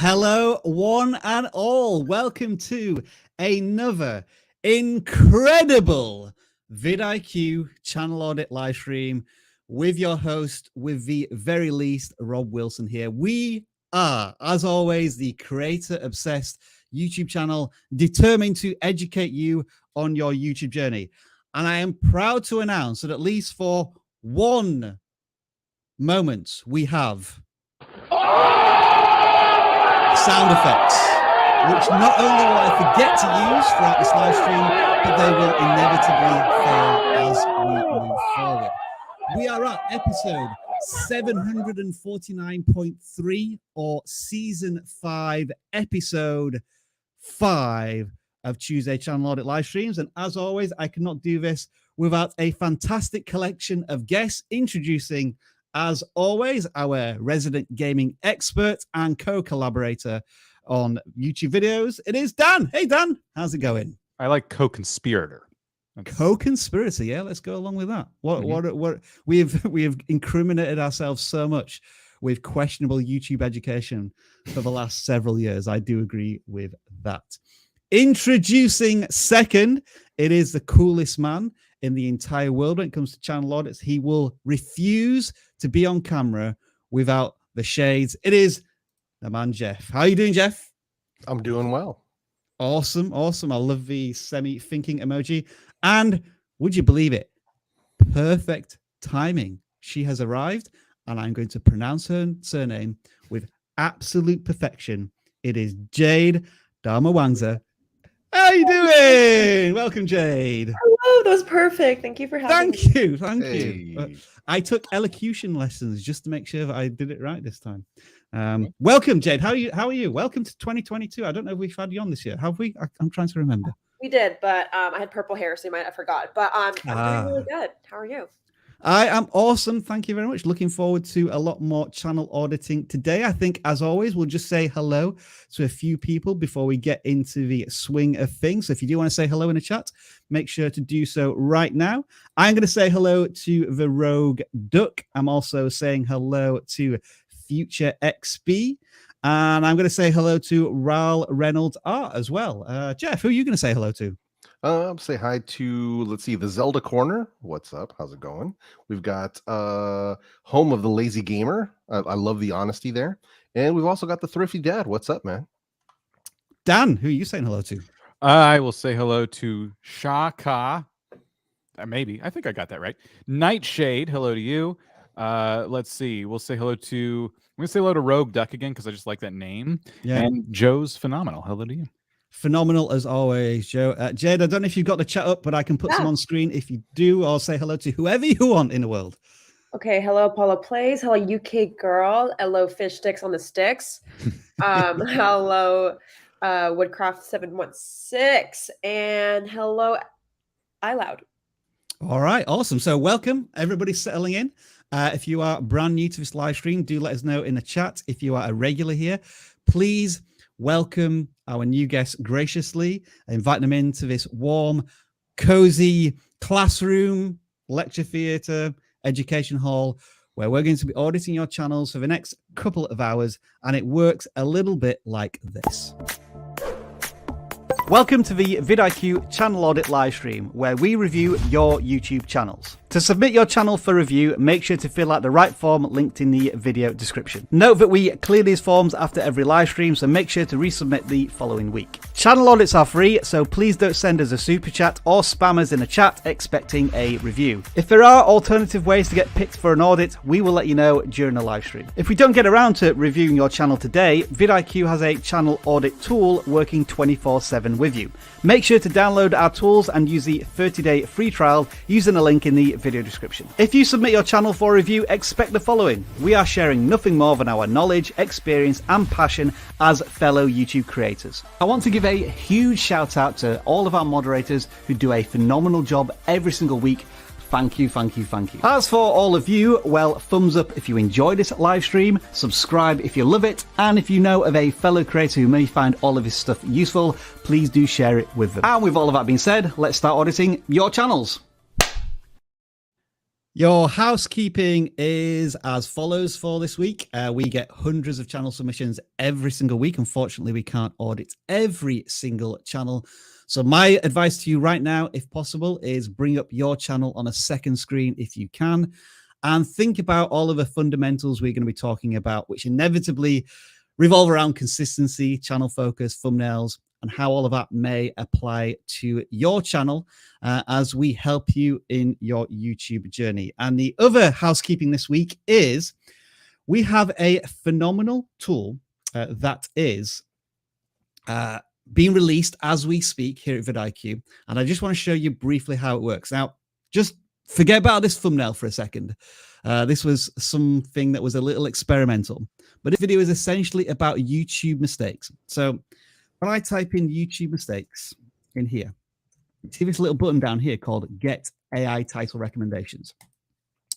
hello, one and all. Welcome to another incredible vidIQ channel audit live stream with your host, with the very least, Rob Wilson here. We are, as always, the creator-obsessed YouTube channel determined to educate you on your YouTube journey. And I am proud to announce that at least for one moment, we have sound effects, which not only will I forget to use throughout this live stream, but they will inevitably fail as we move forward. We are at episode 749.3 or season 5, episode 5 of Tuesday Channel Audit live streams. And as always, I cannot do this without a fantastic collection of guests. Introducing, as always, our resident gaming expert and co-collaborator on YouTube videos. It is Dan. Hey, Dan. How's it going? I like co-conspirator. Co-conspirator. Yeah, let's go along with that. What we have incriminated ourselves so much with questionable YouTube education for the last several years. I do agree with that. Introducing second, it is the coolest man in the entire world when it comes to channel audits. He will refuse to be on camera without the shades. It is the man, Jeff. How are you doing, Jeff? I'm doing well. Awesome. I love the semi-thinking emoji. And would you believe it? Perfect timing. She has arrived, and I'm going to pronounce her surname with absolute perfection. It is Jade Dharmawangsa. How you doing? Welcome, Jade. Hello, that was perfect. Thank you for having me. Thank you. I took elocution lessons just to make sure that I did it right this time. Welcome, Jade. How are you? Welcome to 2022. I don't know if we've had you on this year. Have we? I'm trying to remember. We did, but I had purple hair, so you might have forgot. But I'm doing really good. How are you? I am awesome. Thank you very much. Looking forward to a lot more channel auditing today. I think, as always, we'll just say hello to a few people before we get into the swing of things. So if you do want to say hello in the chat, make sure to do so right now. I'm going to say hello to the Rogue Duck. I'm also saying hello to Future XB. And I'm going to say hello to Ral Reynolds Art as well. Jeff, who are you going to say hello to? Say hi to, let's see, the Zelda Corner. What's up? How's it going? We've got Home of the Lazy Gamer. I love the honesty there. And we've also got the Thrifty Dad. What's up, man? Dan, who are you saying hello to? I will say hello to Shaka. Maybe. I think I got that right. Nightshade, hello to you. Let's see. We'll say hello to, I'm going to say hello to Rogue Duck again because I just like that name. Yeah. And Joe's Phenomenal. Hello to you. Phenomenal as always, Joe. Jade, I don't know if you've got the chat up, but I can put some on screen. If you do, I'll say hello to whoever you want in the world. Okay, hello, Apollo Playzz. Hello, UK Girl. Hello, Fish Sticks on the Sticks. Hello, Woodcraft716. And hello, iLoud. All right, awesome. So welcome, everybody settling in. If you are brand new to this live stream, do let us know in the chat. If you are a regular here, please welcome our new guests graciously. I invite them into this warm, cozy classroom, lecture theatre, education hall, where we're going to be auditing your channels for the next couple of hours, and it works a little bit like this. Welcome to the vidIQ channel audit live stream, where we review your YouTube channels. To submit your channel for review, make sure to fill out the right form linked in the video description. Note that we clear these forms after every live stream, so make sure to resubmit the following week. Channel audits are free, so please don't send us a super chat or spam us in a chat expecting a review. If there are alternative ways to get picked for an audit, we will let you know during the live stream. If we don't get around to reviewing your channel today, vidIQ has a channel audit tool working 24/7 with you. Make sure to download our tools and use the 30-day free trial using the link in the video description. If you submit your channel for review, expect the following. We are sharing nothing more than our knowledge, experience and passion as fellow YouTube creators. I want to give a huge shout out to all of our moderators who do a phenomenal job every single week. Thank you. As for all of you, well, thumbs up if you enjoy this live stream, subscribe if you love it, and if you know of a fellow creator who may find all of this stuff useful, please do share it with them. And with all of that being said, let's start auditing your channels. Your housekeeping is as follows for this week. We get hundreds of channel submissions every single week. Unfortunately, we can't audit every single channel. So my advice to you right now, if possible, is bring up your channel on a second screen if you can, and think about all of the fundamentals we're going to be talking about, which inevitably revolve around consistency, channel focus, thumbnails, and how all of that may apply to your channel as we help you in your YouTube journey. And the other housekeeping this week is we have a phenomenal tool that is being released as we speak here at vidIQ. And I just want to show you briefly how it works. Now, just forget about this thumbnail for a second. This was something that was a little experimental, but this video is essentially about YouTube mistakes. So when I type in YouTube mistakes in here, see this little button down here called Get AI Title Recommendations.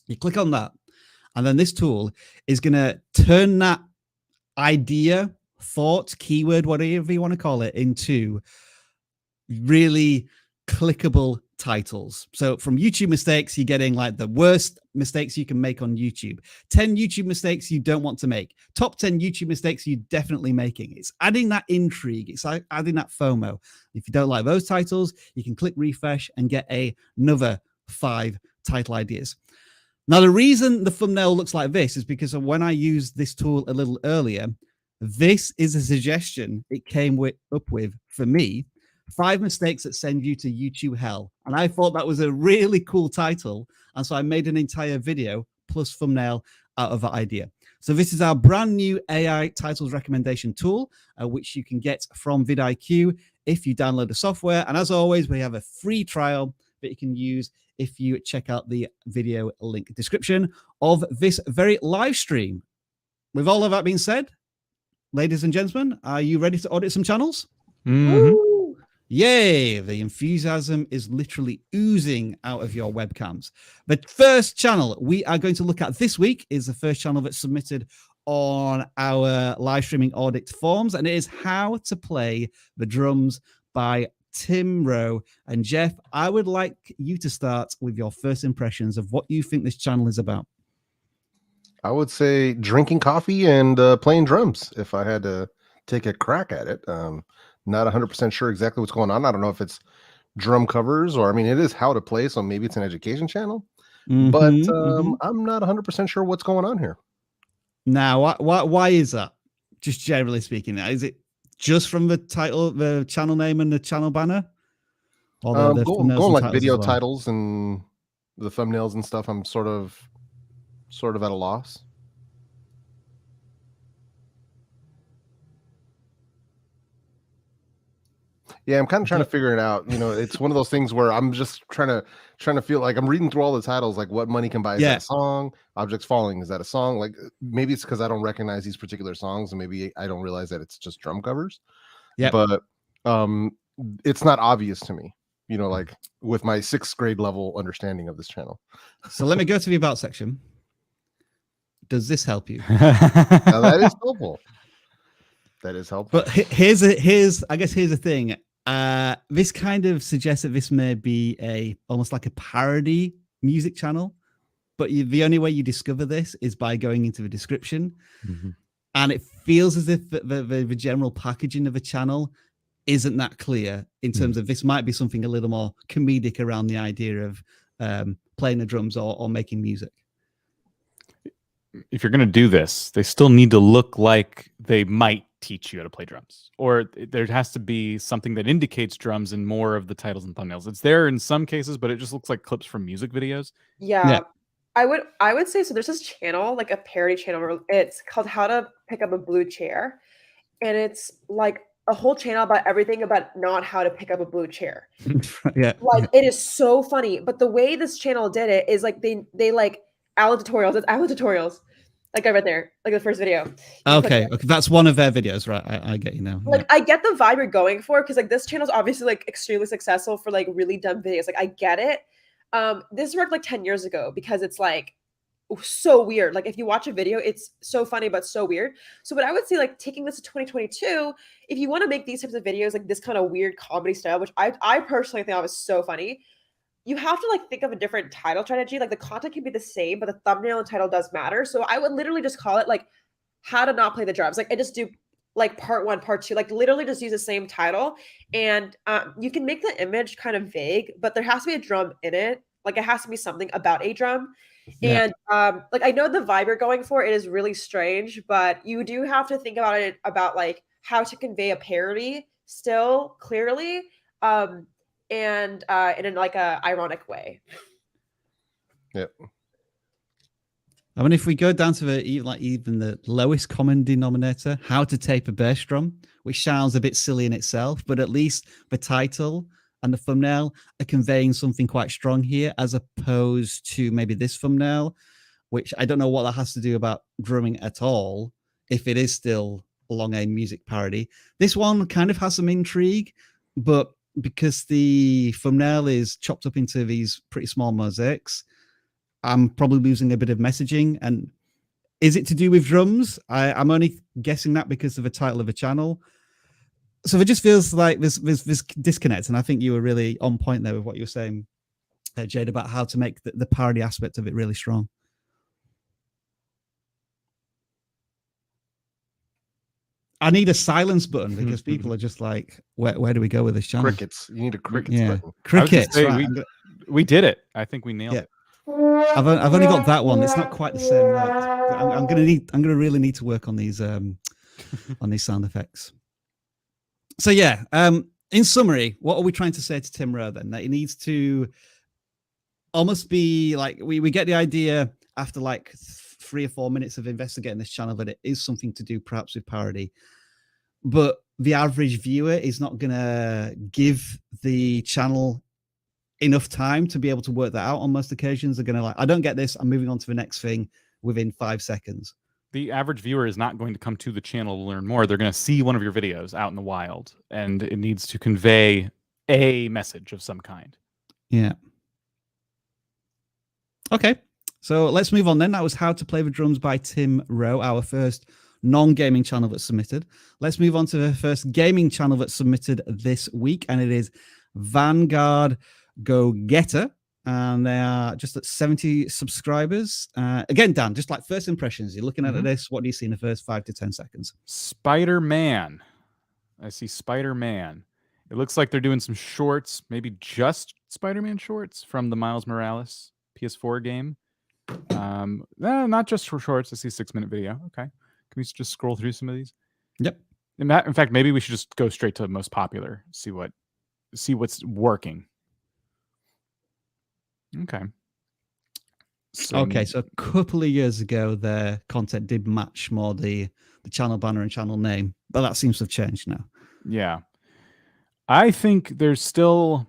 You click on that, and then this tool is going to turn that idea, thought, keyword, whatever you want to call it, into really clickable titles. So from YouTube mistakes, you're getting like the worst mistakes you can make on YouTube. 10 YouTube mistakes you don't want to make. Top 10 YouTube mistakes you're definitely making. It's adding that intrigue. It's like adding that FOMO. If you don't like those titles, you can click refresh and get another 5 title ideas. Now, the reason the thumbnail looks like this is because when I used this tool a little earlier, this is a suggestion it came up with for me. 5 mistakes that send you to YouTube hell. And I thought that was a really cool title. And so I made an entire video plus thumbnail out of that idea. So this is our brand new AI titles recommendation tool, which you can get from vidIQ if you download the software. And as always, we have a free trial that you can use if you check out the video link description of this very live stream. With all of that being said, ladies and gentlemen, are you ready to audit some channels? Mm-hmm. Yay, the enthusiasm is literally oozing out of your webcams. The first channel we are going to look at this week is the first channel that's submitted on our live streaming audit forms, and it is How to Play the Drums by Tim Rowe. And Jeff, I would like you to start with your first impressions of what you think this channel is about. I would say drinking coffee and playing drums if I had to take a crack at it. Not 100% sure exactly what's going on. I don't know if it's drum covers or, I mean, it is how to play, so maybe it's an education channel. But I'm not 100% sure what's going on here. Now, why is that? Just generally speaking, is it just from the title, the channel name, and the channel banner? Or going like video titles and the thumbnails and stuff, I'm sort of at a loss. Yeah, I'm kind of trying to figure it out. You know, it's one of those things where I'm just trying to feel like I'm reading through all the titles, like what money can buy. Is that a song? Objects Falling, is that a song? Like maybe it's because I don't recognize these particular songs, and maybe I don't realize that it's just drum covers. Yeah, but it's not obvious to me, you know, like with my 6th grade level understanding of this channel. So let me go to the about section. Does this help you? Now, that is helpful. That is helpful. But here's the thing. This kind of suggests that this may be almost like a parody music channel, but the only way you discover this is by going into the description. And it feels as if the general packaging of the channel isn't that clear in terms of this might be something a little more comedic around the idea of playing the drums or making music. If you're going to do this, they still need to look like they might teach you how to play drums, or there has to be something that indicates drums in more of the titles and thumbnails. It's there in some cases, but it just looks like clips from music videos. Yeah. I would say so. There's this channel, like a parody channel. It's called How to Pick Up a Blue Chair, and it's like a whole channel about everything about not how to pick up a blue chair. Yeah, like it is so funny. But the way this channel did it is like they like Alan tutorials. It's Alan tutorials. Like I read there, like the first video. Okay, that's one of their videos, right? I get you now. Like I get the vibe you're going for, because like this channel is obviously like extremely successful for like really dumb videos. Like I get it. This worked like 10 years ago because it's like so weird. Like if you watch a video, it's so funny but so weird. So what I would say, like taking this to 2022, if you want to make these types of videos, like this kind of weird comedy style, which I personally think was so funny, you have to like think of a different title strategy. Like the content can be the same, but the thumbnail and title does matter. So I would literally just call it like how to not play the drums. Like I just do like part 1, part 2, like literally just use the same title. And you can make the image kind of vague, but there has to be a drum in it. Like it has to be something about a drum. Yeah. And like I know the vibe you're going for, it is really strange, but you do have to think about it about like how to convey a parody still clearly. And in like a ironic way. Yep. I mean, if we go down to even the lowest common denominator, how to tape a bass drum, which sounds a bit silly in itself, but at least the title and the thumbnail are conveying something quite strong here, as opposed to maybe this thumbnail, which I don't know what that has to do about drumming at all, if it is still along a music parody. This one kind of has some intrigue, but because the thumbnail is chopped up into these pretty small mosaics, I'm probably losing a bit of messaging. And is it to do with drums? I'm only guessing that because of the title of the channel. So it just feels like there's this disconnect. And I think you were really on point there with what you were saying, Jade, about how to make the parody aspect of it really strong. I need a silence button because people are just like, where do we go with this channel? Crickets. You need a crickets button. Crickets. Say, Right. we did it. I think we nailed it. I've only got that one. It's not quite the same note. I'm gonna really need to work on these on these sound effects. So yeah, in summary, what are we trying to say to Tim Rowe then? That he needs to almost be like, we get the idea after like 3 or 4 minutes of investigating this channel that it is something to do perhaps with parody, but the average viewer is not gonna give the channel enough time to be able to work that out. On most occasions, they're gonna like, I don't get this, I'm moving on to the next thing within 5 seconds. The average viewer is not going to come to the channel to learn more. They're going to see one of your videos out in the wild, and it needs to convey a message of some kind. Yeah. Okay, so let's move on then. That was How to Play the Drums by Tim Rowe, our first non-gaming channel that's submitted. Let's move on to the first gaming channel that's submitted this week, and it is Vanguard Go Getter, and they are just at 70 subscribers. Again, Dan, just like first impressions, you're looking at this, what do you see in the first 5 to 10 seconds? Spider-Man. I see Spider-Man. It looks like they're doing some shorts, maybe just Spider-Man shorts from the Miles Morales PS4 game. Not just for shorts. I see a 6-minute video. Okay. Can we just scroll through some of these? Yep. In fact, maybe we should just go straight to the most popular, see what's working. Okay. So a couple of years ago, their content did match more the channel banner and channel name, but that seems to have changed now. Yeah. I think there's still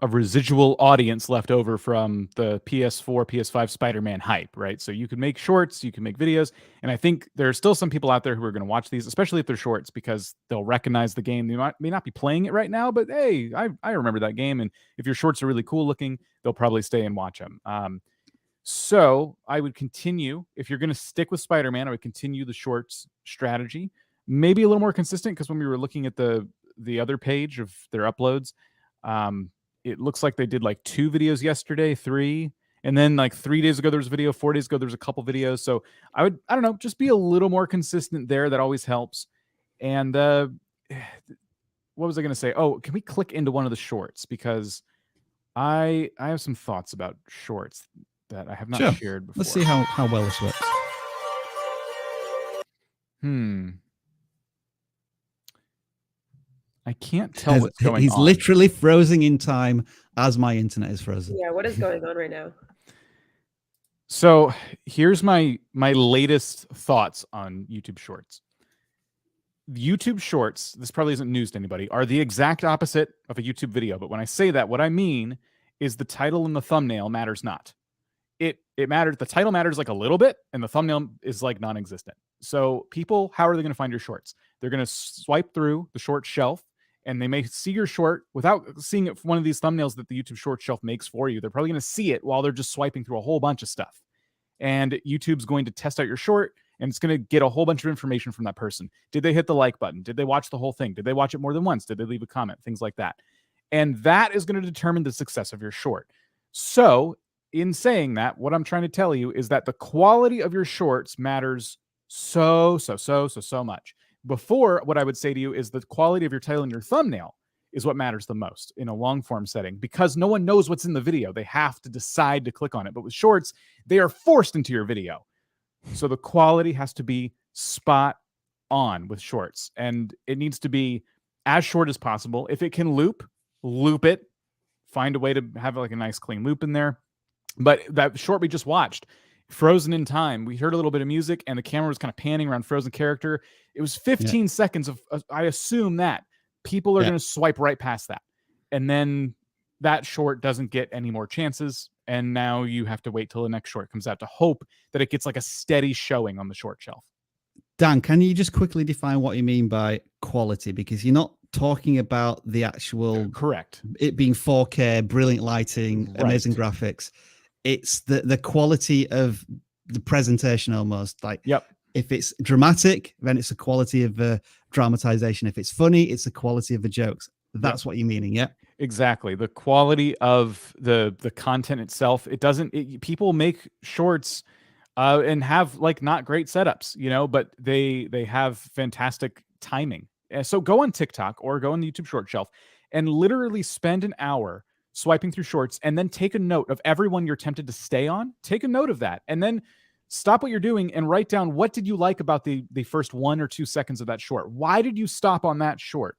a residual audience left over from the PS4, PS5 Spider-Man hype, right? So you can make shorts, you can make videos, and I think there are still some people out there who are going to watch these, especially if they're shorts, because they'll recognize the game. They may not be playing it right now, but hey, I remember that game, and if your shorts are really cool looking, they'll probably stay and watch them. So I would continue, if you're going to stick with Spider-Man, I would continue the shorts strategy, maybe a little more consistent, because when we were looking at the other page of their uploads, it looks like they did like 2 videos yesterday, 3, and then like 3 days ago there was a video, 4 days ago there was a couple videos. So I don't know, just be a little more consistent there. That always helps. And what was I going to say? Oh, can we click into one of the shorts, because I have some thoughts about shorts that I have not shared before. Let's see how well this works. I can't tell what's going on. He's literally frozen in time as my internet is frozen. Yeah, what is going on right now? So here's my latest thoughts on YouTube Shorts. YouTube Shorts, this probably isn't news to anybody, are the exact opposite of a YouTube video. But when I say that, what I mean is the title and the thumbnail matters not. It matters. The title matters like a little bit, and the thumbnail is like non-existent. So people, how are they going to find your shorts? They're going to swipe through the short shelf, and they may see your short without seeing it from one of these thumbnails that the YouTube short shelf makes for you. They're probably going to see it while they're just swiping through a whole bunch of stuff. And YouTube's going to test out your short, and it's going to get a whole bunch of information from that person. Did they hit the like button? Did they watch the whole thing? Did they watch it more than once? Did they leave a comment? Things like that. And that is going to determine the success of your short. So in saying that, what I'm trying to tell you is that the quality of your shorts matters so much. Before, what I would say to you is the quality of your title and your thumbnail is what matters the most in a long form setting, because no one knows what's in the video. They have to decide to click on it. But with shorts, they are forced into your video. So the quality has to be spot on with shorts, and it needs to be as short as possible. If it can loop it, find a way to have like a nice clean loop in there. But that short we just watched, Frozen in Time, we heard a little bit of music and the camera was kind of panning around Frozen character. It was 15 seconds of, I assume that people are going to swipe right past that. And then that short doesn't get any more chances. And now you have to wait till the next short comes out to hope that it gets like a steady showing on the short shelf. Dan, can you just quickly define what you mean by quality? Because you're not talking about the actual... Correct. It being 4K, brilliant lighting, amazing graphics. It's the quality of the presentation almost. Like, if it's dramatic, then it's the quality of the dramatization. If it's funny, it's the quality of the jokes. That's what you're meaning, yeah? Exactly. The quality of the content itself. It doesn't... people make shorts and have like not great setups, you know, but they have fantastic timing. So go on TikTok or go on the YouTube short shelf and literally spend an hour swiping through shorts, and then take a note of everyone you're tempted to stay on. Take a note of that, and then stop what you're doing and write down, what did you like about the first 1 or 2 seconds of that short? Why did you stop on that short?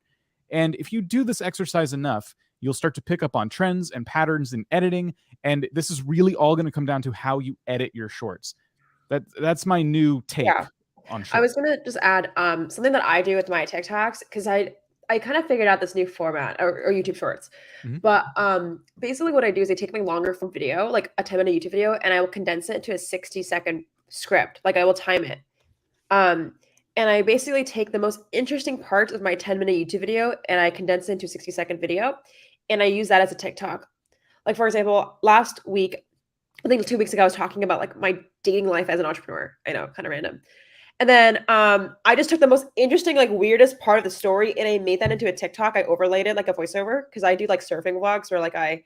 And if you do this exercise enough, you'll start to pick up on trends and patterns in editing. And this is really all going to come down to how you edit your shorts. That's my new take on shorts. I was going to just add something that I do with my TikToks, because I kind of figured out this new format or YouTube shorts. But basically what I do is I take my longer form video, like a 10-minute YouTube video, and I will condense it into a 60-second script. Like I will time it. And I basically take the most interesting parts of my 10-minute YouTube video and I condense it into a 60-second video. And I use that as a TikTok. Like, for example, last week, I think 2 weeks ago, I was talking about like my dating life as an entrepreneur. I know, kind of random. And then I just took the most interesting, like weirdest part of the story and I made that into a TikTok. I overlaid it like a voiceover, because I do like surfing vlogs where like I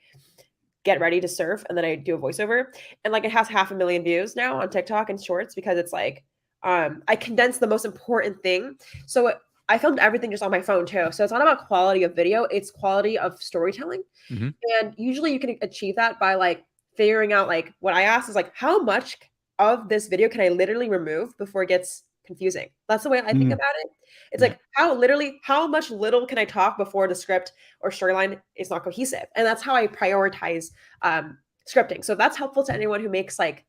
get ready to surf and then I do a voiceover. And like it has 500,000 views now on TikTok and shorts, because it's like I condensed the most important thing. So I filmed everything just on my phone too. So it's not about quality of video, it's quality of storytelling. And usually you can achieve that by like figuring out, like what I asked is like, how much of this video can I literally remove before it gets confusing? That's the way I think about it. It's like how much little can I talk before the script or storyline is not cohesive? And that's how I prioritize scripting. So if that's helpful to anyone who makes like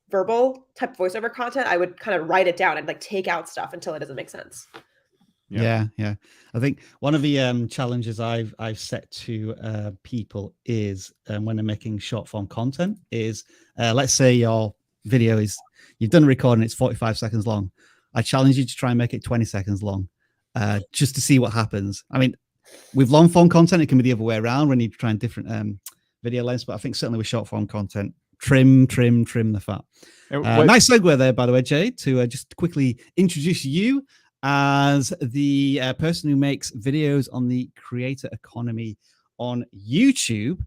verbal type voiceover content, I would kind of write it down and like take out stuff until it doesn't make sense. Yeah. I think one of the challenges I've set to people is when they're making short form content is, let's say your video is, you've done a recording, it's 45 seconds long. I challenge you to try and make it 20 seconds long, just to see what happens. I mean, with long form content, it can be the other way around when you try and different video lengths, but I think certainly with short form content, trim the fat. Nice segue there, by the way, Jay, to just quickly introduce you as the person who makes videos on the creator economy on YouTube.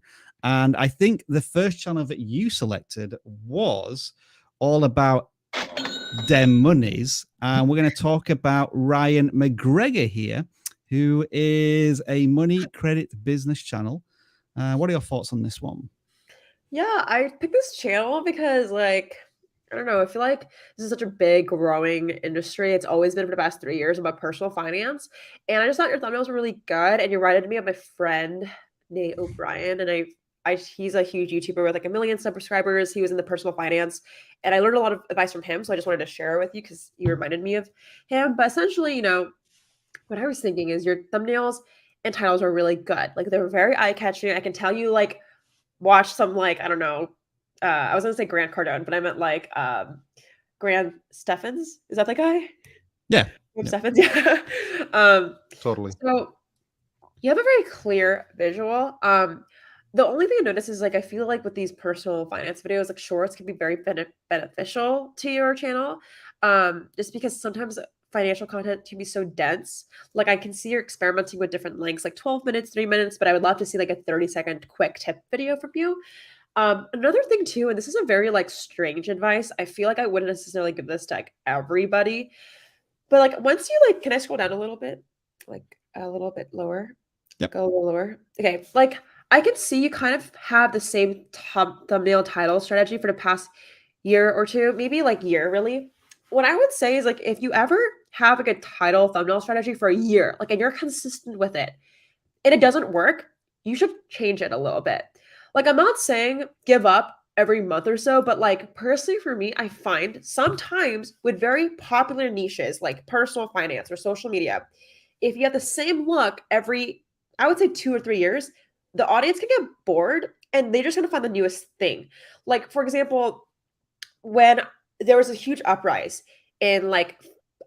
And I think the first channel that you selected was all about dem monies. And we're going to talk about Ryan McGregor here, who is a money credit business channel. What are your thoughts on this one? Yeah, I picked this channel because, like, I don't know, I feel like this is such a big growing industry. It's always been for the past 3 years about personal finance. And I just thought your thumbnails were really good. And you reminded me of my friend, Nate O'Brien. And he's a huge YouTuber with like 1 million subscribers. He was in the personal finance. And I learned a lot of advice from him. So I just wanted to share it with you because you reminded me of him. But essentially, you know, what I was thinking is your thumbnails and titles are really good. Like, they're very eye-catching. I can tell you, like, watch some, like, I don't know, I was gonna say Grant Cardone, but I meant like Grant Steffens. Is that the guy? Yeah. Steffens, yeah. Totally. So you have a very clear visual. The only thing I notice is, like, I feel like with these personal finance videos, like shorts can be very beneficial to your channel. Just because sometimes financial content to be so dense. Like I can see you're experimenting with different lengths, like 12 minutes, 3 minutes, but I would love to see like a 30-second quick tip video from you. Another thing too, and this is a very like strange advice. I feel like I wouldn't necessarily give this to like everybody, but like once you like, can I scroll down a little bit? Like a little bit lower. Yep. Go a little lower. Okay. Like I can see you kind of have the same thumbnail title strategy for the past year or two, maybe like year really. What I would say is like if you ever have like a title thumbnail strategy for a year, like and you're consistent with it and it doesn't work, you should change it a little bit. Like I'm not saying give up every month or so, but like personally for me, I find sometimes with very popular niches like personal finance or social media, if you have the same look every, I would say 2 or 3 years, the audience can get bored and they're just going to find the newest thing. Like, for example, when there was a huge uprise in like,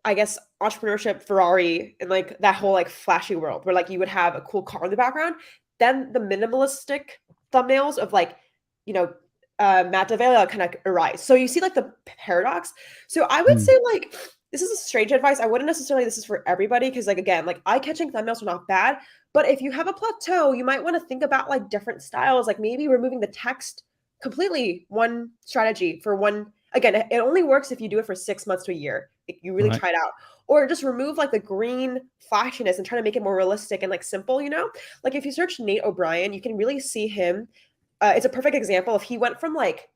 I guess, entrepreneurship, Ferrari, and like that whole like flashy world where like you would have a cool car in the background, then the minimalistic thumbnails of like, you know, Matt Davila kind of arise. So you see like the paradox. So I would say like, this is a strange advice. I wouldn't necessarily, this is for everybody. Cause like, again, like eye-catching thumbnails are not bad, but if you have a plateau, you might want to think about like different styles, like maybe removing the text completely, one strategy for one. Again, it only works if you do it for 6 months to a year. Like you really try it out, or just remove like the green flashiness and try to make it more realistic and like simple, you know, like if you search Nate O'Brien, you can really see him. It's a perfect example of he went from like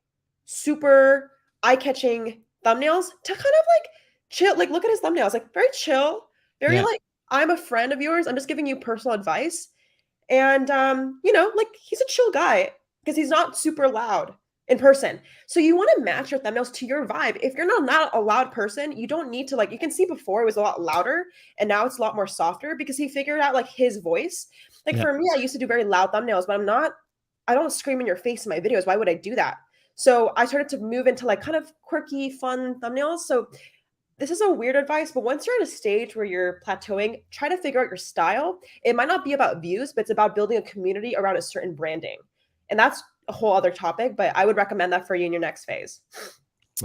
super eye-catching thumbnails to kind of like chill. Like look at his thumbnails, like very chill, very like, I'm a friend of yours. I'm just giving you personal advice. And, you know, like he's a chill guy because he's not super loud in person. So you want to match your thumbnails to your vibe. If you're not a loud person, you don't need to like, you can see before it was a lot louder and now it's a lot more softer because he figured out like his voice. Like for me, I used to do very loud thumbnails, but I don't scream in your face in my videos. Why would I do that? So I started to move into like kind of quirky, fun thumbnails. So this is a weird advice, but once you're at a stage where you're plateauing, try to figure out your style. It might not be about views, but it's about building a community around a certain branding. And that's a whole other topic, but I would recommend that for you in your next phase.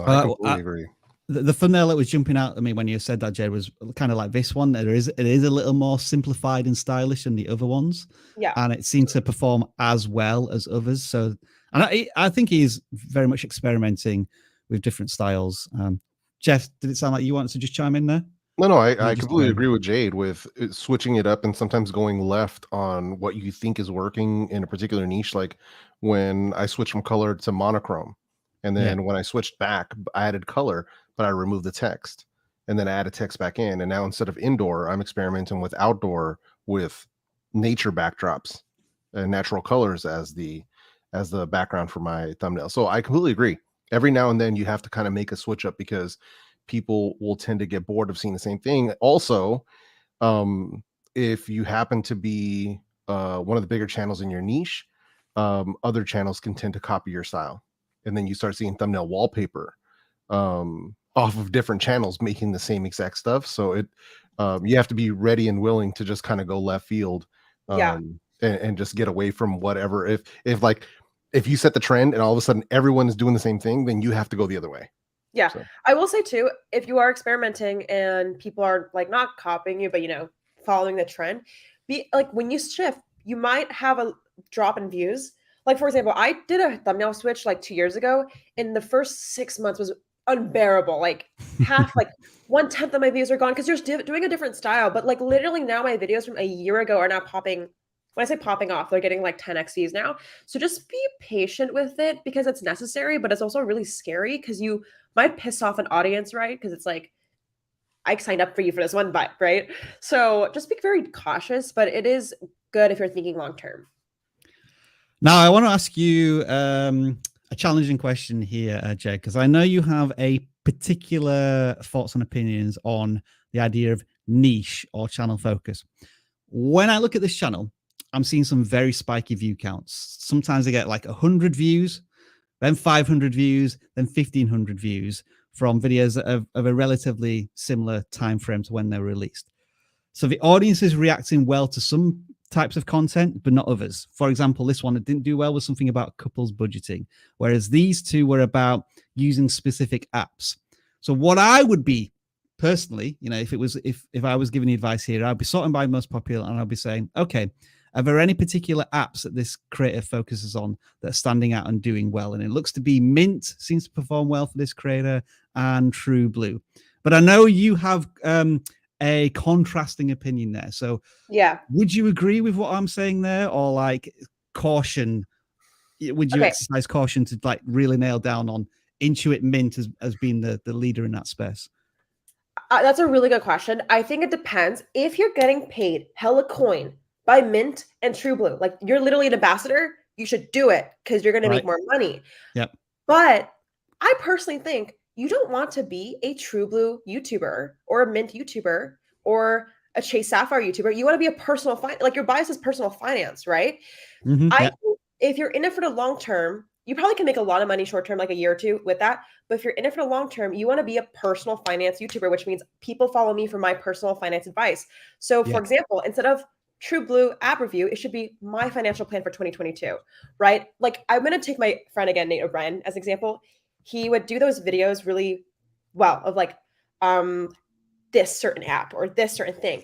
I completely agree. The thumbnail that was jumping out at me when you said that, Jed, was kind of like this one. It is a little more simplified and stylish than the other ones. Yeah. And it seemed to perform as well as others. So, and I think he's very much experimenting with different styles. Jeff, did it sound like you wanted to just chime in there? No, I completely agree with Jade with switching it up and sometimes going left on what you think is working in a particular niche. Like when I switched from color to monochrome, and then when I switched back, I added color, but I removed the text, and then I added text back in. And now instead of indoor, I'm experimenting with outdoor with nature backdrops and natural colors as the background for my thumbnail. So I completely agree. Every now and then you have to kind of make a switch up because people will tend to get bored of seeing the same thing. Also, if you happen to be one of the bigger channels in your niche, other channels can tend to copy your style. And then you start seeing thumbnail wallpaper off of different channels making the same exact stuff. So you have to be ready and willing to just kind of go left field and just get away from whatever. If you set the trend and all of a sudden everyone is doing the same thing, then you have to go the other way. Yeah. So. I will say too, if you are experimenting and people are like not copying you, but you know, following the trend, be like when you shift, you might have a drop in views. Like for example, I did a thumbnail switch like 2 years ago, and the first 6 months was unbearable. Like half, like 1/10 of my views are gone because you're doing a different style. But like literally now my videos from a year ago are now popping. When I say popping off, they're getting like 10x views now. So just be patient with it because it's necessary, but it's also really scary because you might piss off an audience, right? Because it's like, I signed up for you for this one bite, right? So just be very cautious, but it is good if you're thinking long-term. Now, I want to ask you a challenging question here, Jed, because I know you have a particular thoughts and opinions on the idea of niche or channel focus. When I look at this channel, I'm seeing some very spiky view counts. Sometimes I get like 100 views, then 500 views, then 1,500 views from videos of a relatively similar time frame to when they were released. So the audience is reacting well to some types of content, but not others. For example, this one, it didn't do well with something about couples budgeting, whereas these two were about using specific apps. So what I would be personally, if I was giving you advice here, I'd be sorting by most popular, and I'd be saying, okay, are there any particular apps that this creator focuses on that are standing out and doing well? And it looks to be Mint seems to perform well for this creator, and True Blue. But I know you have a contrasting opinion there. So yeah, would you agree with what I'm saying there, or like caution? Would you exercise caution to like really nail down on Intuit Mint as being the leader in that space? That's a really good question. I think it depends. If you're getting paid hella coin by Mint and True Blue, like you're literally an ambassador, you should do it because you're going to make more money. Yep. But I personally think you don't want to be a True Blue YouTuber or a Mint YouTuber or a Chase Sapphire YouTuber. You want to be a personal like your bias is personal finance, right? I think if you're in it for the long term, you probably can make a lot of money short term, like a year or two with that. But if you're in it for the long term, you want to be a personal finance YouTuber, which means people follow me for my personal finance advice. So for example, instead of True Blue app review, it should be my financial plan for 2022, right? Like I'm going to take my friend again, Nate O'Brien, as an example. He would do those videos really well of like this certain app or this certain thing.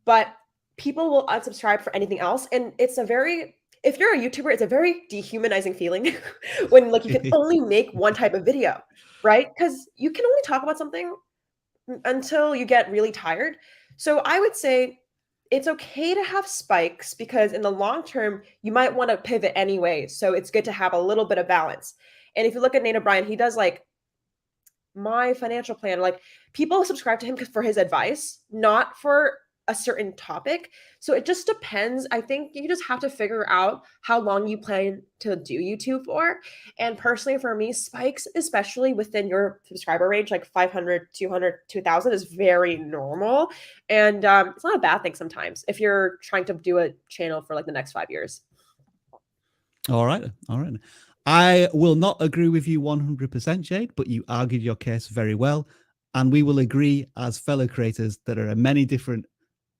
But people will unsubscribe for anything else. And it's if you're a YouTuber, it's a very dehumanizing feeling when like you can only make one type of video, right? Because you can only talk about something until you get really tired. So I would say it's okay to have spikes because in the long term, you might want to pivot anyway. So it's good to have a little bit of balance. And if you look at Nate O'Brien, he does like my financial plan. Like people subscribe to him for his advice, not for a certain topic. So it just depends. I think you just have to figure out how long you plan to do YouTube for. And personally for me, spikes, especially within your subscriber range, like 500, 200, 2000 is very normal. And it's not a bad thing sometimes if you're trying to do a channel for like the next 5 years. All right. I will not agree with you 100%, Jade, but you argued your case very well. And we will agree as fellow creators that there are many different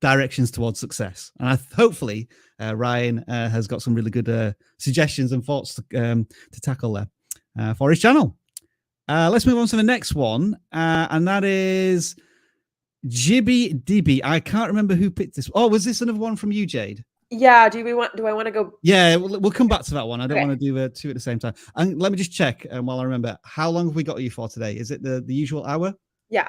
directions towards success. And hopefully Ryan has got some really good suggestions and thoughts to tackle there for his channel. Let's move on to the next one. And that is Jibby Dibby. I can't remember who picked this. Oh, was this another one from you, Jade? Yeah. Do I want to go? Yeah, we'll come back to that one. I don't want to do two at the same time. And let me just check while I remember. How long have we got you for today? Is it the usual hour? Yeah.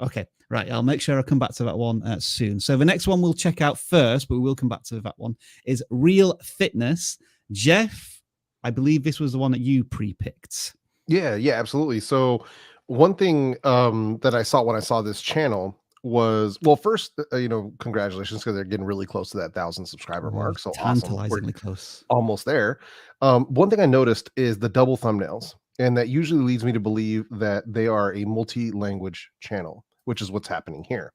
Okay, right. I'll make sure I come back to that one soon. So the next one we'll check out first, but we will come back to that one, is Real Fitness. Jeff, I believe this was the one that you pre-picked. Yeah, absolutely. So one thing that I saw when I saw this channel was, well, first, congratulations, because they're getting really close to that 1,000 subscriber mark. So tantalizingly close. Almost there. One thing I noticed is the double thumbnails. And that usually leads me to believe that they are a multi-language channel, which is what's happening here.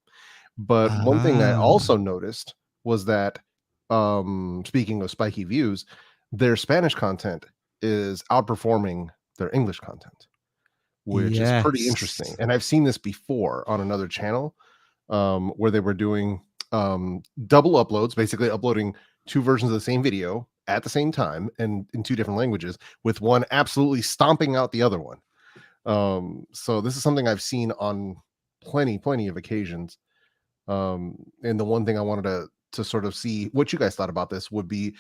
But one thing I also noticed was that, speaking of spiky views, their Spanish content is outperforming their English content, which is pretty interesting. And I've seen this before on another channel where they were doing double uploads, basically uploading two versions of the same video at the same time and in two different languages, with one absolutely stomping out the other one. So this is something I've seen on plenty of occasions. And the one thing I wanted to sort of see what you guys thought about this would be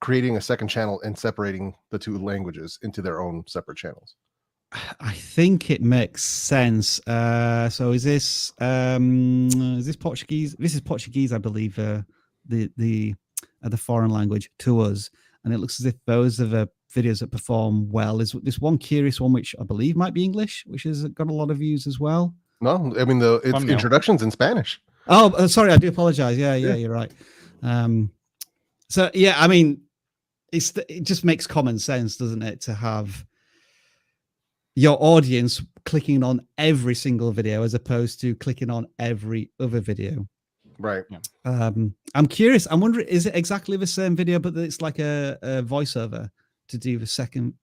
creating a second channel and separating the two languages into their own separate channels. I think it makes sense. So is this Portuguese? This is Portuguese, I believe. The foreign language to us, and it looks as if those are the videos that perform well. Is this one curious one which I believe might be English, which has got a lot of views as well? No, I mean it's introductions in Spanish. Oh, sorry, I do apologize. Yeah, you're right. So yeah, I mean, it just makes common sense, doesn't it, to have your audience clicking on every single video as opposed to clicking on every other video. Right. I'm curious. I'm wondering, is it exactly the same video, but it's like a voiceover to do the second?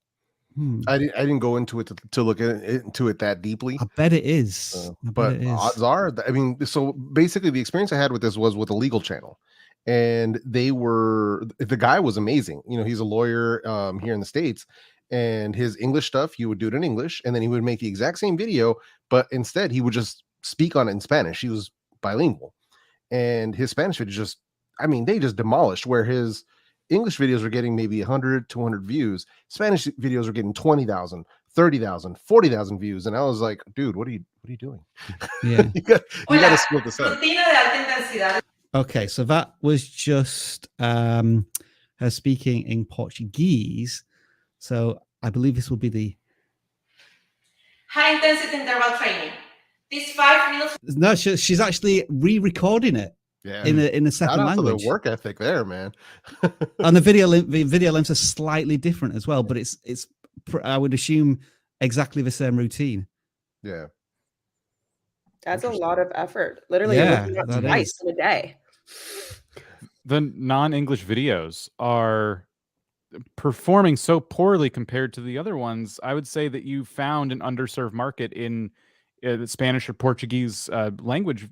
I didn't go into it to look into it that deeply. I bet it is. But odds are, I mean, so basically the experience I had with this was with a legal channel, and the guy was amazing. He's a lawyer here in the States, and his English stuff, he would do it in English, and then he would make the exact same video, but instead he would just speak on it in Spanish. He was bilingual, and his Spanish videos just, I mean, they just demolished. Where his English videos were getting maybe 100, 200 views, Spanish videos were getting 20,000, 30,000, 40,000 views, and I was like, dude, what are you doing? Yeah, you got to split this up. Okay, so that was just her speaking in Portuguese. So I believe this will be the high intensity interval training. These 5 reels. No, she's actually re-recording it. Yeah, in a second shout out language. to the work ethic there, man. And the video lengths are slightly different as well, but it's I would assume exactly the same routine. Yeah, That's a lot of effort. Literally, Yeah, looking at that twice is. in a day. The non-English videos are performing so poorly compared to the other ones. I would say that you found an underserved market in the Spanish or Portuguese language.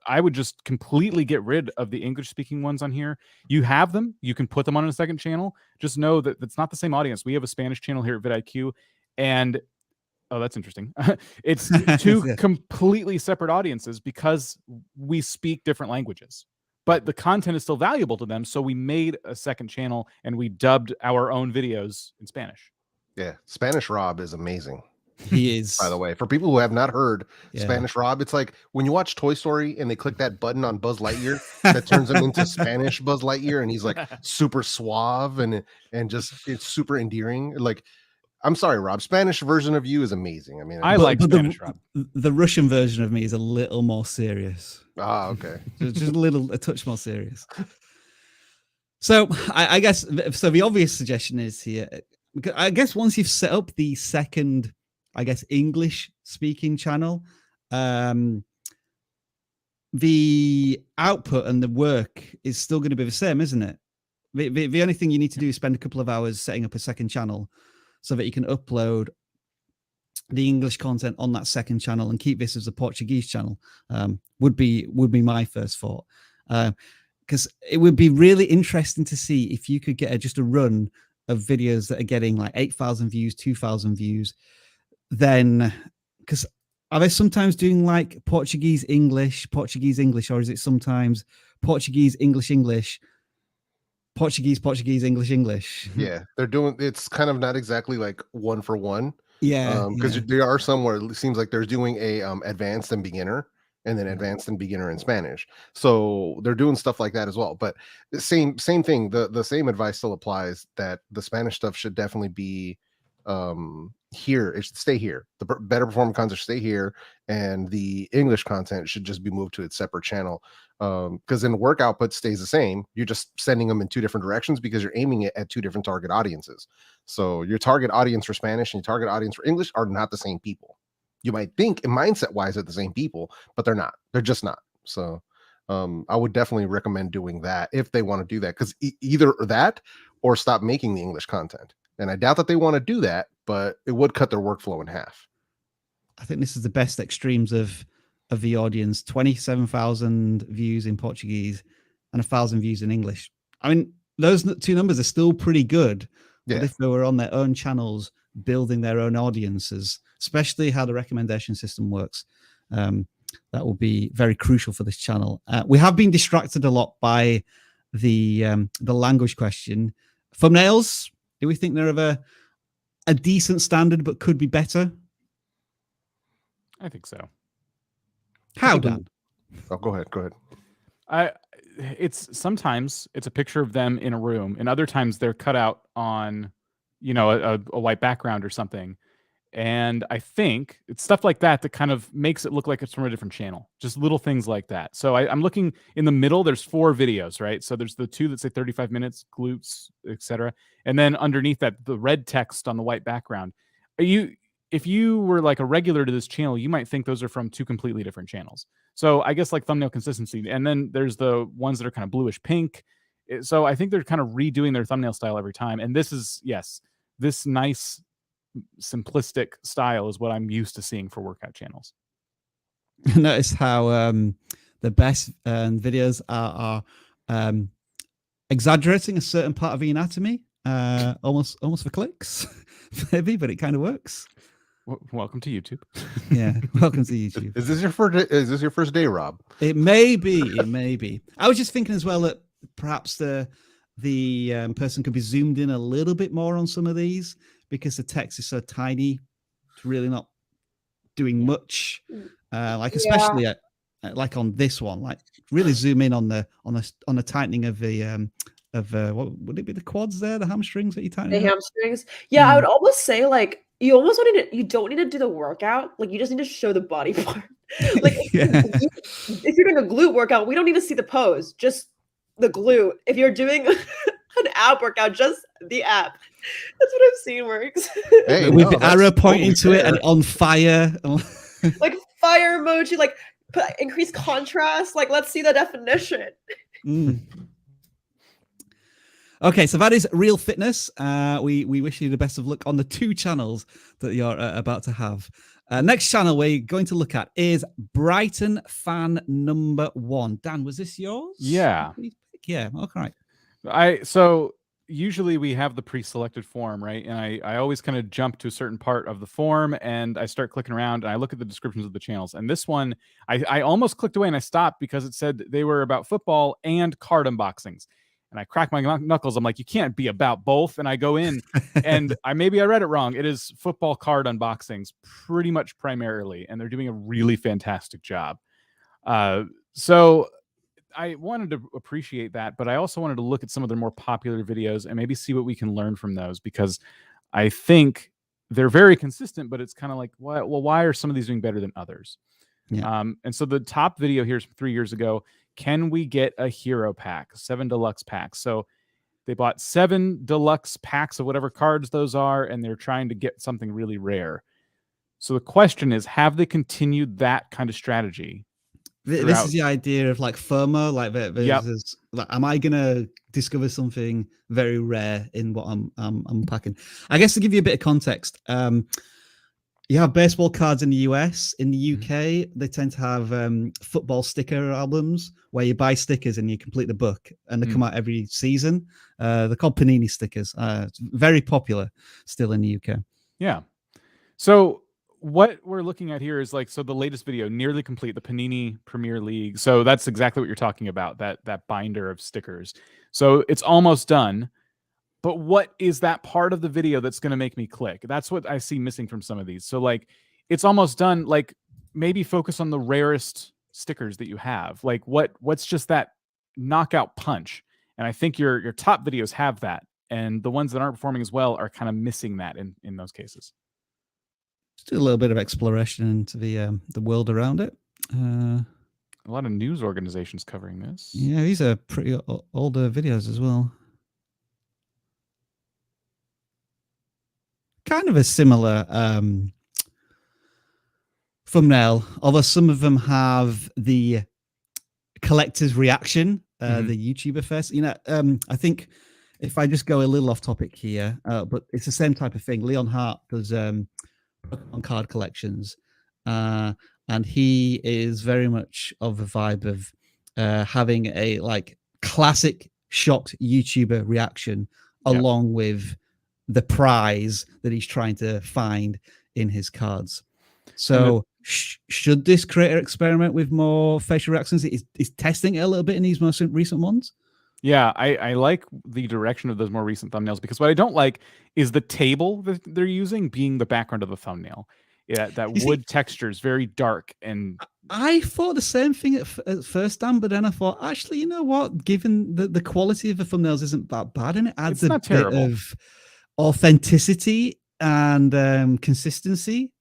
I would just completely get rid of the English-speaking ones on here. You have them. You can put them on a second channel. Just know that it's not the same audience. We have a Spanish channel here at vidIQ, and oh, that's interesting. It's two completely separate audiences because we speak different languages. But the content is still valuable to them, so we made a second channel and we dubbed our own videos in Spanish. yeah. Spanish Rob is amazing. He is. By the way, for people who have not heard Spanish Rob, it's like when you watch Toy Story and they click that button on Buzz Lightyear that turns him into Spanish Buzz Lightyear, and he's like super suave and just it's super endearing. Like, I'm sorry, Rob, Spanish version of you is amazing. I mean, I like Spanish Rob. The Russian version of me is a little more serious. Ah, okay. Just a touch more serious. So I guess so. The obvious suggestion is here. I guess once you've set up the second, I guess, English speaking channel, the output and the work is still going to be the same, isn't it? The only thing you need to do is spend a couple of hours setting up a second channel so that you can upload the English content on that second channel and keep this as a Portuguese channel. Would be my first thought, because it would be really interesting to see if you could get just a run of videos that are getting like 8,000 views, 2,000 views. Then, because are they sometimes doing like Portuguese English, or is it sometimes Portuguese English, Portuguese English? Yeah, they're doing. It's kind of not exactly like one for one. Yeah, because there are some where it seems like they're doing a advanced and beginner, and then advanced and beginner in Spanish. So they're doing stuff like that as well. But the same thing. The same advice still applies, that the Spanish stuff should definitely be here. It should stay here. The better performing content should stay here, and the English content should just be moved to its separate channel. Because then work output stays the same. You're just sending them in two different directions because you're aiming it at two different target audiences. So your target audience for Spanish and your target audience for English are not the same people. You might think, in mindset wise, they're the same people, but they're not. They're just not. So I would definitely recommend doing that if they want to do that, because either that or stop making the English content. And I doubt that they want to do that, but it would cut their workflow in half. I think this is the best extremes of the audience: 27,000 views in Portuguese and 1,000 views in English. I mean, those two numbers are still pretty good. Yeah. But if they were on their own channels, building their own audiences, especially how the recommendation system works, that will be very crucial for this channel. We have been distracted a lot by the language question. Thumbnails, do we think they're of a decent standard but could be better? I think so. How, Dan? Oh, go ahead. It's sometimes it's a picture of them in a room, and other times they're cut out on, a white background or something. And I think it's stuff like that that kind of makes it look like it's from a different channel. Just little things like that. So I'm looking in the middle. There's 4 videos, right? So there's the 2 that say 35 minutes, glutes, etc. And then underneath that, the red text on the white background. If you were like a regular to this channel, you might think those are from 2 completely different channels. So I guess like thumbnail consistency. And then there's the ones that are kind of bluish pink. So I think they're kind of redoing their thumbnail style every time. And this is, yes, this nice simplistic style is what I'm used to seeing for workout channels. Notice how the best videos are exaggerating a certain part of the anatomy, almost for clicks, maybe, but it kind of works. Welcome to YouTube. Yeah, welcome to YouTube. Is this your first day, Rob? It may be. It may be. I was just thinking as well that perhaps the person could be zoomed in a little bit more on some of these because the text is so tiny. It's really not doing much. Like especially like on this one, like really zoom in on the tightening of the what would it be, the quads there, the hamstrings that you tighten? The hamstrings. Yeah, I would almost say like you almost don't need to do the workout. Like you just need to show the body part. Like if you're doing a glute workout, we don't need to see the pose, just the glute. If you're doing an ab workout, just the ab. That's what I've seen works. Hey, with the arrow pointing to it and on fire. Like fire emoji, like increase contrast. Like let's see the definition. Okay, so that is Real Fitness. We wish you the best of luck on the 2 channels that you're about to have. Next channel we're going to look at is Brighton Fan number 1. Dan, was this yours? Yeah. Yeah. Okay. So usually we have the pre-selected form, right? And I always kind of jump to a certain part of the form and I start clicking around and I look at the descriptions of the channels. And this one, I almost clicked away and I stopped because it said they were about football and card unboxings. And I crack my knuckles. I'm like, you can't be about both. And I go in and maybe I read it wrong. It is football card unboxings pretty much primarily. And they're doing a really fantastic job. So I wanted to appreciate that, but I also wanted to look at some of their more popular videos and maybe see what we can learn from those, because I think they're very consistent, but it's kind of like, why are some of these doing better than others? Yeah. And so the top video here is from 3 years ago. Can we get a hero pack, 7 deluxe packs? So they bought 7 deluxe packs of whatever cards those are, and they're trying to get something really rare. So the question is, have they continued that kind of strategy? This is the idea of like FOMO, like, like am I gonna discover something very rare in what I'm unpacking? I guess to give you a bit of context, you have baseball cards in the US. In the UK, they tend to have football sticker albums where you buy stickers and you complete the book, and they come out every season. They're called Panini stickers. It's very popular still in the UK. Yeah. So what we're looking at here is so the latest video, nearly complete, the Panini Premier League. So that's exactly what you're talking about, that binder of stickers. So it's almost done. But what is that part of the video that's going to make me click? That's what I see missing from some of these. So it's almost done. Maybe focus on the rarest stickers that you have. What's just that knockout punch? And I think your top videos have that. And the ones that aren't performing as well are kind of missing that in those cases. Just do a little bit of exploration into the world around it. A lot of news organizations covering this. Yeah, these are pretty older videos as well. Kind of a similar thumbnail, although some of them have the collector's reaction, the YouTuber first. I think if I just go a little off topic here, but it's the same type of thing. Leon Hart does on card collections, and he is very much of a vibe of having a classic shocked YouTuber reaction along with the prize that he's trying to find in his cards. So should this creator experiment with more facial reactions? Is testing it a little bit in these most recent ones? Yeah, I like the direction of those more recent thumbnails, because what I don't like is the table that they're using being the background of the thumbnail. Yeah, that wood texture is very dark. And I thought the same thing at first, Dan, but then I thought, actually, you know what? Given the quality of the thumbnails isn't that bad, and it adds a bit of authenticity and consistency.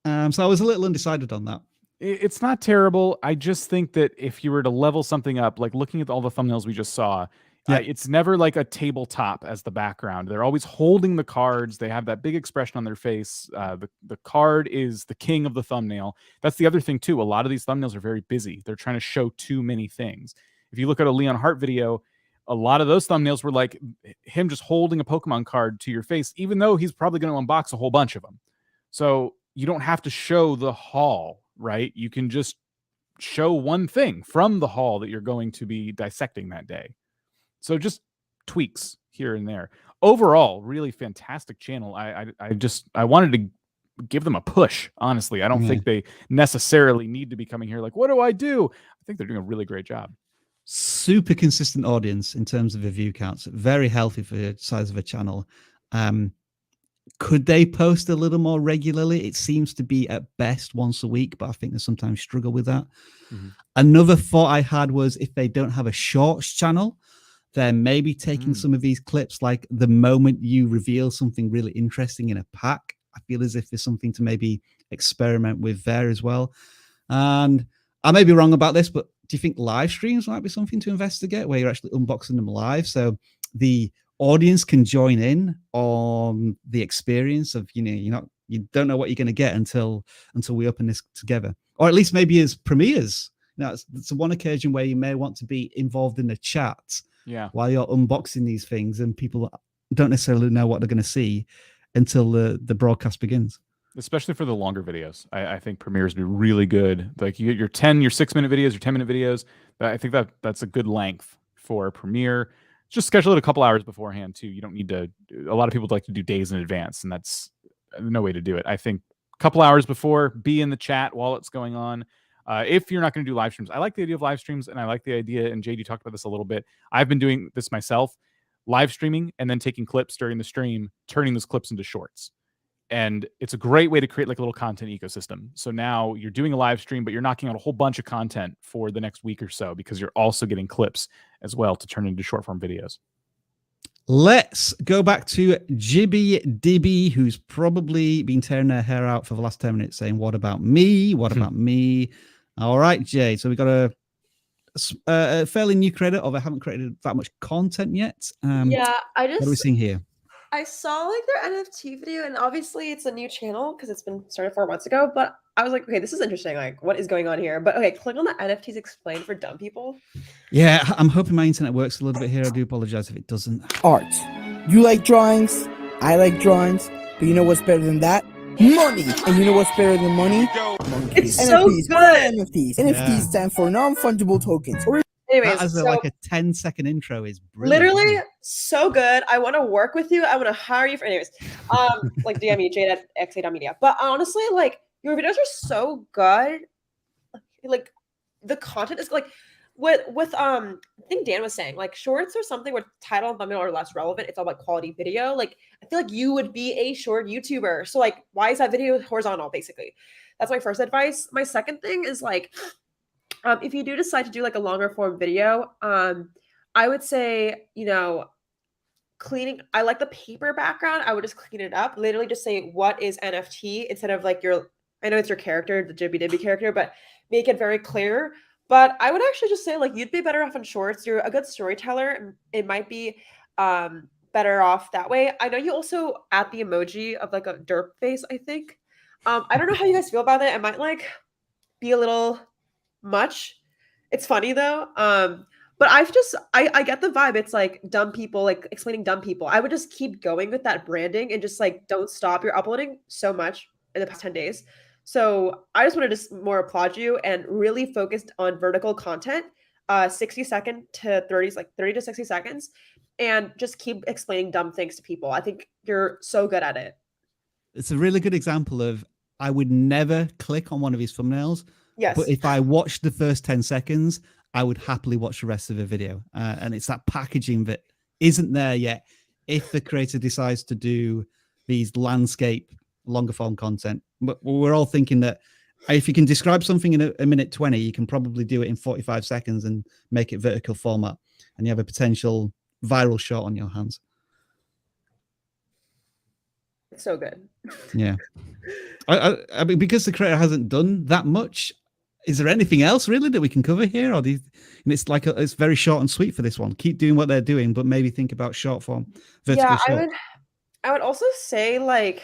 So I was a little undecided on that. It's not terrible. I just think that if you were to level something up, looking at all the thumbnails we just saw, it's never like a tabletop as the background. They're always holding the cards. They have that big expression on their face. The card is the king of the thumbnail. That's the other thing too. A lot of these thumbnails are very busy. They're trying to show too many things. If you look at a Leon Hart video, a lot of those thumbnails were like him just holding a Pokemon card to your face, even though he's probably going to unbox a whole bunch of them. So you don't have to show the haul, right? You can just show one thing from the haul that you're going to be dissecting that day. So just tweaks here and there. Overall, really fantastic channel. I wanted to give them a push. Honestly, I don't think they necessarily need to be coming here like, what do I do? I think they're doing a really great job. Super consistent audience in terms of the view counts. Very healthy for the size of a channel. Could they post a little more regularly? It seems to be at best once a week, but I think they sometimes struggle with that. Another thought I had was if they don't have a shorts channel, then maybe taking some of these clips, like the moment you reveal something really interesting in a pack, I feel as if there's something to maybe experiment with there as well. And I may be wrong about this, but do you think live streams might be something to investigate where you're actually unboxing them live? So the audience can join in on the experience of, you don't know what you're going to get until we open this together, or at least maybe as premieres. It's one occasion where you may want to be involved in the chat while you're unboxing these things, and people don't necessarily know what they're going to see until the broadcast begins. Especially for the longer videos. I think premieres be really good. Like you get your 6-minute videos, your 10-minute videos. I think that's a good length for a premiere. Just schedule it a couple hours beforehand too. You don't need to. A lot of people like to do days in advance, and that's no way to do it. I think a couple hours before, be in the chat while it's going on. If you're not going to do live streams, I like the idea of live streams, and I like the idea, and Jade, you talked about this a little bit. I've been doing this myself, live streaming and then taking clips during the stream, turning those clips into shorts. And it's a great way to create like a little content ecosystem. So now you're doing a live stream, but you're knocking out a whole bunch of content for the next week or so, because you're also getting clips as well to turn into short form videos. Let's go back to Jibby Dibby, who's probably been tearing their hair out for the last 10 minutes saying, what about me? What about me? All right, Jade. So we got a fairly new creator, although I haven't created that much content yet. What are we seeing here? I saw like their NFT video, and obviously it's a new channel because it's been started 4 months ago, but I was like, okay, this is interesting. Like, what is going on here? But okay, click on the NFTs explained for dumb people. Yeah, I'm hoping my internet works a little bit here. I do apologize if it doesn't. Art. You like drawings, I like drawings, but you know what's better than that? Money! And you know what's better than money? It's so good! NFTs. NFTs stand for non-fungible tokens. Anyways, that like a 10-second intro is brilliant. Literally so good. I want to work with you. I want to hire you for anyways. Like DM me, Jade at XA.media. But honestly, like your videos are so good. Like the content is like with I think Dan was saying, like shorts or something where title and thumbnail are less relevant. It's all about quality video. Like I feel like you would be a short YouTuber. So like why is that video horizontal basically? That's my first advice. My second thing is like if you do decide to do like a longer form video, I would say, cleaning. I like the paper background. I would just clean it up. Literally just say, what is NFT instead of like I know it's your character, the Jibby Dibby character, but make it very clear. But I would actually just say like, you'd be better off on shorts. You're a good storyteller. It might be better off that way. I know you also add the emoji of like a derp face, I think. I don't know how you guys feel about it. It might like be a little much. It's funny though. But I get the vibe. It's like dumb people, like explaining dumb people. I would just keep going with that branding and just like don't stop. You're uploading so much in the past 10 days. So I just wanted to more applaud you and really focused on vertical content, 30 to 60 seconds, and just keep explaining dumb things to people. I think you're so good at it. It's a really good example of I would never click on one of his thumbnails. Yes. But if I watched the first 10 seconds, I would happily watch the rest of the video. And it's that packaging that isn't there yet. If the creator decides to do these landscape longer form content, but we're all thinking that if you can describe something in a minute 20, you can probably do it in 45 seconds and make it vertical format, and you have a potential viral shot on your hands. It's so good. Yeah. I mean, because the creator hasn't done that much, is there anything else really that we can cover here? Or it's like it's very short and sweet for this one. Keep doing what they're doing, but maybe think about short form. Yeah, I would also say like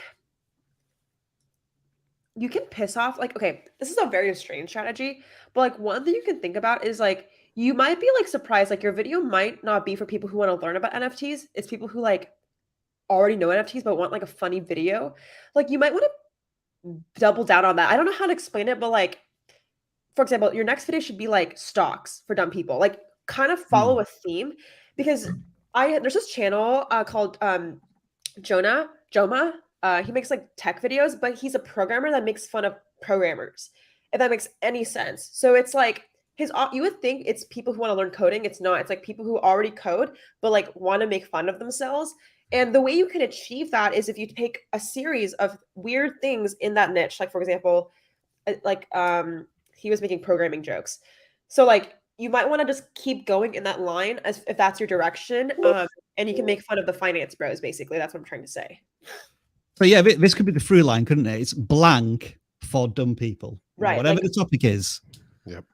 you can piss off, like, okay, this is a very strange strategy, but like one thing you can think about is like you might be like surprised, like your video might not be for people who want to learn about NFTs. It's people who like already know NFTs but want like a funny video. Like you might want to double down on that. I don't know how to explain it, but like, for example, your next video should be like stocks for dumb people. Like kind of follow a theme, because there's this channel called Joma. he makes like tech videos, but he's a programmer that makes fun of programmers, if that makes any sense. So it's like you would think it's people who want to learn coding. It's not. It's like people who already code but like want to make fun of themselves. And the way you can achieve that is if you take a series of weird things in that niche. Like, for example, like he was making programming jokes. So like you might want to just keep going in that line as if that's your direction. And you can make fun of the finance bros, basically. That's what I'm trying to say. So yeah, this could be the through line, couldn't it? It's blank for dumb people. Right. Whatever like, the topic is. Yep.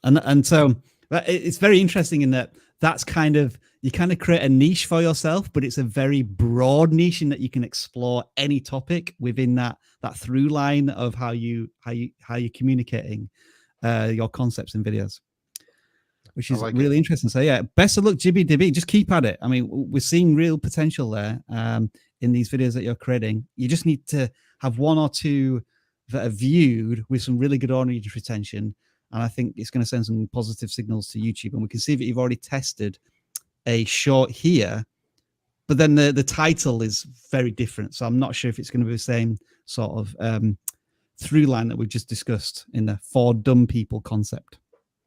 And so it's very interesting in that that's kind of, you kind of create a niche for yourself, but it's a very broad niche in that you can explore any topic within that through line of how you're communicating your concepts in videos, which is like really interesting. So yeah, best of luck, Jibby Dibby. Just keep at it. I mean, we're seeing real potential there in these videos that you're creating. You just need to have one or two that are viewed with some really good audience retention. And I think it's going to send some positive signals to YouTube. And we can see that you've already tested a short here, but then the title is very different. So I'm not sure if it's going to be the same sort of through line that we've just discussed in the for dumb people concept.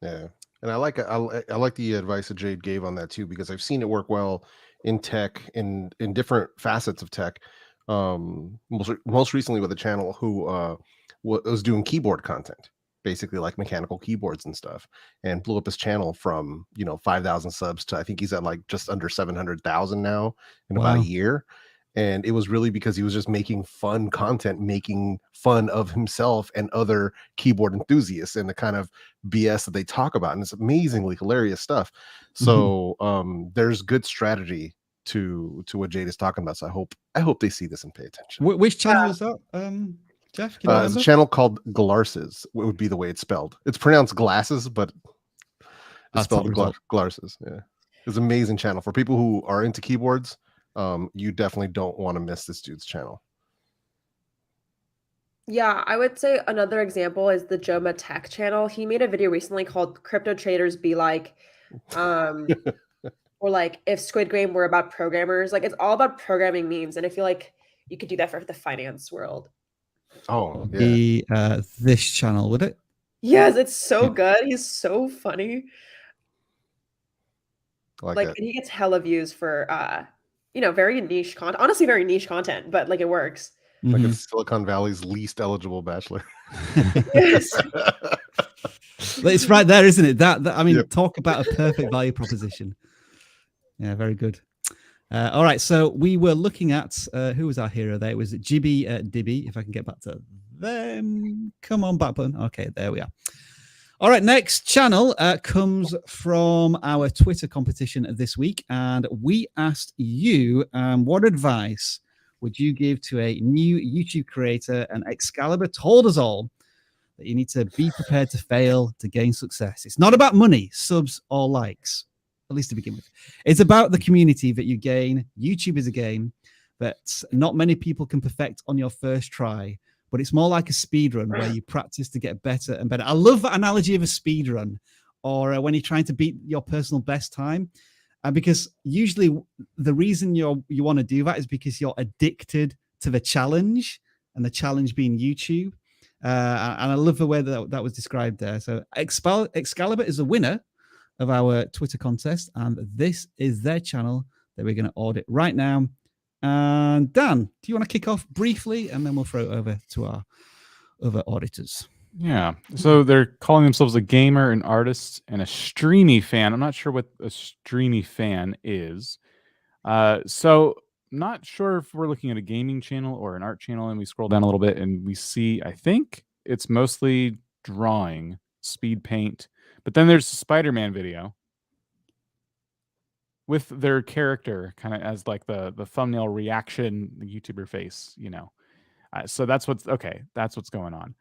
Yeah. And I like the advice that Jade gave on that too, because I've seen it work well in tech, in different facets of tech. Most recently with a channel who was doing keyboard content, basically like mechanical keyboards and stuff, and blew up his channel from 5,000 subs to I think he's at like just under 700,000 now in about a year. And it was really because he was just making fun content, making fun of himself and other keyboard enthusiasts and the kind of BS that they talk about. And it's amazingly hilarious stuff. So there's good strategy to what Jade is talking about. So I hope they see this and pay attention. Which channel is that, Jeff? It's a channel called Glarses. What would be the way it's spelled? It's pronounced glasses, but it's spelled Glarses. Yeah, it's an amazing channel for people who are into keyboards. You definitely don't want to miss this dude's channel. Yeah, I would say another example is the Joma Tech channel. He made a video recently called "Crypto Traders Be Like," or like if Squid Game were about programmers. Like it's all about programming memes, and I feel like you could do that for the finance world. Oh, yeah. This channel, would it? Yes, it's so good. He's so funny. Like and he gets hella views for very niche content. Honestly, very niche content, but like it works. Like it's Silicon Valley's least eligible bachelor. Yes. It's right there, isn't it? That I mean, talk about a perfect value proposition. Yeah, very good. All right, so we were looking at who was our hero there? It was Jibby Dibby. If I can get back to them, come on, back button. Okay, there we are. All right, next channel comes from our Twitter competition this week, and we asked you what advice would you give to a new YouTube creator? And Excalibur told us all that you need to be prepared to fail to gain success. It's not about money, subs, or likes. At least to begin with. It's about the community that you gain. YouTube is a game that not many people can perfect on your first try, but it's more like a speed run where you practice to get better and better. I love that analogy of a speed run, or when you're trying to beat your personal best time, because usually the reason you want to do that is because you're addicted to the challenge, and the challenge being YouTube. And I love the way that was described there. So Excalibur is the winner of our Twitter contest, and this is their channel that we're going to audit right now. And Dan, do you want to kick off briefly, and then we'll throw it over to our other auditors? Yeah, so they're calling themselves a gamer, an artist, and a streamy fan. I'm not sure what a streamy fan is. So not sure if we're looking at a gaming channel or an art channel, and we scroll down a little bit and we see, I think it's mostly drawing, speed paint. But then there's a Spiderman video with their character kind of as like the thumbnail reaction, the YouTuber face, So that's what's going on.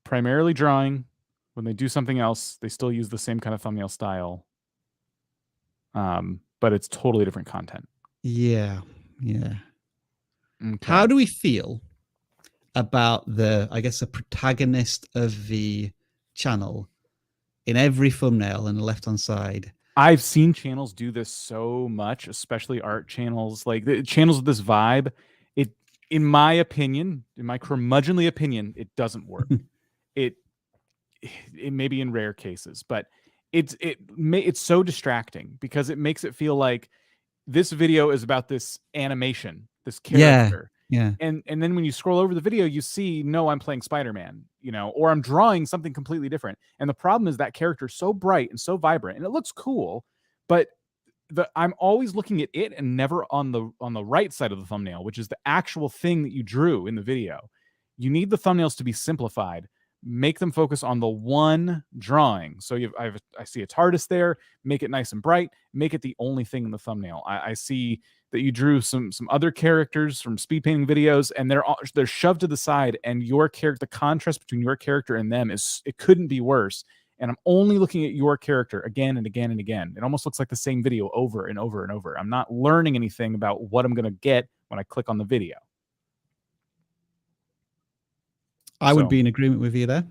Primarily drawing. When they do something else, they still use the same kind of thumbnail style. But it's totally different content. Yeah. Okay. How How do we feel about the protagonist of the channel in every thumbnail on the left-hand side I've seen channels do this so much, especially art channels, like the channels with this vibe. It, in my opinion, in my curmudgeonly opinion, it doesn't work. it may be in rare cases, but it's so distracting because it makes it feel like this video is about this animation, this character. Yeah. And then when you scroll over the video, you see, no, I'm playing Spider-Man, or I'm drawing something completely different. And the problem is that character is so bright and so vibrant and it looks cool, but I'm always looking at it and never on the right side of the thumbnail, which is the actual thing that you drew in the video. You need the thumbnails to be simplified. Make them focus on the one drawing. So I see a TARDIS there. Make it nice and bright. Make it the only thing in the thumbnail. I see that you drew some other characters from speed painting videos, and they're shoved to the side. And your character, the contrast between your character and them it couldn't be worse. And I'm only looking at your character again and again and again. It almost looks like the same video over and over and over. I'm not learning anything about what I'm going to get when I click on the video. I would be in agreement with you there.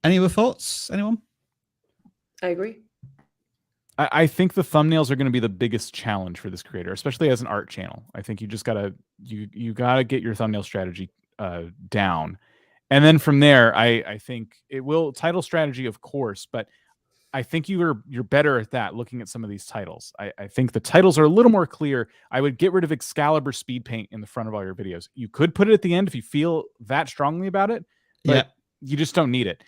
Any other thoughts? Anyone? I agree. I think the thumbnails are going to be the biggest challenge for this creator, especially as an art channel. I think you just gotta get your thumbnail strategy down, and then from there, I think it will title strategy, of course, but I think you're better at that. Looking at some of these titles, I think the titles are a little more clear. I would get rid of Excalibur speed paint in the front of all your videos. You could put it at the end if you feel that strongly about it, but you just don't need it.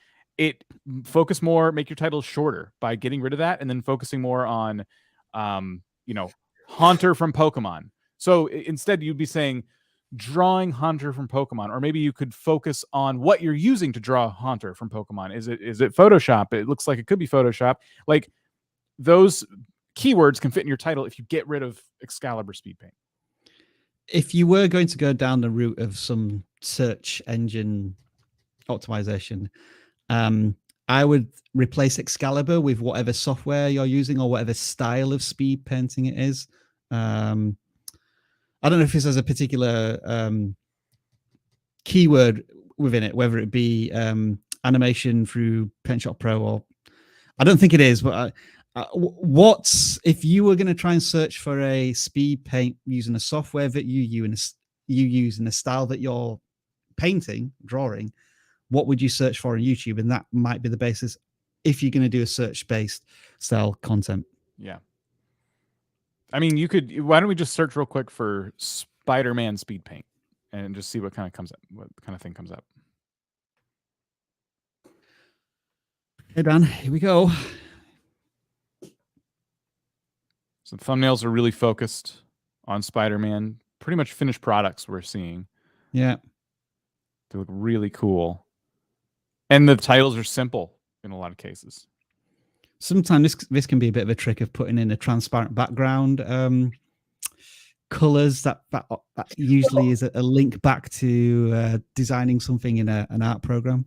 Focus more, make your titles shorter by getting rid of that, and then focusing more on, Haunter from Pokemon. So instead, you'd be saying drawing Haunter from Pokemon, or maybe you could focus on what you're using to draw Haunter from Pokemon. Is it Photoshop? It looks like it could be Photoshop. Like, those keywords can fit in your title if you get rid of Excalibur speed paint. If you were going to go down the route of some search engine optimization, I would replace Excalibur with whatever software you're using or whatever style of speed painting it is. I don't know if this has a particular keyword within it, whether it be animation through PaintShop Pro, or I don't think it is. But what's if you were going to try and search for a speed paint using a software that you use in a style that you're drawing? What would you search for on YouTube? And that might be the basis if you're going to do a search-based style content. Yeah. I mean, why don't we just search real quick for Spider-Man speed paint and just see what kind of thing comes up. Hey, Dan, here we go. So the thumbnails are really focused on Spider-Man. Pretty much finished products we're seeing. Yeah. They look really cool. And the titles are simple in a lot of cases. Sometimes this can be a bit of a trick of putting in a transparent background colors. That usually is a link back to designing something in an art program.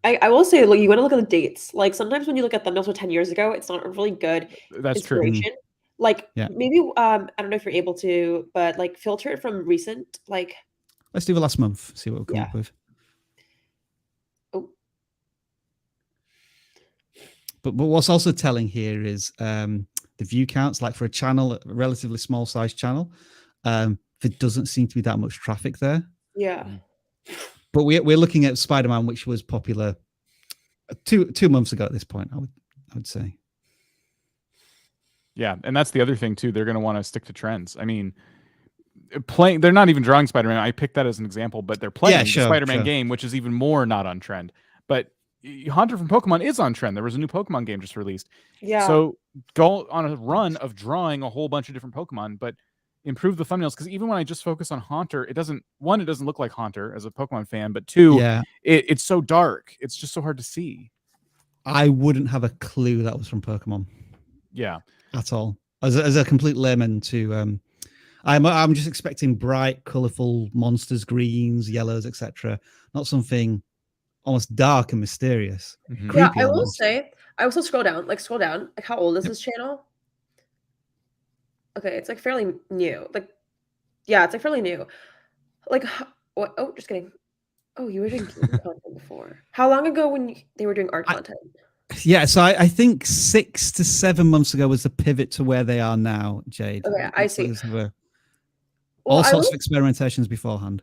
I will say, look, you want to look at the dates. Like, sometimes when you look at thumbnails from 10 years ago, it's not a really good inspiration. True. Like, maybe I don't know if you're able to, but like filter it from recent. Like, let's do the last month. See what we come up with. But what's also telling here is the view counts. Like, for a channel, a relatively small size channel, there doesn't seem to be that much traffic there. Yeah. But we're looking at Spider-Man, which was popular 2 months ago at this point, I would say. Yeah, and that's the other thing too. They're going to want to stick to trends. I mean, they're not even drawing Spider-Man. I picked that as an example, but they're playing the Spider-Man game, which is even more not on trend. But Haunter from Pokemon is on trend. There was a new Pokemon game just released. Yeah. So go on a run of drawing a whole bunch of different Pokemon, but improve the thumbnails, because even when I just focus on Haunter, it doesn't look like Haunter as a Pokemon fan, but two, it's so dark. It's just so hard to see. I wouldn't have a clue that was from Pokemon. Yeah. At all. As a complete layman to I'm just expecting bright, colorful monsters, greens, yellows, etc. Not something almost dark and mysterious. Mm-hmm. Yeah, I will say, I also scroll down. Like, how old is this channel? Okay, it's like fairly new. Like, yeah, it's like fairly new. Like, what? Oh, just kidding. Oh, you were doing content before. How long ago when they were doing art content? Yeah, so I think 6 to 7 months ago was the pivot to where they are now, Jade. Okay, I see. There Well, all sorts of experimentations beforehand.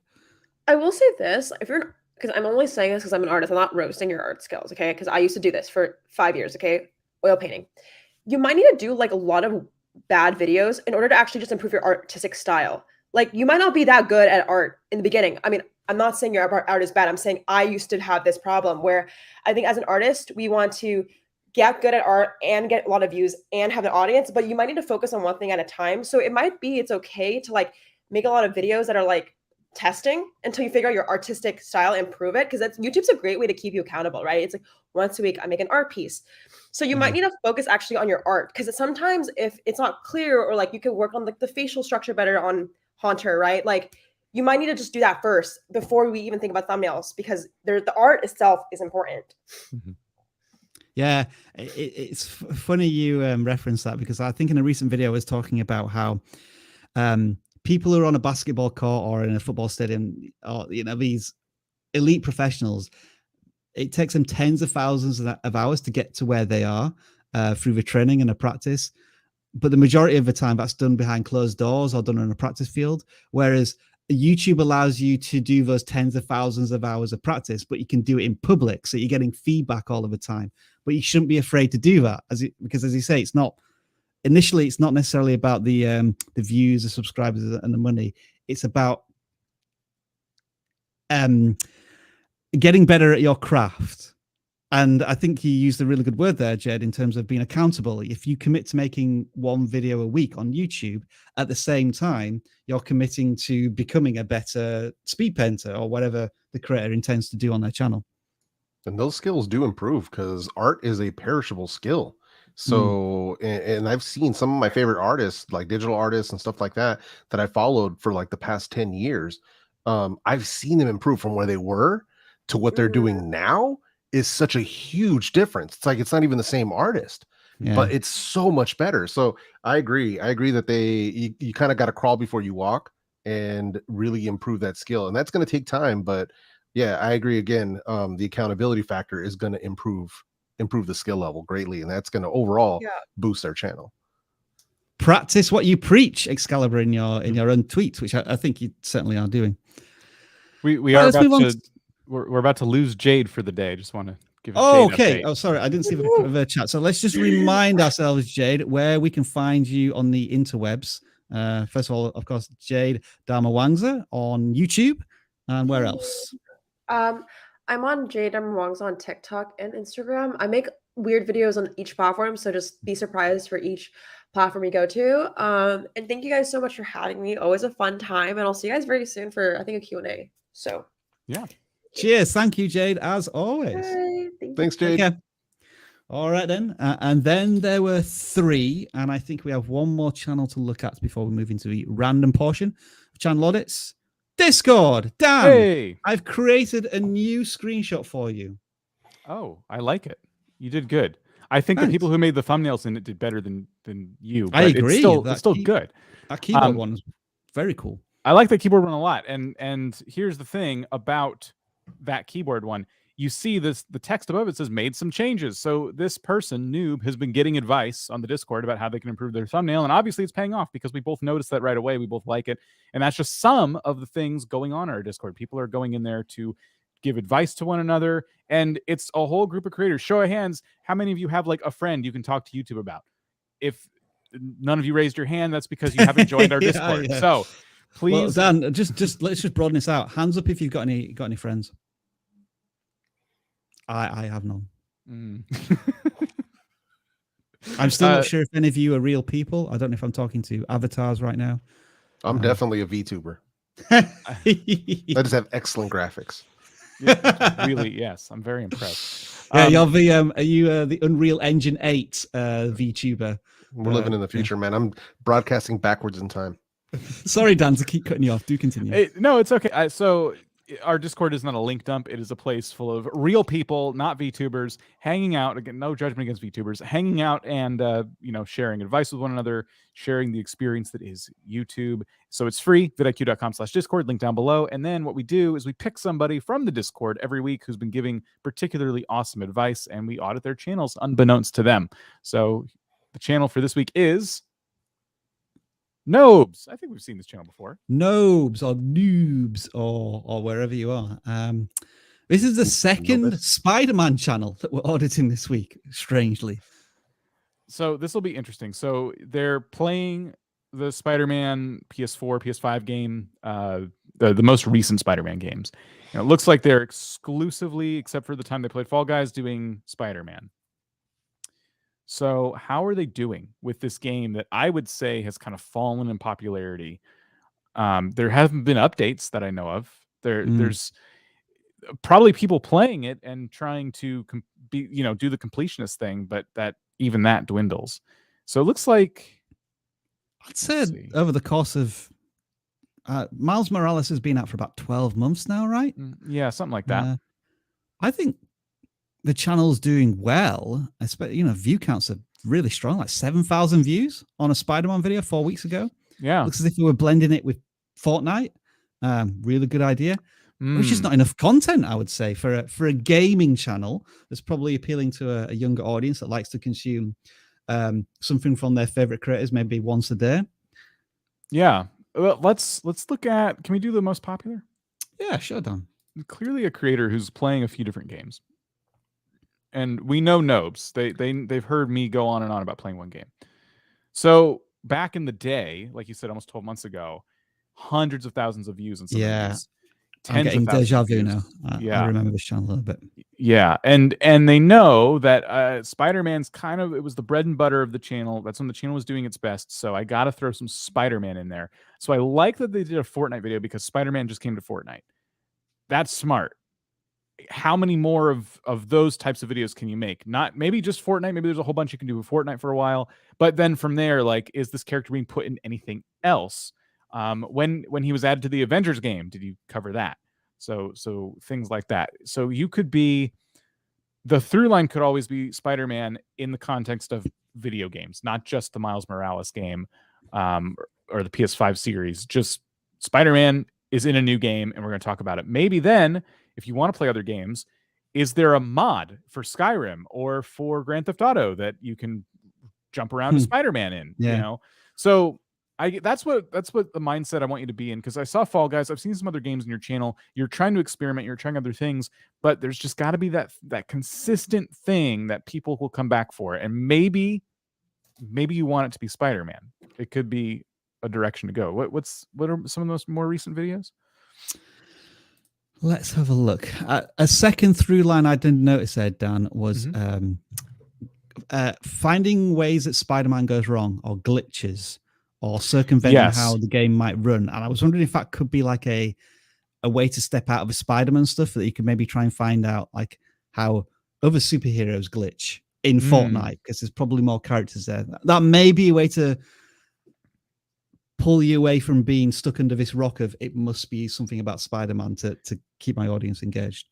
I will say this: if you're, because I'm only saying this because I'm an artist, I'm not roasting your art skills, okay? Because I used to do this for 5 years, okay? Oil painting. You might need to do like a lot of bad videos in order to actually just improve your artistic style. Like you might not be that good at art in the beginning. I mean, I'm not saying your art is bad. I'm saying I used to have this problem where I think as an artist, we want to get good at art and get a lot of views and have an audience, but you might need to focus on one thing at a time. So it might be it's okay to like make a lot of videos that are like testing until you figure out your artistic style, improve it, because that's YouTube's a great way to keep you accountable, right? It's like once a week I make an art piece. So you might need to focus actually on your art, because sometimes if it's not clear, or like you could work on like the facial structure better on Haunter, right? Like you might need to just do that first before we even think about thumbnails, because the art itself is important. Yeah, it's funny you reference that, because I think in a recent video I was talking about how people who are on a basketball court or in a football stadium, or these elite professionals, it takes them tens of thousands of hours to get to where they are through the training and the practice. But the majority of the time that's done behind closed doors or done on a practice field. Whereas YouTube allows you to do those tens of thousands of hours of practice, but you can do it in public. So you're getting feedback all of the time, but you shouldn't be afraid to do that because as you say, it's not necessarily about the views, the subscribers and the money. It's about getting better at your craft. And I think you used a really good word there, Jed, in terms of being accountable. If you commit to making one video a week on YouTube, at the same time, you're committing to becoming a better speed painter or whatever the creator intends to do on their channel. And those skills do improve because art is a perishable skill. So, and I've seen some of my favorite artists, like digital artists and stuff like that, that I followed for like the past 10 years. I've seen them improve from where they were to what they're doing now. Is such a huge difference. It's like it's not even the same artist, but it's so much better. So I agree that you kind of got to crawl before you walk and really improve that skill, and that's going to take time. But yeah, I agree again. The accountability factor is going to improve the skill level greatly, and that's going to overall boost our channel. Practice what you preach, Excalibur, in your own tweets, which I think you certainly are doing. We are about to. We're about to lose Jade for the day. Just want to give. Okay. Oh, sorry, I didn't see the chat. So let's just remind ourselves, Jade, where we can find you on the interwebs. First of all, of course, Jade Dharmawangsa on YouTube, and where else? I'm on Jade Dharmawangsa on TikTok and Instagram. I make weird videos on each platform, so just be surprised for each platform you go to. And thank you guys so much for having me. Always a fun time, and I'll see you guys very soon for I think a Q&A. So yeah. Cheers. Thank you, Jade, as always. Bye. Thanks, Jade. Okay. All right, then. And then there were 3, and I think we have one more channel to look at before we move into the random portion of channel audits. Discord. Dan, hey. I've created a new screenshot for you. Oh, I like it. You did good. I think the people who made the thumbnails in it did better than you. I agree. It's still good. That keyboard one is very cool. I like the keyboard one a lot. And here's the thing about that keyboard one. You see the text above it says made some changes. So this person, Noob, has been getting advice on the Discord about how they can improve their thumbnail. And obviously it's paying off because we both noticed that right away. We both like it. And that's just some of the things going on in our Discord. People are going in there to give advice to one another. And it's a whole group of creators. Show of hands, how many of you have like a friend you can talk to YouTube about? If none of you raised your hand, that's because you haven't joined our Discord. Yeah. So please, well, Dan, just let's just broaden this out. Hands up if you've got any friends. I have none. I'm still not sure if any of you are real people. I don't know if I'm talking to avatars right now. I'm definitely a VTuber. I just have excellent graphics. Yeah, really, yes. I'm very impressed. Yeah, you're the are you the Unreal Engine 8 VTuber? We're living in the future, man. I'm broadcasting backwards in time. Sorry, Dan, to keep cutting you off. Do continue. No, it's okay. So our Discord is not a link dump. It is a place full of real people, not VTubers, hanging out. Again, no judgment against VTubers, hanging out and sharing advice with one another, sharing the experience that is YouTube. So it's free, vidIQ.com/Discord, link down below. And then what we do is we pick somebody from the Discord every week who's been giving particularly awesome advice, and we audit their channels unbeknownst to them. So the channel for this week is Nobes. I think we've seen this channel before. Nobes or Noobs or wherever you are. This is the second Spider-Man channel that we're auditing this week, strangely. So this will be interesting. So they're playing the Spider-Man PS4, PS5 game, the most recent Spider-Man games. And it looks like they're exclusively, except for the time they played Fall Guys, doing Spider-Man. So how are they doing with this game that I would say has kind of fallen in popularity? There haven't been updates that I know of. There's probably people playing it and trying to do the completionist thing, but even that dwindles. So it looks like, I'd say over the course of Miles Morales has been out for about 12 months now, right? Yeah, something like that. I think the channel's doing well. View counts are really strong, like 7,000 views on a Spider-Man video 4 weeks ago. Yeah. Looks as if we were blending it with Fortnite. Really good idea. Which is not enough content, I would say, for a gaming channel that's probably appealing to a younger audience that likes to consume something from their favorite creators, maybe once a day. Yeah. Well, let's look at, can we do the most popular? Yeah, sure, Dan. Clearly a creator who's playing a few different games. And we know Nobes. They've heard me go on and on about playing one game. So back in the day, like you said, almost 12 months ago, hundreds of thousands of views on some of these. I'm getting deja vu now. I remember this channel a little bit. Yeah, and they know that Spider-Man's it was the bread and butter of the channel. That's when the channel was doing its best. So I got to throw some Spider-Man in there. So I like that they did a Fortnite video because Spider-Man just came to Fortnite. That's smart. How many more of those types of videos can you make? Not maybe just Fortnite. Maybe there's a whole bunch you can do with Fortnite for a while. But then from there, like, is this character being put in anything else? When he was added to the Avengers game, did you cover that? So things like that. So you could be, the through line could always be Spider-Man in the context of video games, not just the Miles Morales game or the PS5 series. Just Spider-Man is in a new game and we're going to talk about it. Maybe then, if you want to play other games, is there a mod for Skyrim or for Grand Theft Auto that you can jump around to Spider-Man in? Yeah. You know, so that's what the mindset I want you to be in, because I saw Fall Guys. I've seen some other games in your channel. You're trying to experiment. You're trying other things, but there's just got to be that consistent thing that people will come back for. And maybe you want it to be Spider-Man. It could be a direction to go. What are some of those more recent videos? Let's have a look. A second through line I didn't notice there, Dan, was finding ways that Spider-Man goes wrong or glitches or circumventing how the game might run. And I was wondering if that could be like a way to step out of the Spider-Man stuff, that you could maybe try and find out like how other superheroes glitch in Fortnite, because there's probably more characters there. That may be a way to pull you away from being stuck under this rock of it must be something about Spider-Man to keep my audience engaged.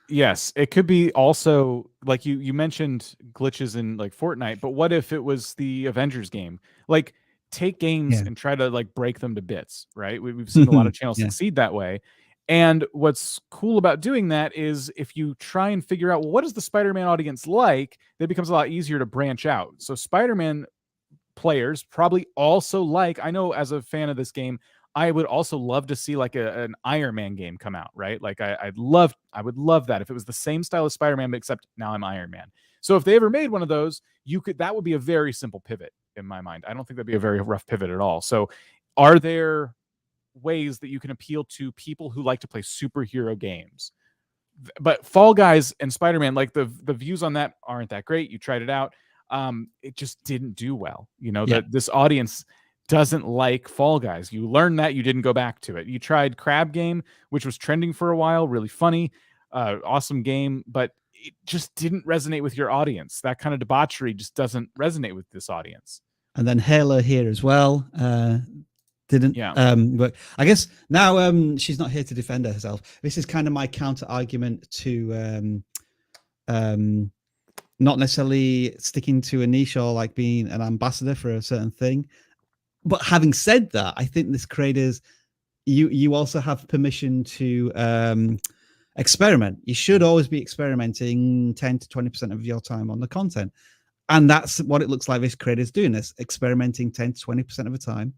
Yes, it could be also, like you mentioned glitches in like Fortnite, but what if it was the Avengers game? Like, take games and try to like break them to bits, right? We've seen a lot of channels succeed that way. And what's cool about doing that is if you try and figure out, well, what is the Spider-Man audience like, it becomes a lot easier to branch out. So Spider-Man players probably also like, I know as a fan of this game, I would also love to see like an Iron Man game come out, right? Like I would love that if it was the same style as Spider-Man, but except now I'm Iron Man. So if they ever made one of those, that would be a very simple pivot in my mind. I don't think that'd be a very rough pivot at all. So are there ways that you can appeal to people who like to play superhero games? But Fall Guys and Spider-Man, like the views on that aren't that great. You tried it out. It just didn't do well. You know, that this audience doesn't like Fall Guys. You learned that, you didn't go back to it. You tried Crab Game, which was trending for a while, really funny, awesome game, but it just didn't resonate with your audience. That kind of debauchery just doesn't resonate with this audience. And then Halo here as well. didn't. Yeah. But I guess now she's not here to defend herself. This is kind of my counter argument to not necessarily sticking to a niche or like being an ambassador for a certain thing. But having said that, I think this creators, you also have permission to experiment. You should always be experimenting 10 to 20% of your time on the content. And that's what it looks like this creator's doing, this experimenting 10 to 20% of the time.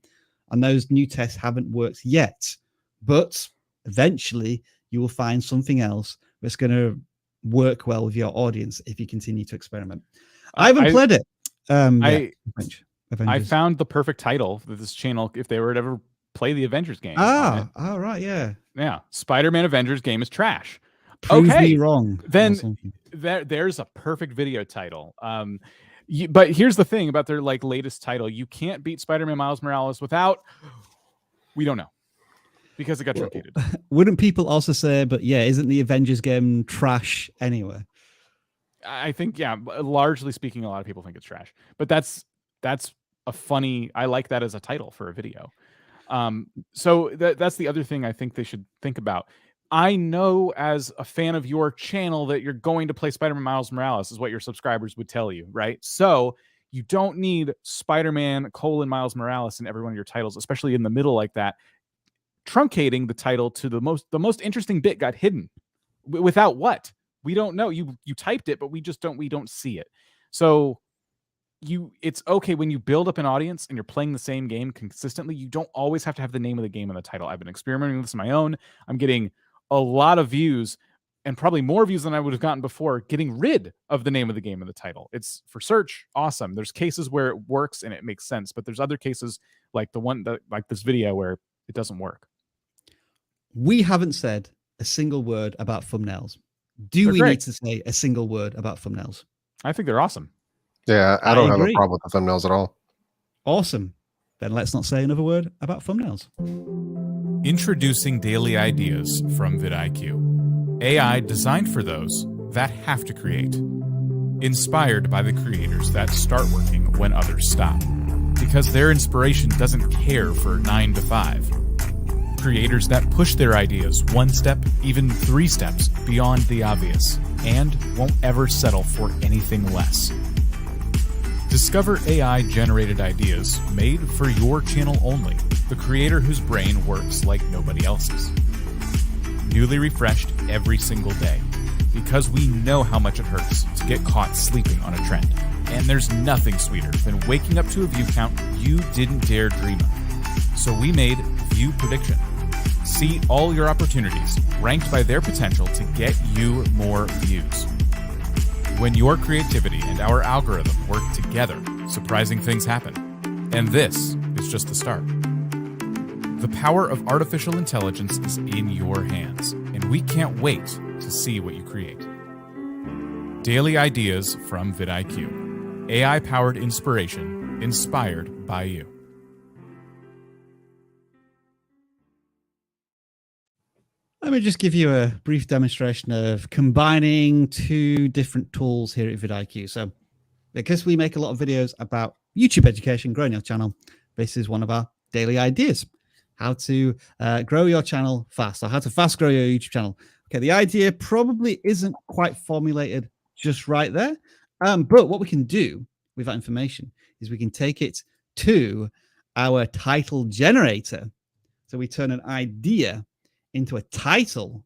And those new tests haven't worked yet. But eventually you will find something else that's going to work well with your audience if you continue to experiment. I haven't played it. I found the perfect title for this channel if they were to ever play the Avengers game. All right, yeah. Yeah. Spider-Man Avengers game is trash. Prove me wrong. Then there's a perfect video title. But here's the thing about their like latest title. You can't beat Spider-Man Miles Morales without, we don't know, because it got truncated. Wouldn't people also say, but yeah, isn't the Avengers game trash anyway? I think, yeah, largely speaking, a lot of people think it's trash, but that's a funny, I like that as a title for a video. So that's the other thing I think they should think about. I know as a fan of your channel that you're going to play Spider-Man Miles Morales is what your subscribers would tell you, right? So you don't need Spider-Man : Miles Morales in every one of your titles, especially in the middle like that. Truncating the title to the most interesting bit got hidden. Without what? We don't know. You typed it, but we don't see it. So it's okay when you build up an audience and you're playing the same game consistently. You don't always have to have the name of the game in the title. I've been experimenting with this on my own. I'm getting a lot of views and probably more views than I would have gotten before getting rid of the name of the game in the title. It's for search. Awesome. There's cases where it works and it makes sense, but there's other cases like the one that like this video where it doesn't work. We haven't said a single word about thumbnails. Do we need to say a single word about thumbnails? I think they're awesome. Yeah, I don't have a problem with the thumbnails at all. Awesome. Then let's not say another word about thumbnails. Introducing daily ideas from vidIQ. AI designed for those that have to create. Inspired by the creators that start working when others stop. Because their inspiration doesn't care for 9 to 5. Creators that push their ideas 1 step, even 3 steps beyond the obvious, and won't ever settle for anything less. Discover AI-generated ideas made for your channel only, the creator whose brain works like nobody else's. Newly refreshed every single day, because we know how much it hurts to get caught sleeping on a trend. And there's nothing sweeter than waking up to a view count you didn't dare dream of. So we made View Prediction. See all your opportunities ranked by their potential to get you more views. When your creativity and our algorithm work together, surprising things happen. And this is just the start. The power of artificial intelligence is in your hands, and we can't wait to see what you create. Daily ideas from vidIQ. AI-powered inspiration, inspired by you. Let me just give you a brief demonstration of combining 2 different tools here at vidIQ. So because we make a lot of videos about YouTube education, growing your channel, this is one of our daily ideas, how to grow your channel fast, or how to fast grow your YouTube channel. Okay, the idea probably isn't quite formulated just right there, but what we can do with that information is we can take it to our title generator. So we turn an idea into a title,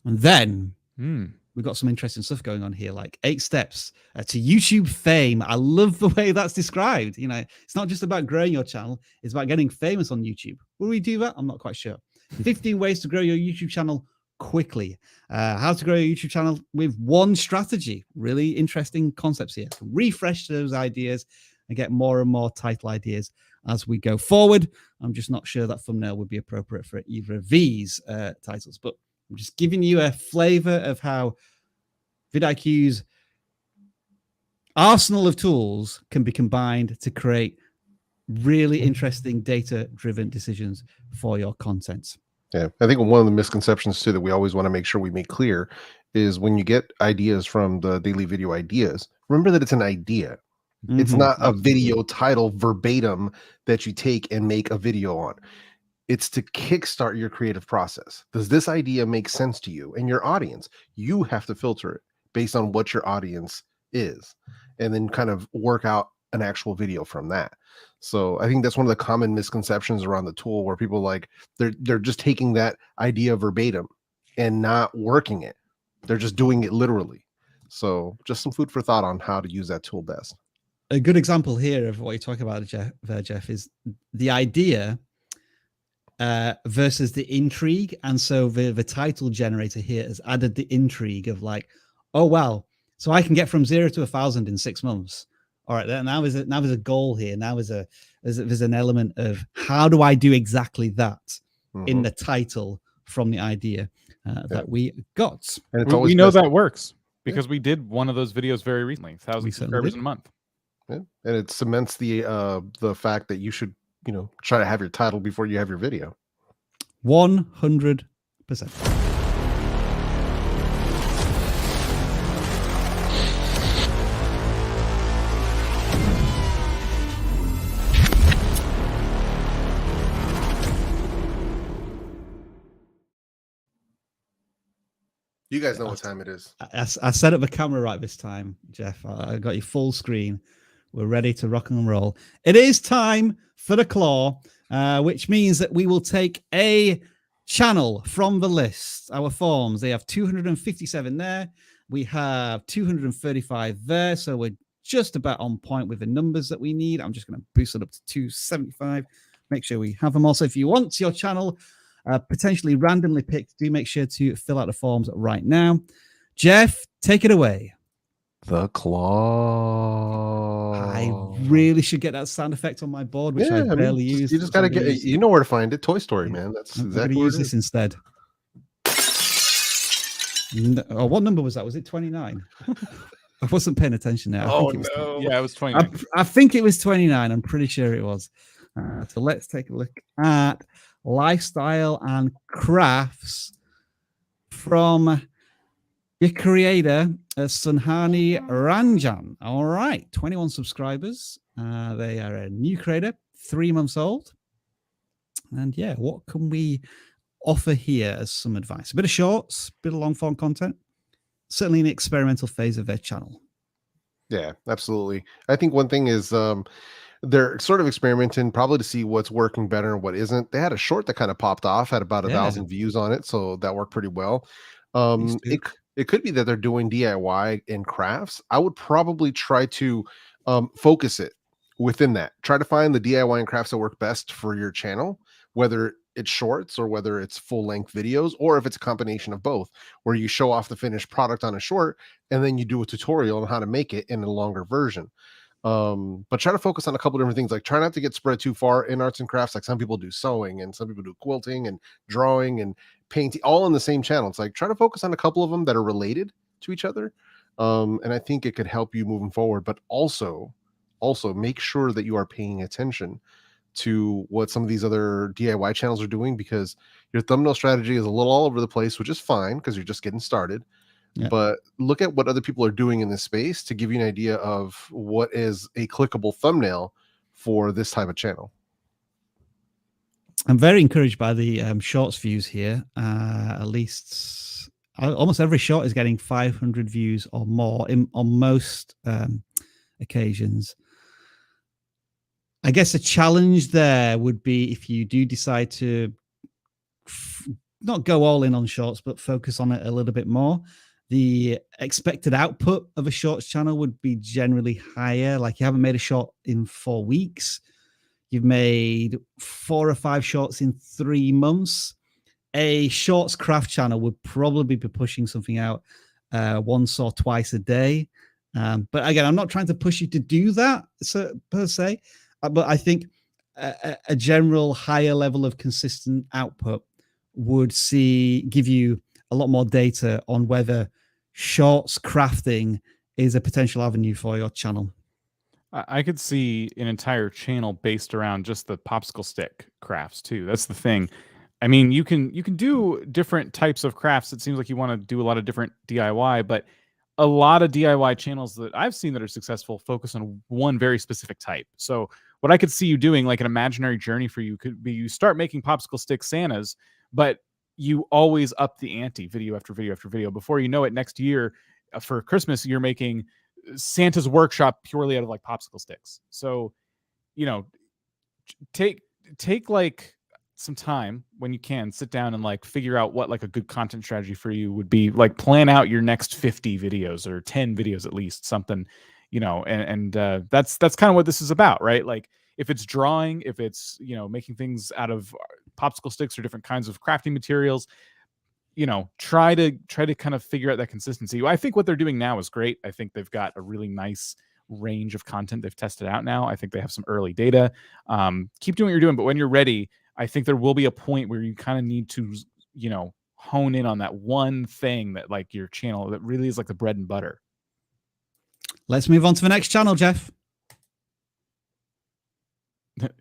and then we've got some interesting stuff going on here, like 8 steps to YouTube fame. I love the way that's described. You know, it's not just about growing your channel, it's about getting famous on YouTube. Will we do that? I'm not quite sure. 15 ways to grow your YouTube channel quickly. How to grow your YouTube channel with 1 strategy. Really interesting concepts here. Refresh those ideas and get more and more title ideas as we go forward. I'm just not sure that thumbnail would be appropriate for either of these titles, but I'm just giving you a flavor of how vidIQ's arsenal of tools can be combined to create really interesting data-driven decisions for your content. Yeah, I think one of the misconceptions too that we always want to make sure we make clear is when you get ideas from the daily video ideas, remember that it's an idea. It's Mhm. not a video title verbatim that you take and make a video on. It's to kickstart your creative process. Does this idea make sense to you and your audience? You have to filter it based on what your audience is, and then kind of work out an actual video from that. So I think that's one of the common misconceptions around the tool, where people like they're just taking that idea verbatim and not working it. They're just doing it literally. So just some food for thought on how to use that tool best. A good example here of what you're talking about, Jeff, is the idea versus the intrigue. And so the title generator here has added the intrigue of like, oh wow, so I can get from 0 to 1,000 in 6 months. All right, now there's a goal here. Now there's an element of how do I do exactly that in the title from the idea that we got. And it's We know that works because we did one of those videos very recently, 1,000 subscribers in a month. Yeah. And it cements the fact that you should, try to have your title before you have your video. 100%. You guys know what time it is. I set up the camera right this time, Jeff. I got you full screen. We're ready to rock and roll. It is time for the claw, which means that we will take a channel from the list. Our forms, they have 257 there. We have 235 there. So we're just about on point with the numbers that we need. I'm just going to boost it up to 275. Make sure we have them. Also, if you want your channel potentially randomly picked, do make sure to fill out the forms right now. Jeff, take it away. The claw. I really should get that sound effect on my board, which I barely use. You just gotta get it. You know where to find it. Toy Story, man. That's I'm exactly going to use what it this is. instead. Oh, what number was that? Was it 29? I wasn't paying attention now. Oh, No. Yeah, it was 29. I think it was 29. I'm pretty sure it was. So let's take a look at lifestyle and crafts from your creator, Suhani Ranjan. All right, 21 subscribers. They are a new creator, 3 months old. And yeah, what can we offer here as some advice? A bit of shorts, a bit of long form content. Certainly in the experimental phase of their channel. Yeah, absolutely. I think one thing is they're sort of experimenting probably to see what's working better and what isn't. They had a short that kind of popped off, had about 1,000 views on it, so that worked pretty well. It could be that they're doing DIY and crafts. I would probably try to focus it within that. Try to find the DIY and crafts that work best for your channel, whether it's shorts or whether it's full-length videos, or if it's a combination of both, where you show off the finished product on a short and then you do a tutorial on how to make it in a longer version. But try to focus on a couple different things. Like, try not to get spread too far in arts and crafts. Like, some people do sewing and some people do quilting and drawing and painting, all in the same channel. It's like, try to focus on a couple of them that are related to each other. And I think it could help you moving forward, but also make sure that you are paying attention to what some of these other DIY channels are doing, because your thumbnail strategy is a little all over the place, which is fine because you're just getting started. Yeah. But look at what other people are doing in this space to give you an idea of what is a clickable thumbnail for this type of channel. I'm very encouraged by the shorts views here. At least almost every short is getting 500 views or more on most occasions. I guess a challenge there would be if you do decide to not go all in on shorts, but focus on it a little bit more. The expected output of a shorts channel would be generally higher. Like, you haven't made a short in 4 weeks. You've made 4 or 5 shorts in 3 months. A shorts craft channel would probably be pushing something out once or twice a day. But again, I'm not trying to push you to do that per se. But I think a general higher level of consistent output would give you a lot more data on whether shorts crafting is a potential avenue for your channel. I could see an entire channel based around just the popsicle stick crafts too. That's the thing. I mean, you can do different types of crafts. It seems like you want to do a lot of different DIY, but a lot of DIY channels that I've seen that are successful focus on one very specific type. So what I could see you doing, like an imaginary journey for you, could be you start making popsicle stick Santas, but you always up the ante, video after video after video. Before you know it, next year for Christmas, you're making Santa's workshop purely out of like popsicle sticks. So, you know, take like some time when you can, sit down and like figure out what like a good content strategy for you would be. Like plan out your next 50 videos or 10 videos at least, something, you know, and that's kind of what this is about, right? Like if it's drawing, if it's, you know, making things out of popsicle sticks or different kinds of crafting materials, you know, try to kind of figure out that consistency. I think what they're doing now is great. I think they've got a really nice range of content they've tested out now. I think they have some early data. Keep doing what you're doing, but when you're ready, I think there will be a point where you kind of need to, you know, hone in on that one thing that like your channel that really is like the bread and butter. Let's move on to the next channel, Jeff.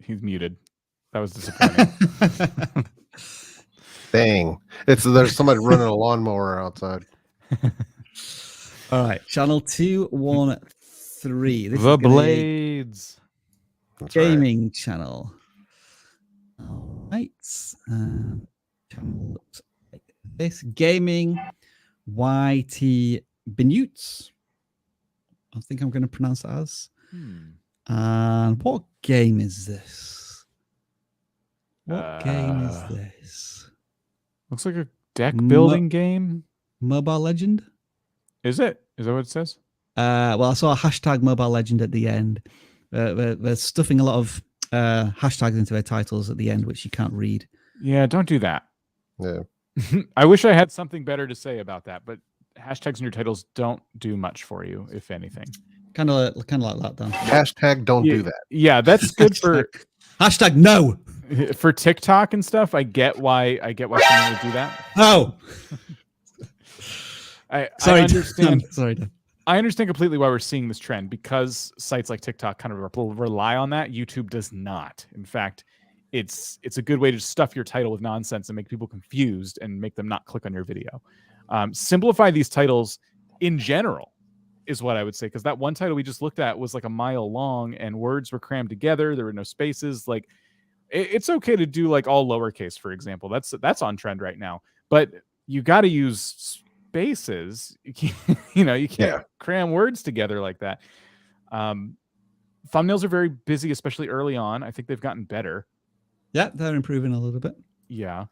He's muted. That was disappointing. Dang. There's somebody running a lawnmower outside. All right. Channel 213. This The is gonna be Blades. That's gaming channel. All right. Channel looks like this. Gaming YT Binut. I think I'm going to pronounce it as. And what game is this? What game is this? Looks like a deck building game. Mobile Legend? Is it? Is that what it says? Well, I saw a hashtag Mobile Legend at the end. They're stuffing a lot of hashtags into their titles at the end, which you can't read. Yeah, don't do that. Yeah. I wish I had something better to say about that, but hashtags in your titles don't do much for you, if anything. Kind of like that, Dan. Hashtag don't do that. Yeah, that's good for hashtag no for TikTok and stuff. I get why someone would do that. Oh, I understand. Sorry, Dan. I understand completely why we're seeing this trend, because sites like TikTok kind of rely on that. YouTube does not. In fact, it's a good way to stuff your title with nonsense and make people confused and make them not click on your video. Simplify these titles in general is what I would say, because that one title we just looked at was like a mile long and words were crammed together. There were no spaces. Like it's okay to do like all lowercase, for example. That's on trend right now, but you got to use spaces. You can't cram words together like that. Thumbnails are very busy, especially early on. I think they've gotten better. Yeah, they're improving a little bit. Yeah,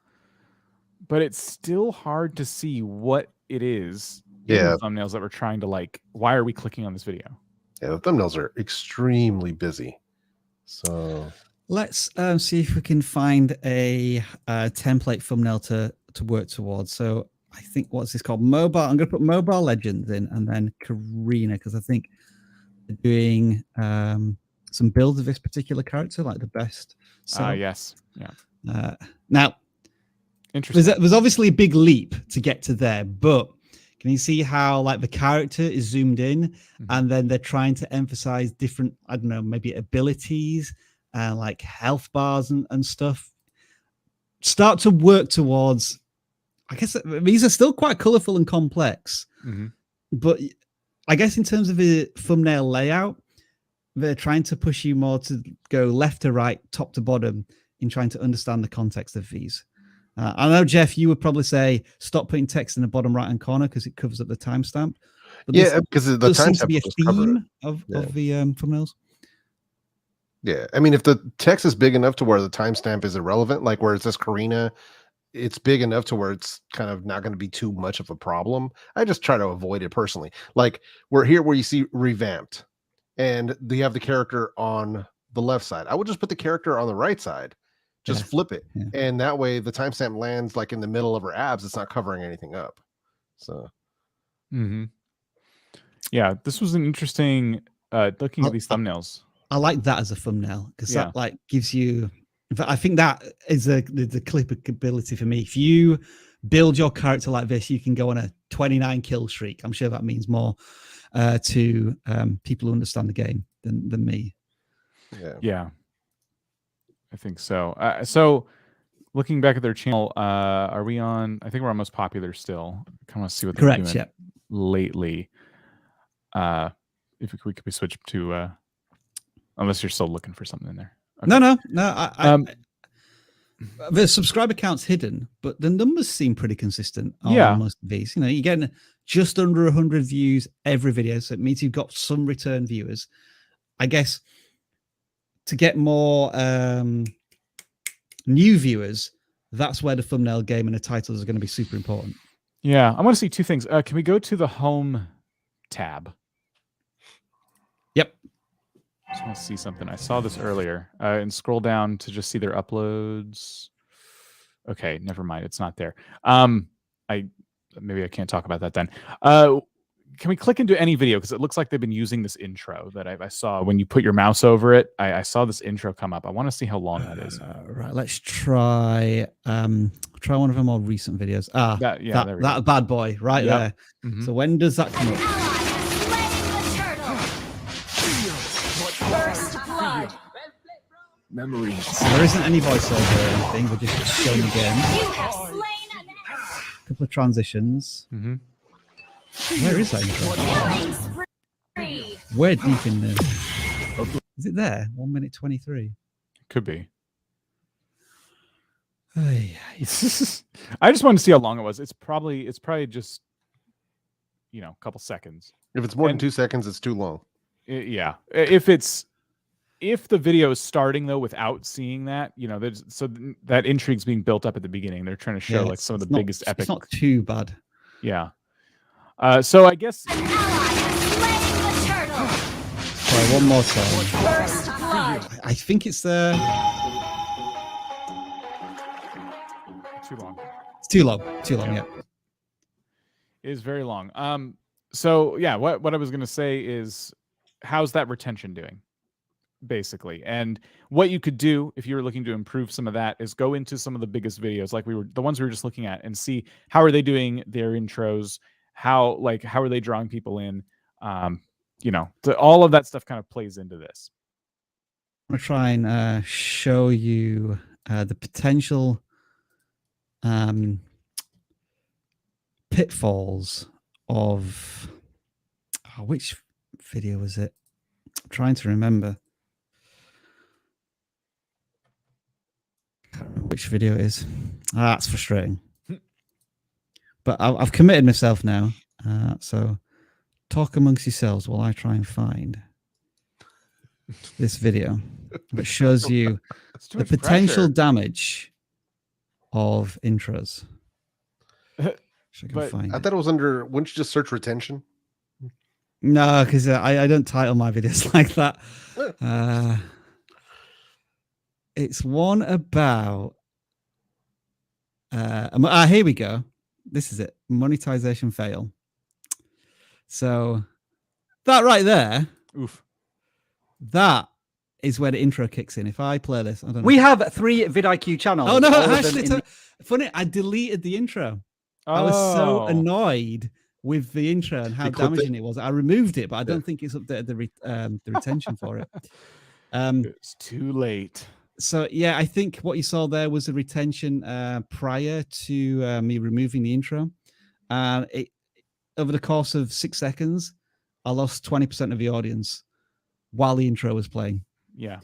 but it's still hard to see what it is. Yeah, thumbnails that we're trying to like. Why are we clicking on this video? Yeah, the thumbnails are extremely busy. So let's see if we can find a template thumbnail to work towards. So I think, what's this called? Mobile. I'm going to put Mobile Legends in, and then Karina, because I think they're doing some builds of this particular character, like the best. So, yes. Yeah. Now, interesting. There's obviously a big leap to get to there, but can you see how like the character is zoomed in, and then they're trying to emphasize different, I don't know, maybe abilities, like health bars and stuff. Start to work towards, I guess these are still quite colorful and complex, but I guess in terms of the thumbnail layout, they're trying to push you more to go left to right, top to bottom, in trying to understand the context of these. I know, Jeff, you would probably say stop putting text in the bottom right hand corner because it covers up the timestamp. Yeah, because the timestamp seems to be a theme of the thumbnails. Yeah, I mean, if the text is big enough to where the timestamp is irrelevant, like where it says Karina, it's big enough to where it's kind of not going to be too much of a problem. I just try to avoid it personally. Like we're here where you see revamped, and they have the character on the left side. I would just put the character on the right side. Just flip it. Yeah. And that way the timestamp lands like in the middle of her abs. It's not covering anything up. So. Yeah, this was an interesting looking at these thumbnails. I like that as a thumbnail because that like gives you, I think that is the clippability for me. If you build your character like this, you can go on a 29 kill streak. I'm sure that means more to people who understand the game than me. Yeah. I think so. So looking back at their channel, are we on? I think we're on most popular still. I kind of want to see what they're doing lately. If we could be switched to, unless you're still looking for something in there. Okay. No. The subscriber count's hidden, but the numbers seem pretty consistent on most of these. You know, you're getting just under 100 views every video, so it means you've got some return viewers. I guess to get more new viewers, that's where the thumbnail game and the titles are going to be super important. Yeah, I want to see two things. Can we go to the home tab? Yep. I just want to see something. I saw this earlier. And scroll down to just see their uploads. Okay, never mind. It's not there. Maybe I can't talk about that then. Can we click into any video? Because it looks like they've been using this intro that I saw when you put your mouse over it. I saw this intro come up. I want to see how long that is. Right, let's try one of our more recent videos. That bad boy right there. Mm-hmm. So when does that come up? Memories. So there isn't any voiceover or anything. We're just showing the game. A couple of transitions. Mm-hmm. Where is that intro? Where deep in there? Is it there? 1 minute 23. Could be. I just wanted to see how long it was. It's probably just, a couple seconds. If it's more than 2 seconds, it's too long. Yeah. If the video is starting though without seeing that, that intrigue's being built up at the beginning. They're trying to show some of the biggest epic. It's not too bad. Yeah. So I guess. Try one more time. I think it's there. Too long. It's too long. Too long. Yeah. It is very long. So yeah, what I was gonna say is, how's that retention doing? Basically, and what you could do if you were looking to improve some of that is go into some of the biggest videos, like the ones we were just looking at, and see how are they doing their intros, how are they drawing people in, all of that stuff kind of plays into this. I'm gonna try and show you the potential pitfalls of which video was it? I'm trying to remember. Can't remember which video it is. That's frustrating. But I've committed myself now. So talk amongst yourselves while I try and find this video that shows you the potential damage of intros. I thought it was under, wouldn't you just search retention? No, because I don't title my videos like that. It's one about here we go. This is it. Monetization fail. So that right there, oof, that is where the intro kicks in. If I play this, I don't know. We have 3 vidIQ channels. Oh no, actually, funny. I deleted the intro. I was so annoyed with the intro and how damaging it was. I removed it, but I don't think it's updated the retention for it. It's too late. So yeah, I think what you saw there was a retention prior to me removing the intro. Over the course of 6 seconds, I lost 20% of the audience while the intro was playing. Yeah,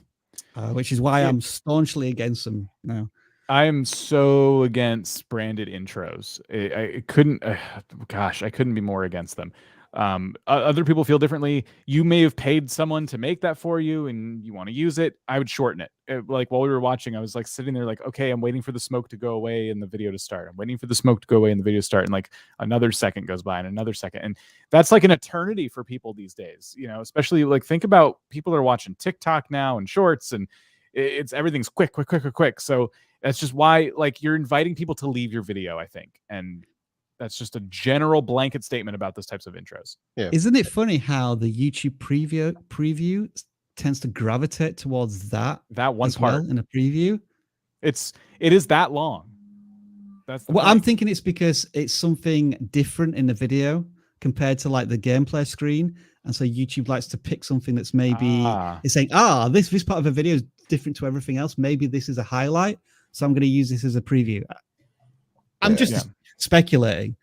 which is why I'm staunchly against them now. I am so against branded intros. I couldn't. I couldn't be more against them. Other people feel differently. You may have paid someone to make that for you and you want to use it. I would shorten it. Like while we were watching, I was like sitting there like, okay, I'm waiting for the smoke to go away and the video to start. I'm waiting for the smoke to go away and the video to start. And like another second goes by and another second. And that's like an eternity for people these days, especially like think about people that are watching TikTok now and shorts, and everything's quick. So that's just why like you're inviting people to leave your video, I think. And that's just a general blanket statement about those types of intros. Yeah. Isn't it funny how the YouTube preview tends to gravitate towards that one part in a preview? It is that long. That's I'm thinking it's because it's something different in the video compared to like the gameplay screen, and so YouTube likes to pick something that's maybe it's saying this part of the video is different to everything else. Maybe this is a highlight, so I'm going to use this as a preview. I'm just speculating,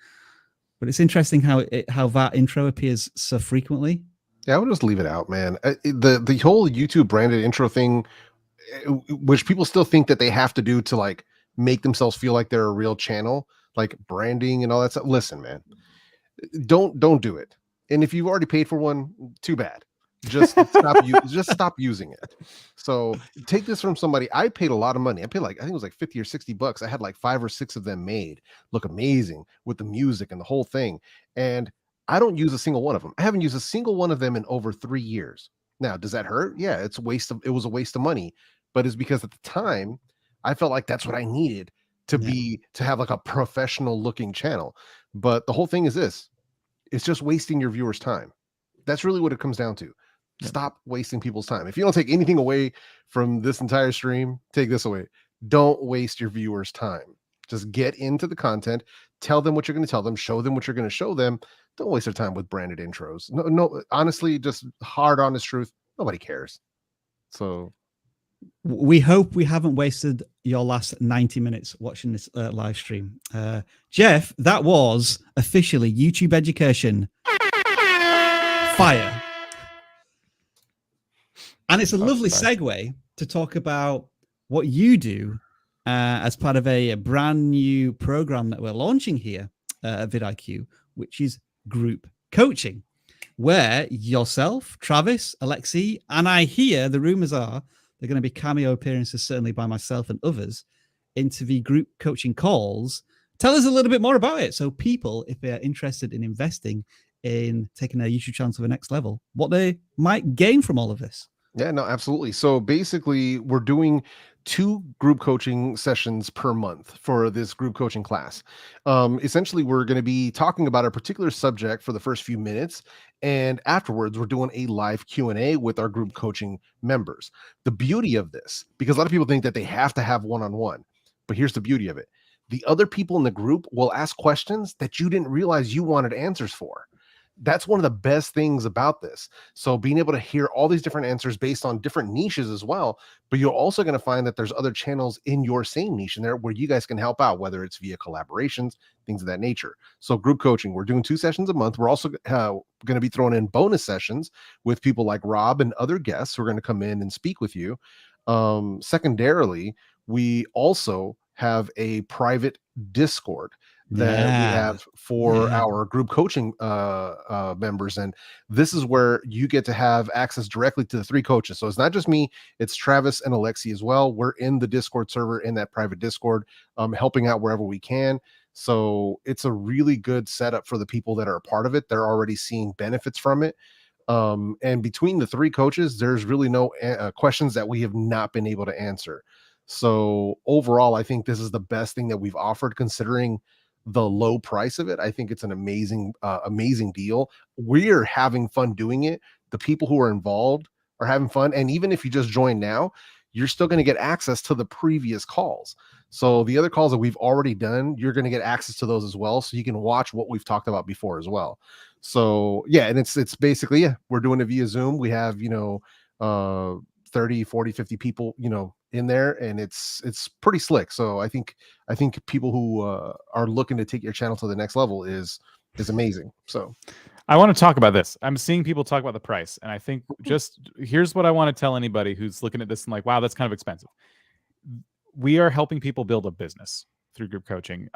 But it's interesting how that intro appears so frequently. Yeah, I would just leave it out, man. The whole YouTube branded intro thing, which people still think that they have to do to like make themselves feel like they're a real channel, like branding and all that stuff. Listen, man, don't do it. And if you've already paid for one, too bad. Just stop using it. So take this from somebody. I paid a lot of money. I paid like, I think it was like 50 or 60 bucks. I had like 5 or 6 of them made, look amazing with the music and the whole thing. And I don't use a single one of them. I haven't used a single one of them in over 3 years. Now, does that hurt? Yeah, it was a waste of money, but it's because at the time I felt like that's what I needed to have like a professional looking channel. But the whole thing is this, it's just wasting your viewers' time. That's really what it comes down to. Stop wasting people's time. If you don't take anything away from this entire stream, take this away. Don't waste your viewers' time. Just get into the content, tell them what you're going to tell them, show them what you're going to show them. Don't waste their time with branded intros. No, honestly, just hard, honest truth. Nobody cares. So we hope we haven't wasted your last 90 minutes watching this live stream. Jeff, that was officially YouTube education fire. And it's a lovely segue to talk about what you do as part of a brand new program that we're launching here at vidIQ, which is group coaching, where yourself, Travis, Alexi, and I hear the rumors are they're going to be cameo appearances, certainly by myself and others, into the group coaching calls. Tell us a little bit more about it. So people, if they're interested in investing in taking their YouTube channel to the next level, what they might gain from all of this. Yeah, no, absolutely. So basically, we're doing 2 group coaching sessions per month for this group coaching class. Essentially, we're going to be talking about a particular subject for the first few minutes, and afterwards, we're doing a live Q&A with our group coaching members. The beauty of this, because a lot of people think that they have to have one-on-one, but here's the beauty of it. The other people in the group will ask questions that you didn't realize you wanted answers for. That's one of the best things about this. So being able to hear all these different answers based on different niches as well, but you're also going to find that there's other channels in your same niche in there where you guys can help out, whether it's via collaborations, things of that nature. So group coaching, we're doing 2 sessions a month. We're also going to be throwing in bonus sessions with people like Rob and other guests who are going to come in and speak with you. Secondarily, we also have a private Discord that we have for our group coaching members, and this is where you get to have access directly to the 3 coaches. So it's not just me, it's Travis and Alexi as well. We're in the Discord server, in that private Discord, helping out wherever we can. So it's a really good setup for the people that are a part of it. They're already seeing benefits from it. And between the 3 coaches, there's really no questions that we have not been able to answer. So overall, I think this is the best thing that we've offered, considering the low price of it. I think it's an amazing deal. We're having fun doing it. The people who are involved are having fun. And even if you just join now, you're still going to get access to the previous calls. So the other calls that we've already done, you're going to get access to those as well. So you can watch what we've talked about before as well. So yeah, and it's basically, we're doing it via Zoom. We have, 30, 40, 50 people, in there, and it's pretty slick. So I think people who are looking to take your channel to the next level is amazing. So I want to talk about this. I'm seeing people talk about the price, and I think just here's what I want to tell anybody who's looking at this and like, wow, that's kind of expensive. We are helping people build a business through group coaching.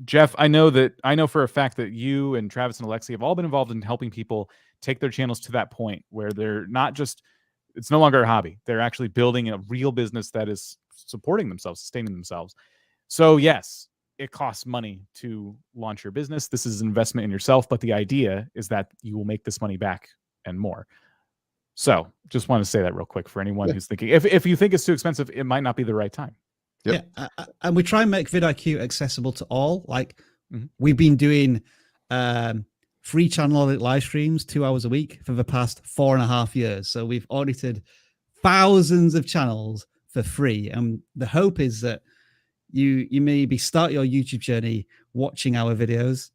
Jeff, I know for a fact that you and Travis and Alexi have all been involved in helping people take their channels to that point where they're not just, it's no longer a hobby. They're actually building a real business that is supporting themselves, sustaining themselves. So yes, it costs money to launch your business. This is an investment in yourself, but the idea is that you will make this money back and more. So just want to say that real quick for anyone who's thinking, if you think it's too expensive, it might not be the right time. Yep. Yeah, and we try and make vidIQ accessible to all. Like we've been doing free channel audit live streams 2 hours a week for the past 4.5 years. So we've audited thousands of channels for free. And the hope is that you maybe start your YouTube journey watching our videos,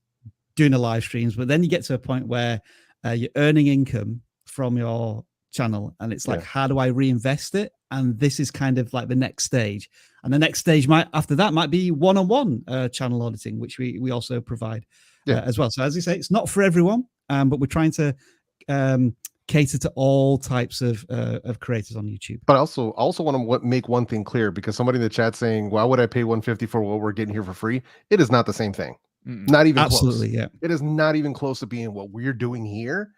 doing the live streams, but then you get to a point where you're earning income from your channel. And it's like, how do I reinvest it? And this is kind of like the next stage. And the next stage after that might be one-on-one channel auditing, which we also provide. as well. So as you say, it's not for everyone, but we're trying to cater to all types of creators on YouTube. But I also want to make one thing clear, because somebody in the chat saying, why would I pay $150 for what we're getting here for free? It is not the same thing. Not even Absolutely, close. yeah. It is not even close to being what we're doing here.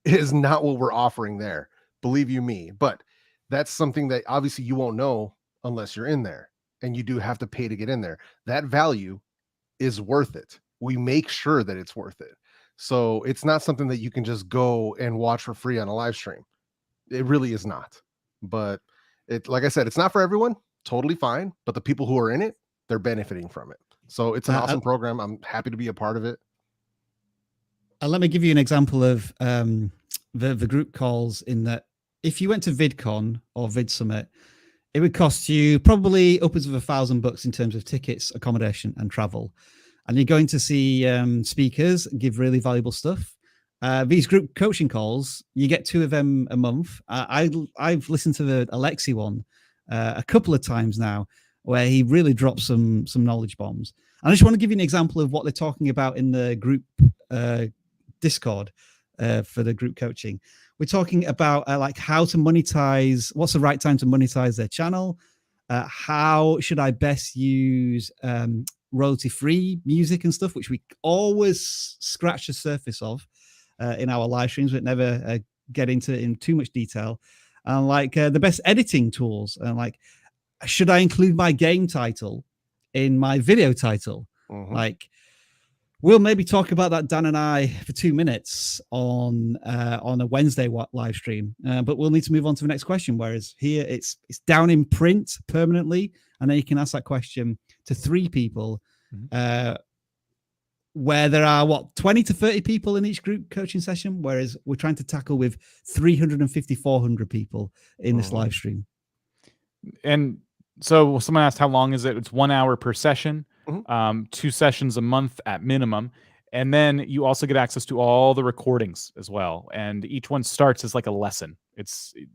It is not what we're offering there. Believe you me. But that's something that obviously you won't know unless you're in there, and you do have to pay to get in there. That value is worth it. We make sure that it's worth it. So it's not something that you can just go and watch for free on a live stream. It really is not. But like I said, it's not for everyone. Totally fine. But the people who are in it, they're benefiting from it. So it's an awesome program. I'm happy to be a part of it. Let me give you an example of the group calls, in that if you went to VidCon or VidSummit, it would cost you probably upwards of $1,000 in terms of tickets, accommodation, and travel. And you're going to see speakers give really valuable stuff. These group coaching calls, you get 2 of them a month. I've listened to the Alexi one a couple of times now, where he really drops some knowledge bombs. And I just want to give you an example of what they're talking about in the group Discord for the group coaching. We're talking about like how to monetize, what's the right time to monetize their channel, how should I best use royalty-free music and stuff, which we always scratch the surface of in our live streams, but never get into in too much detail. And like the best editing tools, and like, should I include my game title in my video title? Like, we'll maybe talk about that, Dan and I, for 2 minutes on a Wednesday live stream, but we'll need to move on to the next question. Whereas here it's down in print permanently, and then you can ask that question to 3 people, where there are 20 to 30 people in each group coaching session, whereas we're trying to tackle with 350, 400 people in this live stream. And so someone asked, how long is it? It's 1 hour per session, 2 sessions a month at minimum. And then you also get access to all the recordings as well. And each one starts as like a lesson.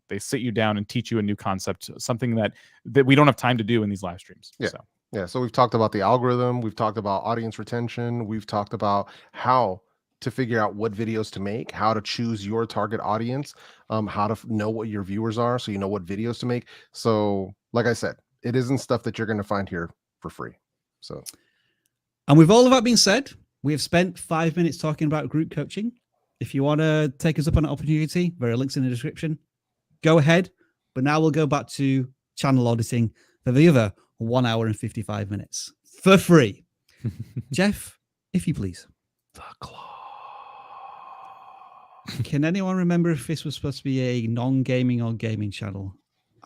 They sit you down and teach you a new concept, something that we don't have time to do in these live streams. Yeah. So we've talked about the algorithm. We've talked about audience retention. We've talked about how to figure out what videos to make, how to choose your target audience, how to know what your viewers are, so you know what videos to make. So like I said, it isn't stuff that you're going to find here for free. So, and with all of that being said, we have spent 5 minutes talking about group coaching. If you want to take us up on an opportunity, there are links in the description. Go ahead. But now we'll go back to channel auditing for the other 1 hour and 55 minutes for free. Jeff, if you please. The claw. Can anyone remember if this was supposed to be a non-gaming or gaming channel?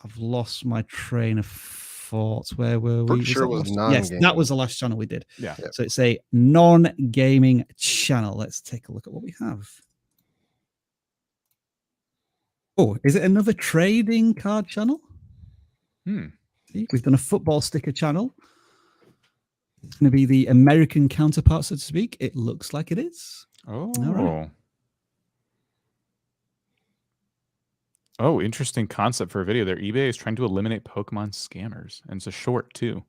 I've lost my train of thought. Where were we? Sure it was yes, that was the last channel we did. Yeah. So it's a non-gaming channel. Let's take a look at what we have. Oh, is it another trading card channel? See, we've done a football sticker channel. It's going to be the American counterpart, so to speak. It looks like it is. Oh. All right. Oh, interesting concept for a video there. eBay is trying to eliminate Pokemon scammers, and it's a short too.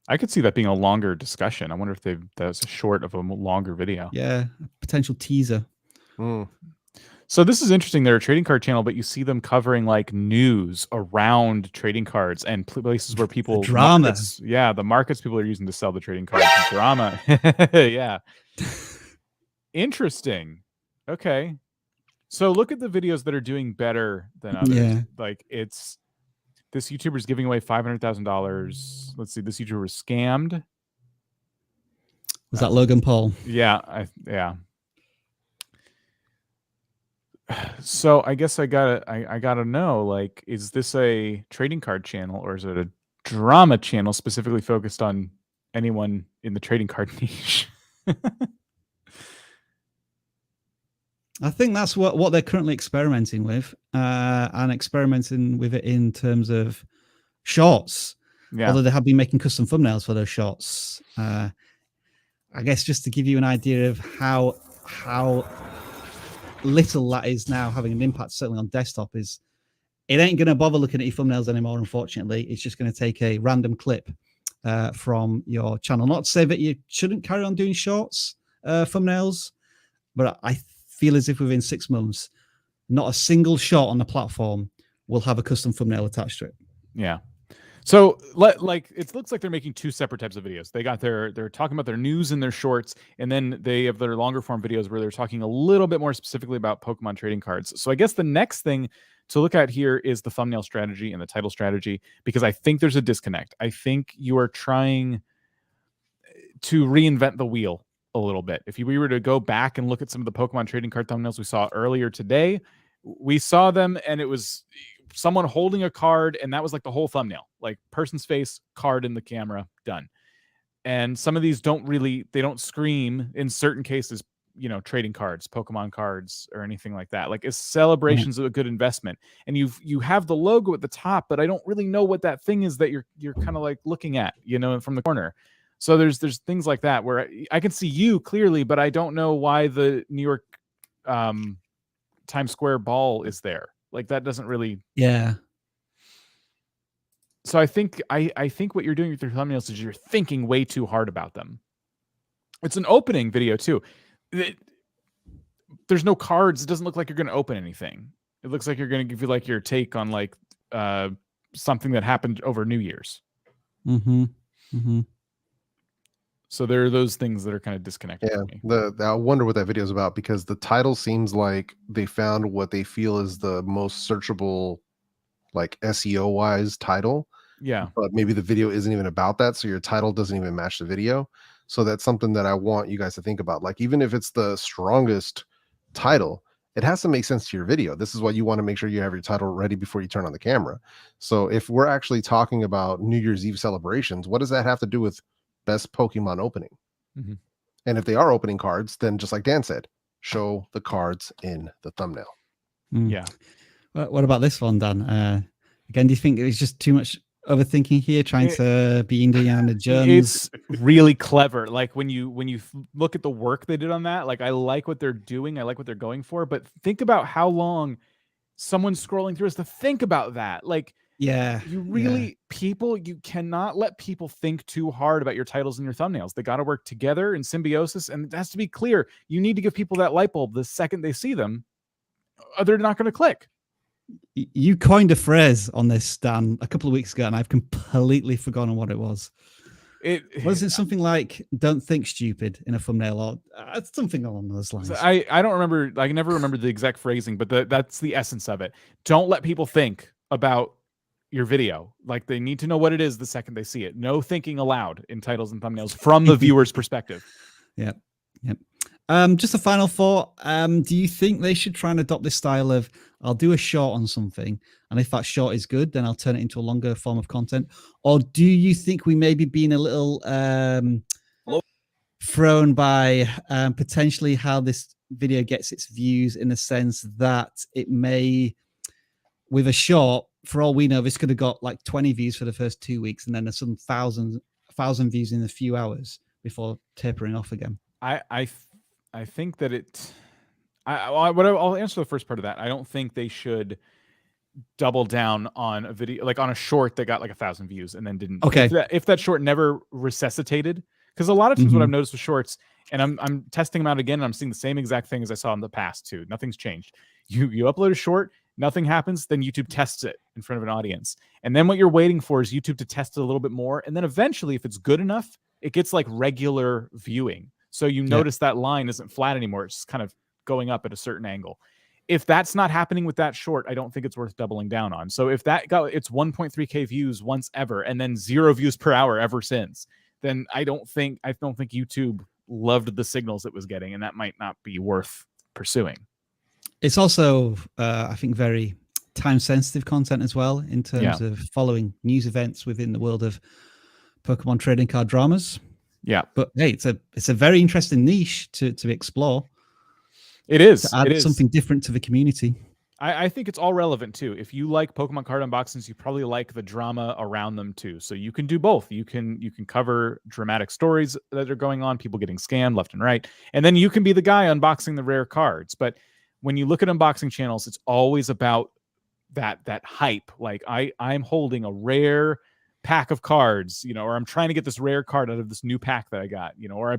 I could see that being a longer discussion. I wonder if that's a short of a longer video. Yeah, a potential teaser. So this is interesting. They're a trading card channel, but you see them covering like news around trading cards and places where people drama. Markets, the markets people are using to sell the trading cards. And drama. Yeah. Interesting. Okay. So look at the videos that are doing better than others. Yeah. Like this YouTuber's giving away $500,000. Let's see. This YouTuber was scammed. Was that Logan Paul? Yeah. Yeah. So I guess I gotta know, like, is this a trading card channel or is it a drama channel specifically focused on anyone in the trading card niche? I think that's what they're currently experimenting with, and experimenting with it in terms of shorts. Yeah. Although they have been making custom thumbnails for those shorts. I guess just to give you an idea of how little that is now having an impact, certainly on desktop, is it ain't going to bother looking at your thumbnails anymore, unfortunately. It's just going to take a random clip from your channel. Not to say that you shouldn't carry on doing shorts, thumbnails, but I feel as if within 6 months, not a single shot on the platform will have a custom thumbnail attached to it. Yeah. So like it looks like they're making two separate types of videos. They're talking about their news and their shorts, and then they have their longer form videos where they're talking a little bit more specifically about Pokemon trading cards. So I guess the next thing to look at here is the thumbnail strategy and the title strategy, because I think there's a disconnect. I think you are trying to reinvent the wheel a little bit. If we were to go back and look at some of the Pokemon trading card thumbnails we saw earlier today, we saw them and it was someone holding a card, and that was like the whole thumbnail, like person's face, card in the camera, done. And some of these they don't scream in certain cases, trading cards, Pokemon cards, or anything like that. Like, is Celebration's a good investment? And you have the logo at the top, but I don't really know what that thing is that you're kind of like looking at, from the corner. So there's things like that where I can see you clearly, but I don't know why the New York Times Square ball is there. Like, that doesn't really. Yeah. So I think what you're doing with your thumbnails is you're thinking way too hard about them. It's an opening video too. There's no cards. It doesn't look like you're going to open anything. It looks like you're going to give you like your take on like something that happened over New Year's. Mm-hmm. Mm-hmm. So there are those things that are kind of disconnected. Yeah, I wonder what that video is about, because the title seems like they found what they feel is the most searchable, like SEO wise title. Yeah, but maybe the video isn't even about that, so your title doesn't even match the video. So that's something that I want you guys to think about. Like, even if it's the strongest title, it has to make sense to your video. This is why you want to make sure you have your title ready before you turn on the camera. So if we're actually talking about New Year's Eve celebrations, what does that have to do with best Pokemon opening? Mm-hmm. And if they are opening cards, then just like Dan said, show the cards in the thumbnail. Yeah. What about this one, Dan? Again, do you think it was just too much overthinking here, trying to be Indiana Jones? It's really clever. Like, when you look at the work they did on that, like, I like what they're doing. I like what they're going for. But think about how long someone's scrolling through us to think about that. Like, yeah, you cannot let people think too hard about your titles and your thumbnails. They got to work together in symbiosis, and it has to be clear. You need to give people that light bulb the second they see them. They're not going to click. You coined a phrase on this, Dan, a couple of weeks ago, and I've completely forgotten what it was. Was it something like "don't think stupid" in a thumbnail, or something along those lines? I don't remember. I never remember the exact phrasing, but that's the essence of it. Don't let people think about your video. Like, they need to know what it is the second they see it. No thinking aloud in titles and thumbnails from the viewer's perspective. Yeah. Just a final thought. Do you think they should try and adopt this style of, I'll do a short on something, and if that short is good, then I'll turn it into a longer form of content? Or do you think we may be being a little thrown by potentially how this video gets its views, in the sense that it may, with a short, for all we know, this could have got like 20 views for the first 2 weeks, and then there's some thousand views in a few hours before tapering off again. I think that I'll answer the first part of that. I don't think they should double down on a video, like on a short that got like 1,000 views and then didn't. Okay. If that short never resuscitated, because a lot of times what I've noticed with shorts, and I'm testing them out again, and I'm seeing the same exact thing as I saw in the past too. Nothing's changed. You upload a short, nothing happens, then YouTube tests it in front of an audience. And then what you're waiting for is YouTube to test it a little bit more. And then eventually, if it's good enough, it gets like regular viewing. So you notice that line isn't flat anymore. It's just kind of going up at a certain angle. If that's not happening with that short, I don't think it's worth doubling down on. So if that got its 1.3K views once ever, and then 0 views per hour ever since, then I don't think YouTube loved the signals it was getting, and that might not be worth pursuing. It's also, I think, very time-sensitive content as well, in terms of following news events within the world of Pokemon trading card dramas. Yeah, but hey, it's a very interesting niche to explore. It is. To add something different to the community. I think it's all relevant too. If you like Pokemon card unboxings, you probably like the drama around them too. So you can do both. You can cover dramatic stories that are going on, people getting scammed left and right, and then you can be the guy unboxing the rare cards. But when you look at unboxing channels, it's always about that hype. Like, I'm holding a rare pack of cards, you know, or I'm trying to get this rare card out of this new pack that I got, you know, or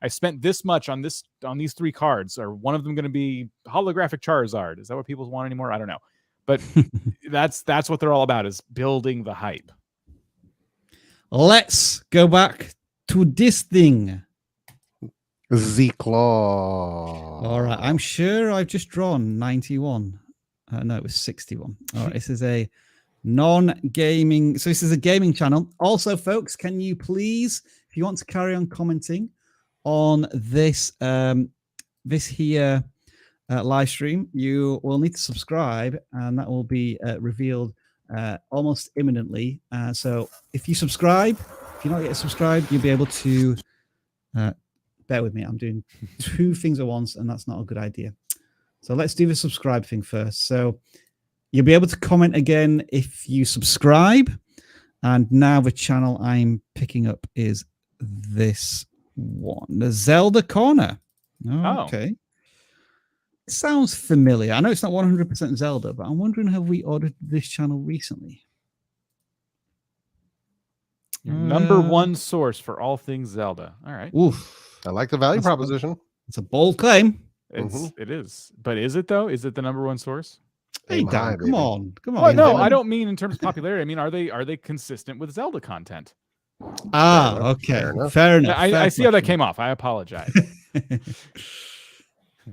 I spent this much on these 3 cards, or one of them going to be holographic Charizard. Is that what people want anymore? I don't know. But that's what they're all about, is building the hype. Let's go back to this thing. Z-Claw. All right. I'm sure I've just drawn 91. No, it was 61. All right. This is a non-gaming. So this is a gaming channel. Also, folks, can you please, if you want to carry on commenting on this, this here live stream, you will need to subscribe, and that will be revealed almost imminently. So if you subscribe, if you're not yet subscribed, you'll be able to bear with me. I'm doing 2 things at once, and that's not a good idea. So let's do the subscribe thing first. So you'll be able to comment again if you subscribe. And now the channel I'm picking up is this one, the Zelda Corner. Okay. It sounds familiar. I know it's not 100% Zelda, but I'm wondering, have we ordered this channel recently? Your number 1 source for all things Zelda. All right. Oof. I like the value proposition. It's a bold claim. It is. But is it, though? Is it the number 1 source? Hey, Dan, come on. Well, no, I don't mean in terms of popularity. I mean, are they consistent with Zelda content? Okay. Fair enough. I see how that came off. I apologize.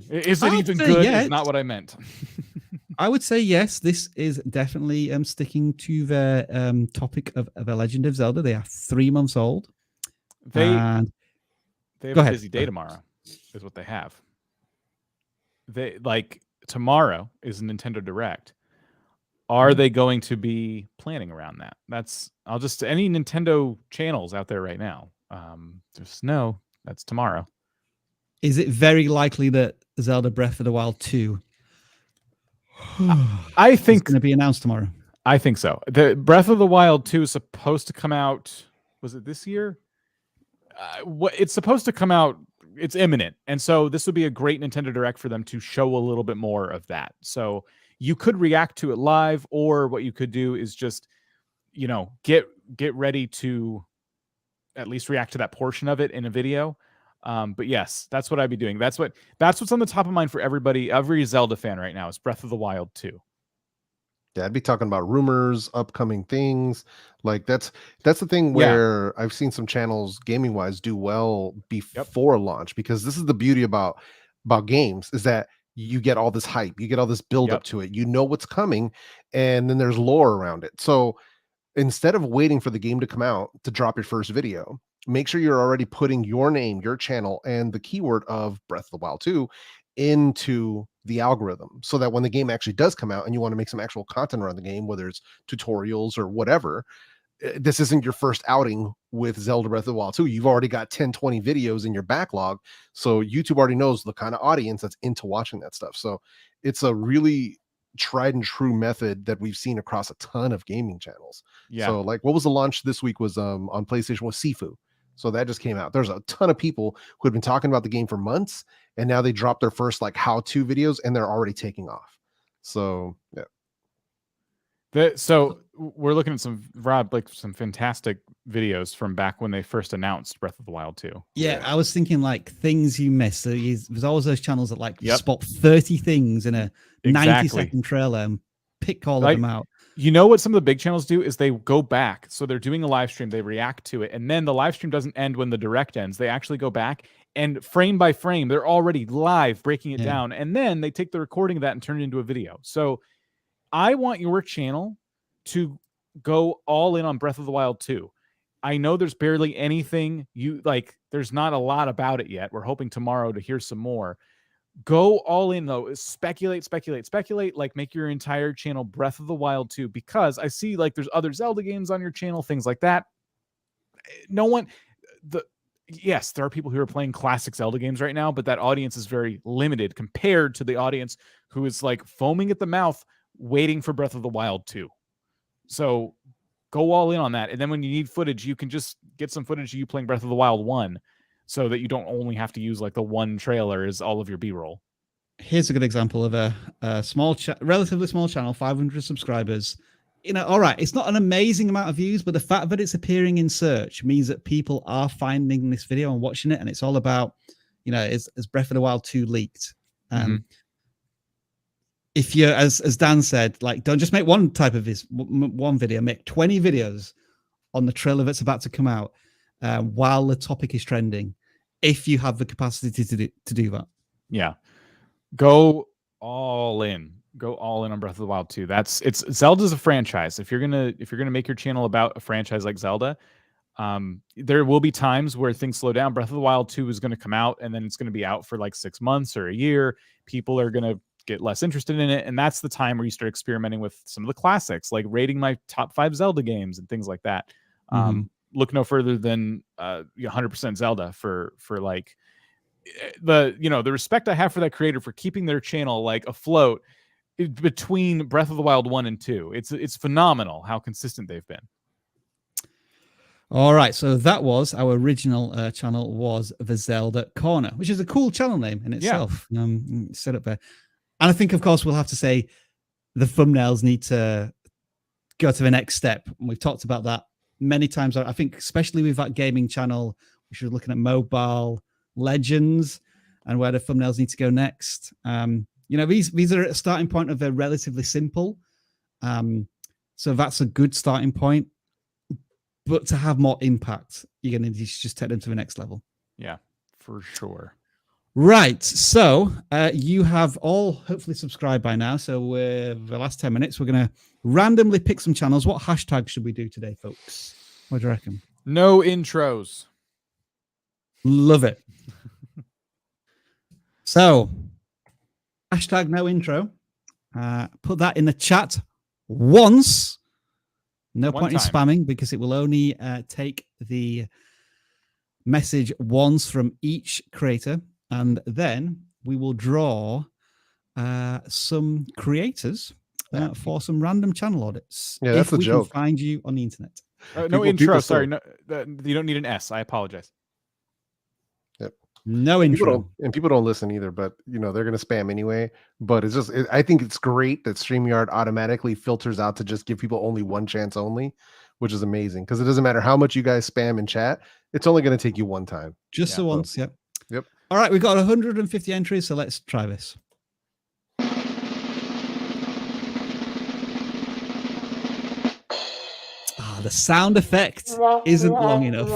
Is it even good? Is not what I meant. I would say yes. This is definitely sticking to the topic of The Legend of Zelda. They are 3 months old. They have a busy day tomorrow, is what they have. They tomorrow is Nintendo Direct. Are they going to be planning around that? Any Nintendo channels out there right now. Just know that's tomorrow. Is it very likely that Zelda Breath of the Wild 2 I think is going to be announced tomorrow? I think so. The Breath of the Wild 2 is supposed to come out. Was it this year? It's supposed to come out. It's imminent. And so this would be a great Nintendo Direct for them to show a little bit more of that. So you could react to it live, or what you could do is just, you know, get ready to at least react to that portion of it in a video. But yes, that's what I'd be doing. That's what's on the top of mind for everybody, every Zelda fan right now, is Breath of the Wild 2. Yeah, I'd be talking about rumors, upcoming things. Like that's the thing where I've seen some channels gaming wise do well before launch, because this is the beauty about games, is that you get all this hype, you get all this build up to it, you know what's coming, and then there's lore around it. So instead of waiting for the game to come out to drop your first video, make sure you're already putting your name, your channel, and the keyword of Breath of the Wild 2 into the algorithm, so that when the game actually does come out and you want to make some actual content around the game, whether it's tutorials or whatever, this isn't your first outing with Zelda Breath of the Wild 2. You've already got 10, 20 videos in your backlog. So YouTube already knows the kind of audience that's into watching that stuff. So it's a really tried and true method that we've seen across a ton of gaming channels. Yeah. So like, what was the launch this week was on PlayStation was Sifu. So that just came out. There's a ton of people who had been talking about the game for months, and now they dropped their first like how-to videos, and they're already taking off. So yeah. So we're looking at some some fantastic videos from back when they first announced Breath of the Wild 2. Yeah, I was thinking like things you missed. So there's always those channels that spot 30 things in a 90-second trailer and pick all of them out. You know what some of the big channels do is they go back. So they're doing a live stream, they react to it, and then the live stream doesn't end when the direct ends. They actually go back and frame by frame, they're already live breaking it down. And then they take the recording of that and turn it into a video. So I want your channel to go all in on Breath of the Wild 2. I know there's barely anything there's not a lot about it yet. We're hoping tomorrow to hear some more. Go all in though. Speculate. Like, make your entire channel Breath of the Wild 2, because I see like there's other Zelda games on your channel, things like that. Yes, there are people who are playing classic Zelda games right now, but that audience is very limited compared to the audience who is like foaming at the mouth waiting for Breath of the Wild 2. So go all in on that. And then when you need footage, you can just get some footage of you playing Breath of the Wild 1, so that you don't only have to use like the one trailer as all of your B-roll. Here's a good example of a relatively small channel, 500 subscribers, all right, it's not an amazing amount of views, but the fact that it's appearing in search means that people are finding this video and watching it. And it's all about, is Breath of the Wild 2 leaked? If you're, as Dan said, like, don't just make one type of one video, make 20 videos on the trailer that's about to come out while the topic is trending, if you have the capacity to do that. Yeah. Go all in. Go all in on Breath of the Wild 2. Zelda's a franchise. If you're gonna make your channel about a franchise like Zelda, there will be times where things slow down. Breath of the Wild 2 is going to come out, and then it's going to be out for like 6 months or a year. People are going to get less interested in it, and that's the time where you start experimenting with some of the classics, like rating my top 5 Zelda games and things like that. Look no further than 100% Zelda for like the respect I have for that creator for keeping their channel like afloat between Breath of the Wild 1 and 2. It's phenomenal how consistent they've been. All right, so that was our original channel, was the Zelda Corner, which is a cool channel name in itself. Set up there. And I think, of course, we'll have to say the thumbnails need to go to the next step. And we've talked about that many times. I think, especially with that gaming channel, we should be looking at mobile legends and where the thumbnails need to go next. These are at a starting point of they're relatively simple. So that's a good starting point. But to have more impact, you're going to just take them to the next level. Yeah, for sure. Right. So you have all hopefully subscribed by now. So the last 10 minutes, we're going to randomly pick some channels. What hashtag should we do today, folks? What do you reckon? No intros. Love it. So, hashtag no intro. Put that in the chat once. No point in spamming, because it will only take the message once from each creator. And then we will draw some creators for some random channel audits. Yeah, that's if the joke. Can find you on the internet. No intro. Sorry, no, you don't need an S. I apologize. Yep. No intro. People don't listen either, but they're going to spam anyway. But it's just, I think it's great that StreamYard automatically filters out to just give people only one chance only, which is amazing, because it doesn't matter how much you guys spam in chat. It's only going to take you one time. Just the once. Yep. Yep. All right, we've got 150 entries, so let's try this. The sound effect isn't long enough.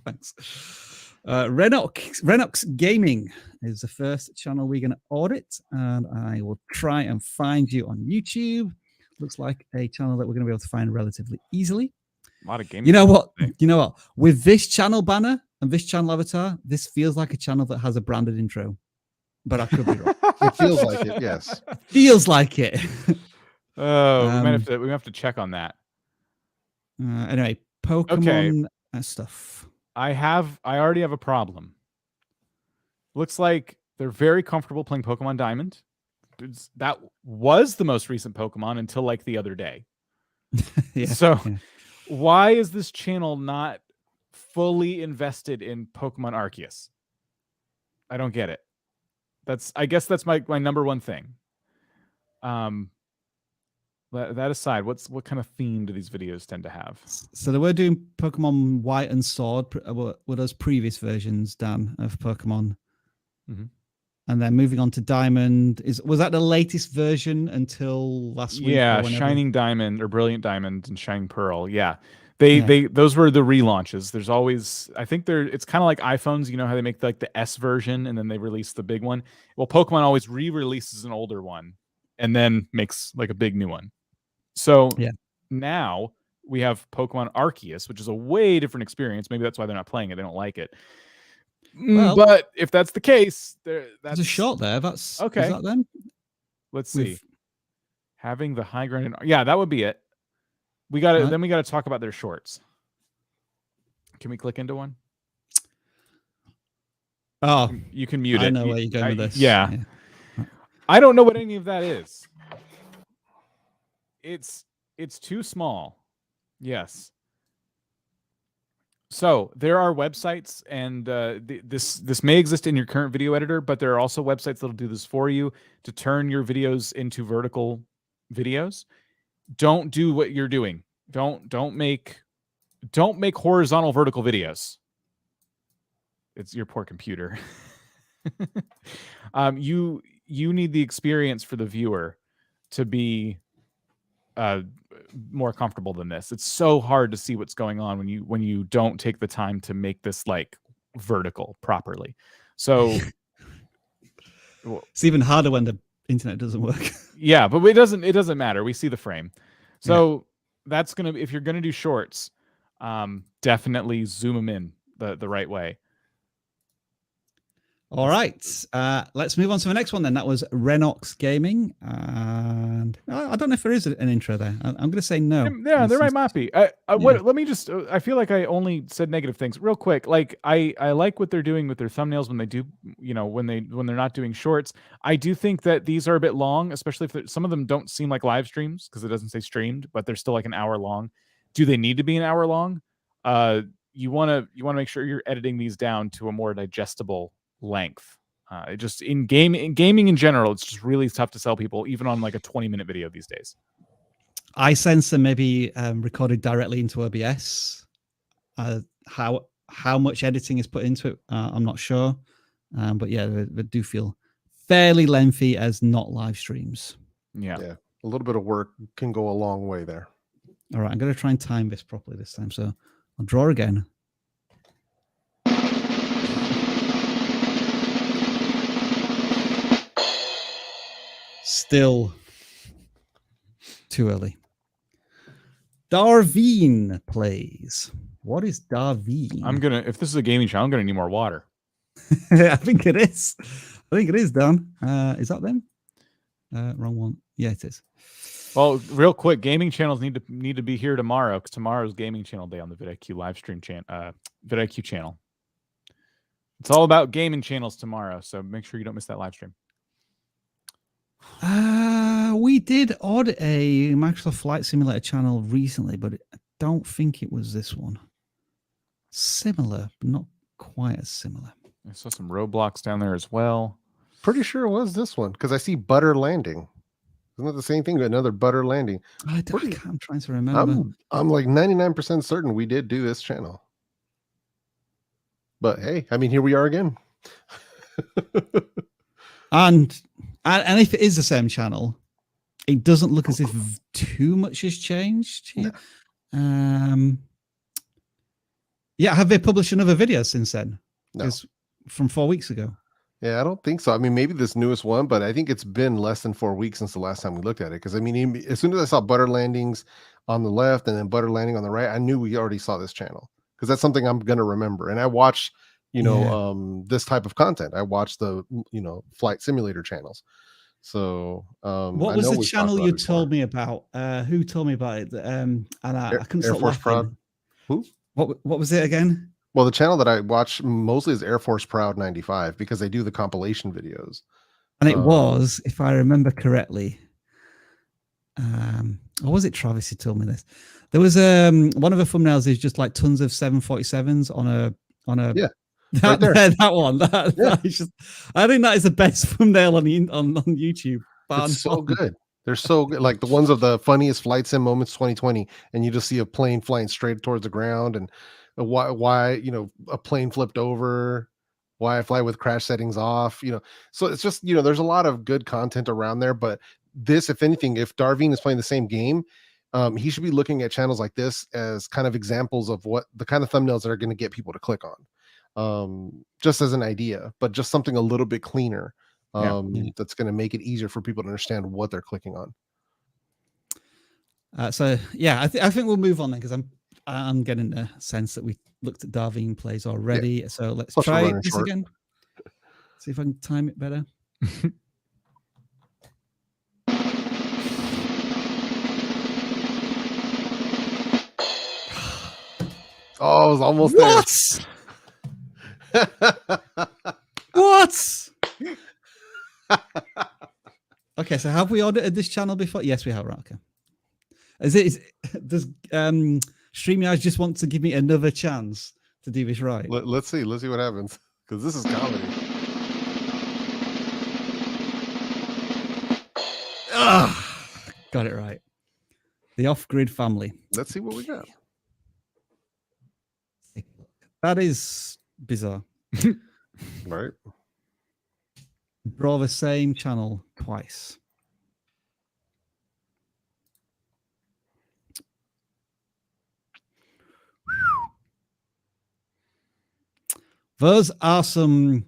Thanks. Rennoc's Gaming is the first channel we're going to audit, and I will try and find you on YouTube. Looks like a channel that we're going to be able to find relatively easily. A lot of gaming. You know what? With this channel banner and this channel avatar, this feels like a channel that has a branded intro, but I could be wrong. It feels like it. Yes. Feels like it. Oh, we might have to check on that. Anyway, Pokemon stuff. I already have a problem. Looks like they're very comfortable playing Pokemon Diamond. That was the most recent Pokemon until like the other day. Why is this channel not fully invested in Pokemon Arceus? I don't get it. I guess that's my number one thing. That aside, what kind of theme do these videos tend to have? So they were doing Pokemon White and Sword, were those previous versions, Dan, of Pokemon. Mm-hmm. And then moving on to Diamond. Was that the latest version until last week? Yeah, Shining Diamond or Brilliant Diamond and Shining Pearl. Yeah. Those were the relaunches. There's always, I think it's kind of like iPhones, how they make like the S version and then they release the big one. Well, Pokemon always re-releases an older one and then makes like a big new one. So now we have Pokemon Arceus, which is a way different experience. Maybe that's why they're not playing it. They don't like it. Well, but if that's the case, that's a shot there. That's okay. Is that them? Let's see. Having the high ground. Yeah, that would be it. We got to Then we got to talk about their shorts. Can we click into one? Oh, you can mute it. I know where you're going with this. Yeah. I don't know what any of that is. It's too small. Yes. So there are websites, and this may exist in your current video editor, but there are also websites that'll do this for you to turn your videos into vertical videos, don't do what you're doing. Don't make horizontal vertical videos. It's your poor computer. You need the experience for the viewer to be more comfortable than this. It's so hard to see what's going on when you don't take the time to make this like vertical properly. So it's even harder when the internet doesn't work. Yeah, but it doesn't matter. We see the frame. So that's gonna, if you're gonna do shorts, definitely zoom them in the right way. All right, let's move on to the next one then. That was Rennoc Gaming, and I don't know if there is an intro there. I'm going to say no. Yeah, there might not be. Let me just. I feel like I only said negative things real quick. Like I like what they're doing with their thumbnails when they do, when they're not doing shorts. I do think that these are a bit long, especially if some of them don't seem like live streams because it doesn't say streamed, but they're still like an hour long. Do they need to be an hour long? You want to make sure you're editing these down to a more digestible length. Just in gaming in general, it's just really tough to sell people even on like a 20-minute video these days. I sense them maybe recorded directly into OBS. How much editing is put into it, I'm not sure, but yeah, they do feel fairly lengthy as not live streams. Yeah, a little bit of work can go a long way there. All right, I'm going to try and time this properly this time, so I'll draw again. Still too early. Darveen plays. What is Darveen? If this is a gaming channel, I'm gonna need more water. I think it is. Dan. Is that them? Wrong one. Yeah, it is. Well, real quick, gaming channels need to be here tomorrow because tomorrow's gaming channel day on the vidIQ live stream vidIQ channel. It's all about gaming channels tomorrow, so make sure you don't miss that live stream. We did audit a Microsoft Flight Simulator channel recently, but I don't think it was this one. Similar, but not quite as similar. I saw some roadblocks down there as well. Pretty sure it was this one because I see Butter Landing. Isn't that the same thing? Another Butter Landing. I'm trying to remember. I'm like 99% certain we did do this channel. But hey, I mean, here we are again. And if it is the same channel, it doesn't look as if too much has changed here. No. Yeah, have they published another video since then? No. From 4 weeks ago. Yeah, I don't think so. I mean, maybe this newest one, but I think it's been less than 4 weeks since the last time we looked at it. Because I mean, as soon as I saw Butter Landings on the left and then Butter Landing on the right, I knew we already saw this channel because that's something I'm gonna remember. And I watch, this type of content. I watch the flight simulator channels. So what was the channel you told me about? Who told me about it? And I couldn't stop laughing. Proud. Who? What was it again? Well, the channel that I watch mostly is Air Force Proud 95 because they do the compilation videos. And it was, if I remember correctly, or was it Travis who told me this? There was one of the thumbnails is just like tons of 747s on a that, right that one. That is just, I think that is the best thumbnail on YouTube. It's so good. They're so good. Like the ones of the funniest flight sim moments 2020, and you just see a plane flying straight towards the ground and why a plane flipped over, why I fly with crash settings off, so it's just there's a lot of good content around there. But this, if anything, if Darveen is playing the same game, he should be looking at channels like this as kind of examples of what the kind of thumbnails that are going to get people to click on, just as an idea, but just something a little bit cleaner, that's going to make it easier for people to understand what they're clicking on. So yeah, I think we'll move on then because I'm getting the sense that we looked at Darveen plays already. Yeah. So let's try this again. See if I can time it better. Oh, it was almost there. What? Okay, so have we audited this channel before? Yes, we have. Right, okay. Does StreamYard just want to give me another chance to do this right? Let's see what happens, because this is comedy. Got it right. The off-grid family. Let's see what we got. That is bizarre. Right. Draw the same channel twice. Those are some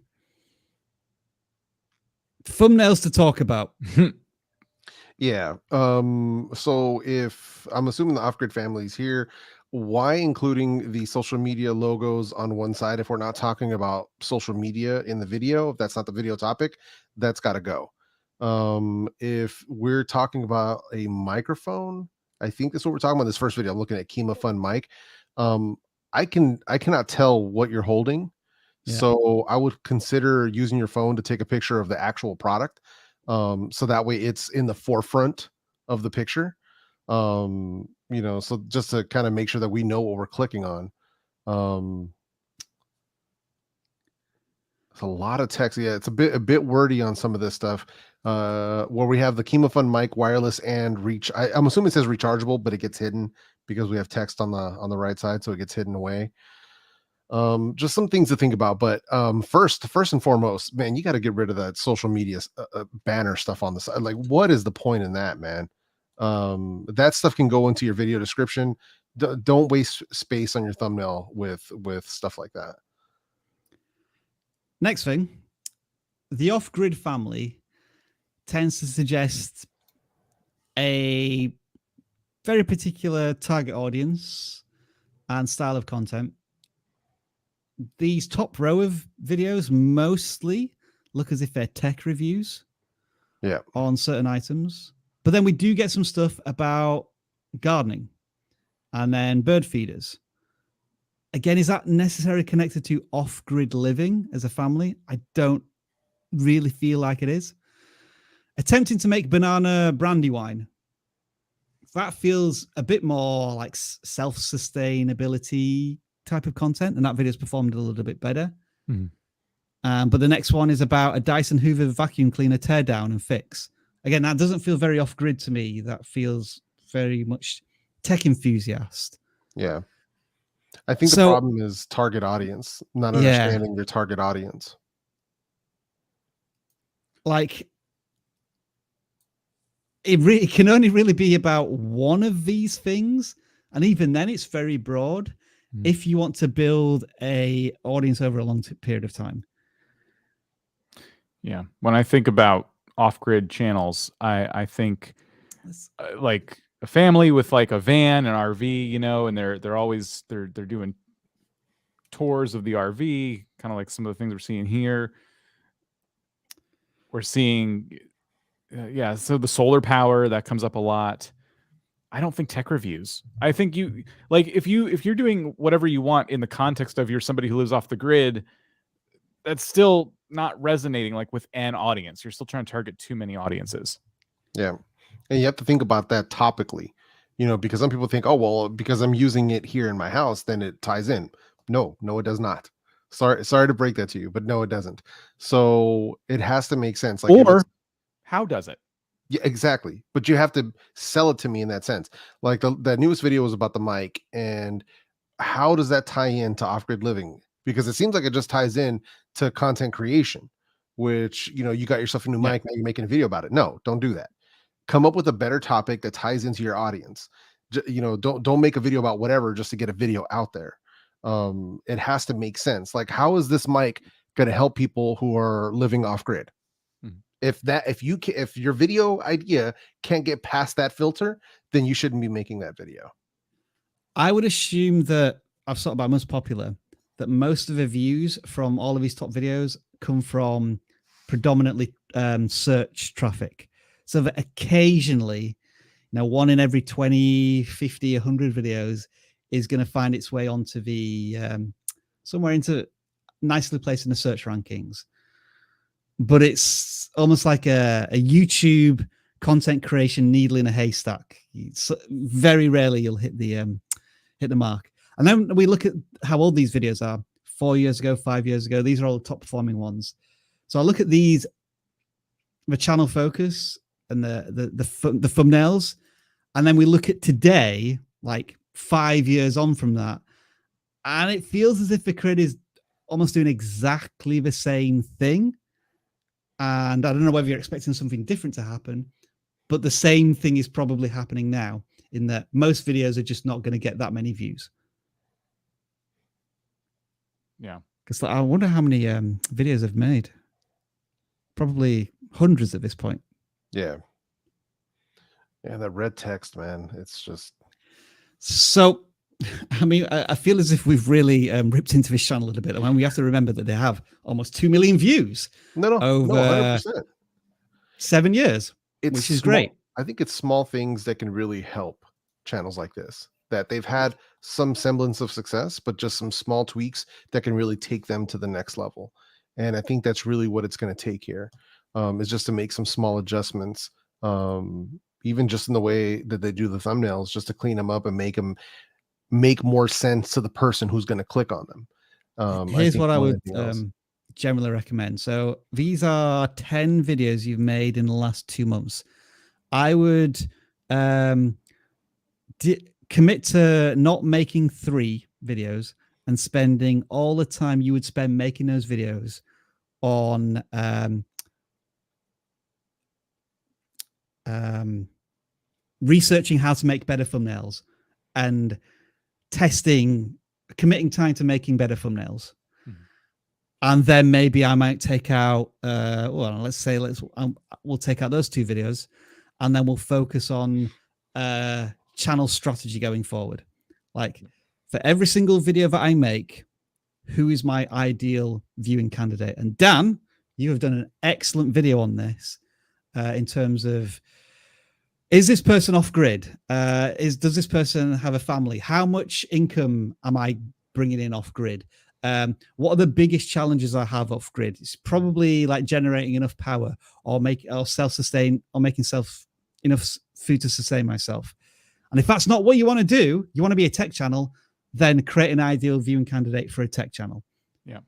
thumbnails to talk about. Yeah. So if I'm assuming the off-grid family is here, why including the social media logos on one side if we're not talking about social media in the video? If that's not the video topic, that's got to go. If we're talking about a microphone, I think that's what we're talking about in this first video. I'm looking at Kima Fun Mic. I cannot tell what you're holding. Yeah. So I would consider using your phone to take a picture of the actual product. So that way it's in the forefront of the picture. You know, so just to kind of make sure that we know what we're clicking on. It's a lot of text. Yeah, it's a bit wordy on some of this stuff. Where we have the Kima Fun mic, wireless and reach. I'm assuming it says rechargeable, but it gets hidden because we have text on the right side, so it gets hidden away. Just some things to think about. But first and foremost, man, you got to get rid of that social media banner stuff on the side. Like, what is the point in that, man? That stuff can go into your video description. Don't waste space on your thumbnail with stuff like that. Next thing, the off-grid family tends to suggest a very particular target audience and style of content. These top row of videos mostly look as if they're tech reviews, yeah, on certain items. But then we do get some stuff about gardening and then bird feeders. Again, is that necessarily connected to off-grid living as a family? I don't really feel like it is. Attempting to make banana brandy wine. That feels a bit more like self-sustainability type of content, and that video's performed a little bit better. Mm-hmm. But the next one is about a Dyson Hoover vacuum cleaner tear down and fix. Again, that doesn't feel very off-grid to me. That feels very much tech enthusiast. Yeah. I think the problem is target audience, not understanding your target audience. Like, it can only really be about one of these things. And even then, it's very broad if you want to build a audience over a long period of time. Yeah. When I think about off-grid channels, I think like a family with like a van, an RV, you know, and they're always they're doing tours of the RV, kind of like some of the things we're seeing here. We're seeing, so the solar power that comes up a lot. I don't think tech reviews. I think you like if you're doing whatever you want in the context of you're somebody who lives off the grid, that's still not resonating like with an audience. You're still trying to target too many audiences. Yeah. And you have to think about that topically, you know, because some people think, oh, well, because I'm using it here in my house, then it ties in. No, it does not. Sorry to break that to you, but no, it doesn't. So it has to make sense. Like, or how does it? Yeah, exactly. But you have to sell it to me in that sense. Like that newest video was about the mic, and how does that tie into off-grid living? Because it seems like it just ties in to content creation, which, you know, you got yourself a new mic, now you're making a video about it. No, don't do that. Come up with a better topic that ties into your audience. You know, don't make a video about whatever just to get a video out there. It has to make sense. Like, how is this mic going to help people who are living off-grid? If your video idea can't get past that filter, then you shouldn't be making that video. I would assume that I've thought about most popular, that most of the views from all of these top videos come from predominantly search traffic. So that occasionally, you know, one in every 20, 50, 100 videos is going to find its way onto the somewhere into nicely placed in the search rankings. But it's almost like a YouTube content creation needle in a haystack. Very rarely you'll hit the mark. And then we look at how old these videos are. 4 years ago, 5 years ago. These are all the top performing ones. So I look at these, the channel focus, and the thumbnails, and then we look at today, like 5 years on from that, and it feels as if the creator is almost doing exactly the same thing. And I don't know whether you're expecting something different to happen, but the same thing is probably happening now, in that most videos are just not going to get that many views. Yeah. Because I wonder how many videos I've made. Probably hundreds at this point. Yeah. Yeah, that red text, man. It's just... So, I mean, I feel as if we've really ripped into this channel a little bit. And we have to remember that they have almost 2 million views. Over 100%. 7 years, which is great. I think it's small things that can really help channels like this, that they've had some semblance of success, but just some small tweaks that can really take them to the next level. And I think that's really what it's going to take here, is just to make some small adjustments, even just in the way that they do the thumbnails, just to clean them up and make them make more sense to the person who's going to click on them. Here's what I would generally recommend. So these are 10 videos you've made in the last 2 months. I would commit to not making 3 videos and spending all the time you would spend making those videos on researching how to make better thumbnails and committing time to making better thumbnails. And then maybe I might take out, we'll take out those 2 videos, and then we'll focus on channel strategy going forward. Like, for every single video that I make, who is my ideal viewing candidate? And Dan, you have done an excellent video on this in terms of, is this person off grid? Does this person have a family? How much income am I bringing in off grid? What are the biggest challenges I have off grid? It's probably like generating enough power or self-sustain or making enough food to sustain myself. And if that's not what you want to do, you want to be a tech channel, then create an ideal viewing candidate for a tech channel. Yeah.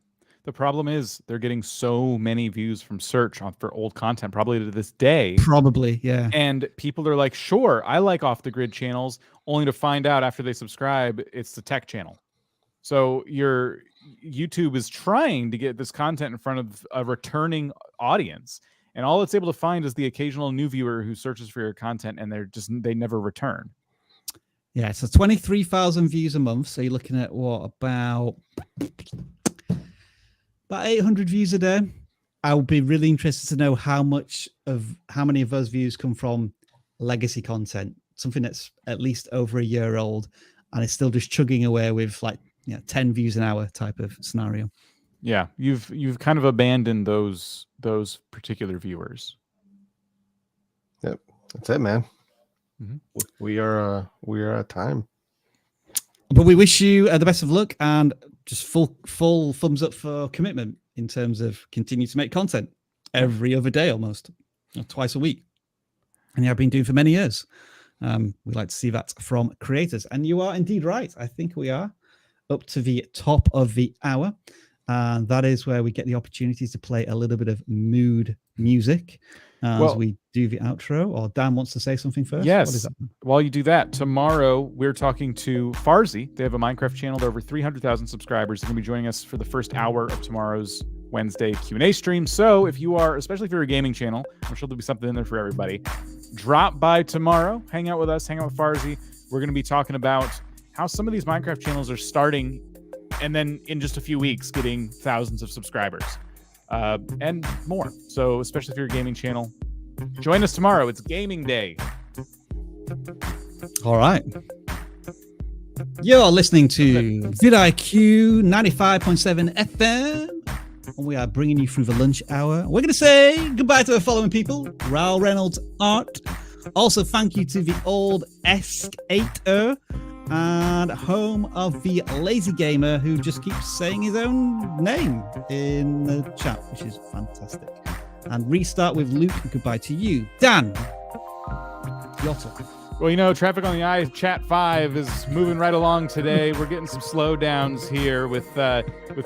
The problem is they're getting so many views from search for old content, probably to this day. Probably, yeah. And people are like, sure, I like off the grid channels, only to find out after they subscribe, it's the tech channel. So your YouTube is trying to get this content in front of a returning audience. And all it's able to find is the occasional new viewer who searches for your content, and they never return. Yeah, so 23,000 views a month. So you're looking at about 800 views a day. I would be really interested to know how many of those views come from legacy content, something that's at least over a year old and is still just chugging away with 10 views an hour type of scenario. Yeah, you've kind of abandoned those particular viewers. Yep, that's it, man. Mm-hmm. We are at time. But we wish you the best of luck and just full thumbs up for commitment in terms of continue to make content every other day, almost twice a week. And you have been doing for many years. We like to see that from creators. And you are indeed right. I think we are up to the top of the hour. And that is where we get the opportunity to play a little bit of mood music as we do the outro. Or Dan wants to say something first? Yes. What is that? While you do that, tomorrow we're talking to Farzy. They have a Minecraft channel with over 300,000 subscribers. They're going to be joining us for the first hour of tomorrow's Wednesday Q&A stream. So if you are, especially if you're a gaming channel, I'm sure there'll be something in there for everybody. Drop by tomorrow, hang out with us, hang out with Farzy. We're going to be talking about how some of these Minecraft channels are starting and then in just a few weeks getting thousands of subscribers and more. So especially if you're a gaming channel, join us tomorrow. It's gaming day. All right. You're listening to vidIQ 95.7 FM. And we are bringing you through the lunch hour. We're going to say goodbye to the following people. Raul Reynolds Art. Also, thank you to the old Escator and home of the lazy gamer who just keeps saying his own name in the chat, which is fantastic. And restart with Luke. Goodbye to you. Dan. Your turn. Well, you know, Traffic on the Eye Chat 5 is moving right along today. We're getting some slowdowns here with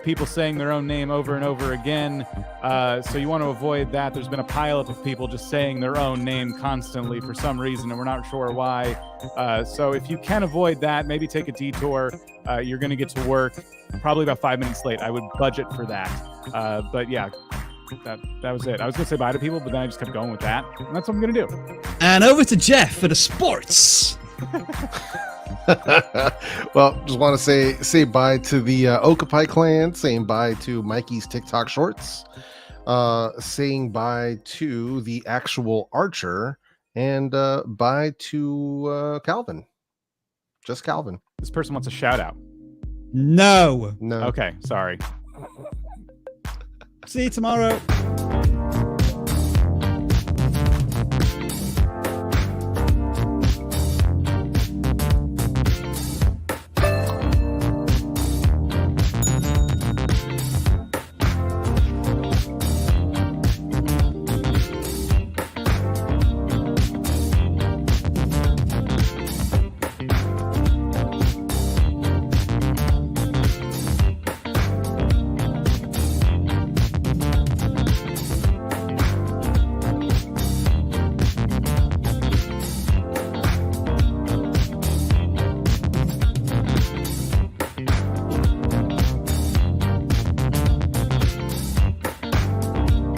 people saying their own name over and over again. So you want to avoid that. There's been a pileup of people just saying their own name constantly for some reason, and we're not sure why. So if you can avoid that, maybe take a detour. You're going to get to work probably about 5 minutes late. I would budget for that. But yeah, that was it. I was going to say bye to people, but then I just kept going with that. And that's what I'm going to do. And over to Jeff for the sports. Well, just want to say bye to the Okapi clan, saying bye to Mikey's TikTok shorts, saying bye to the actual Archer, and bye to Calvin. Just Calvin. This person wants a shout out. No. No. Okay, sorry. See you tomorrow.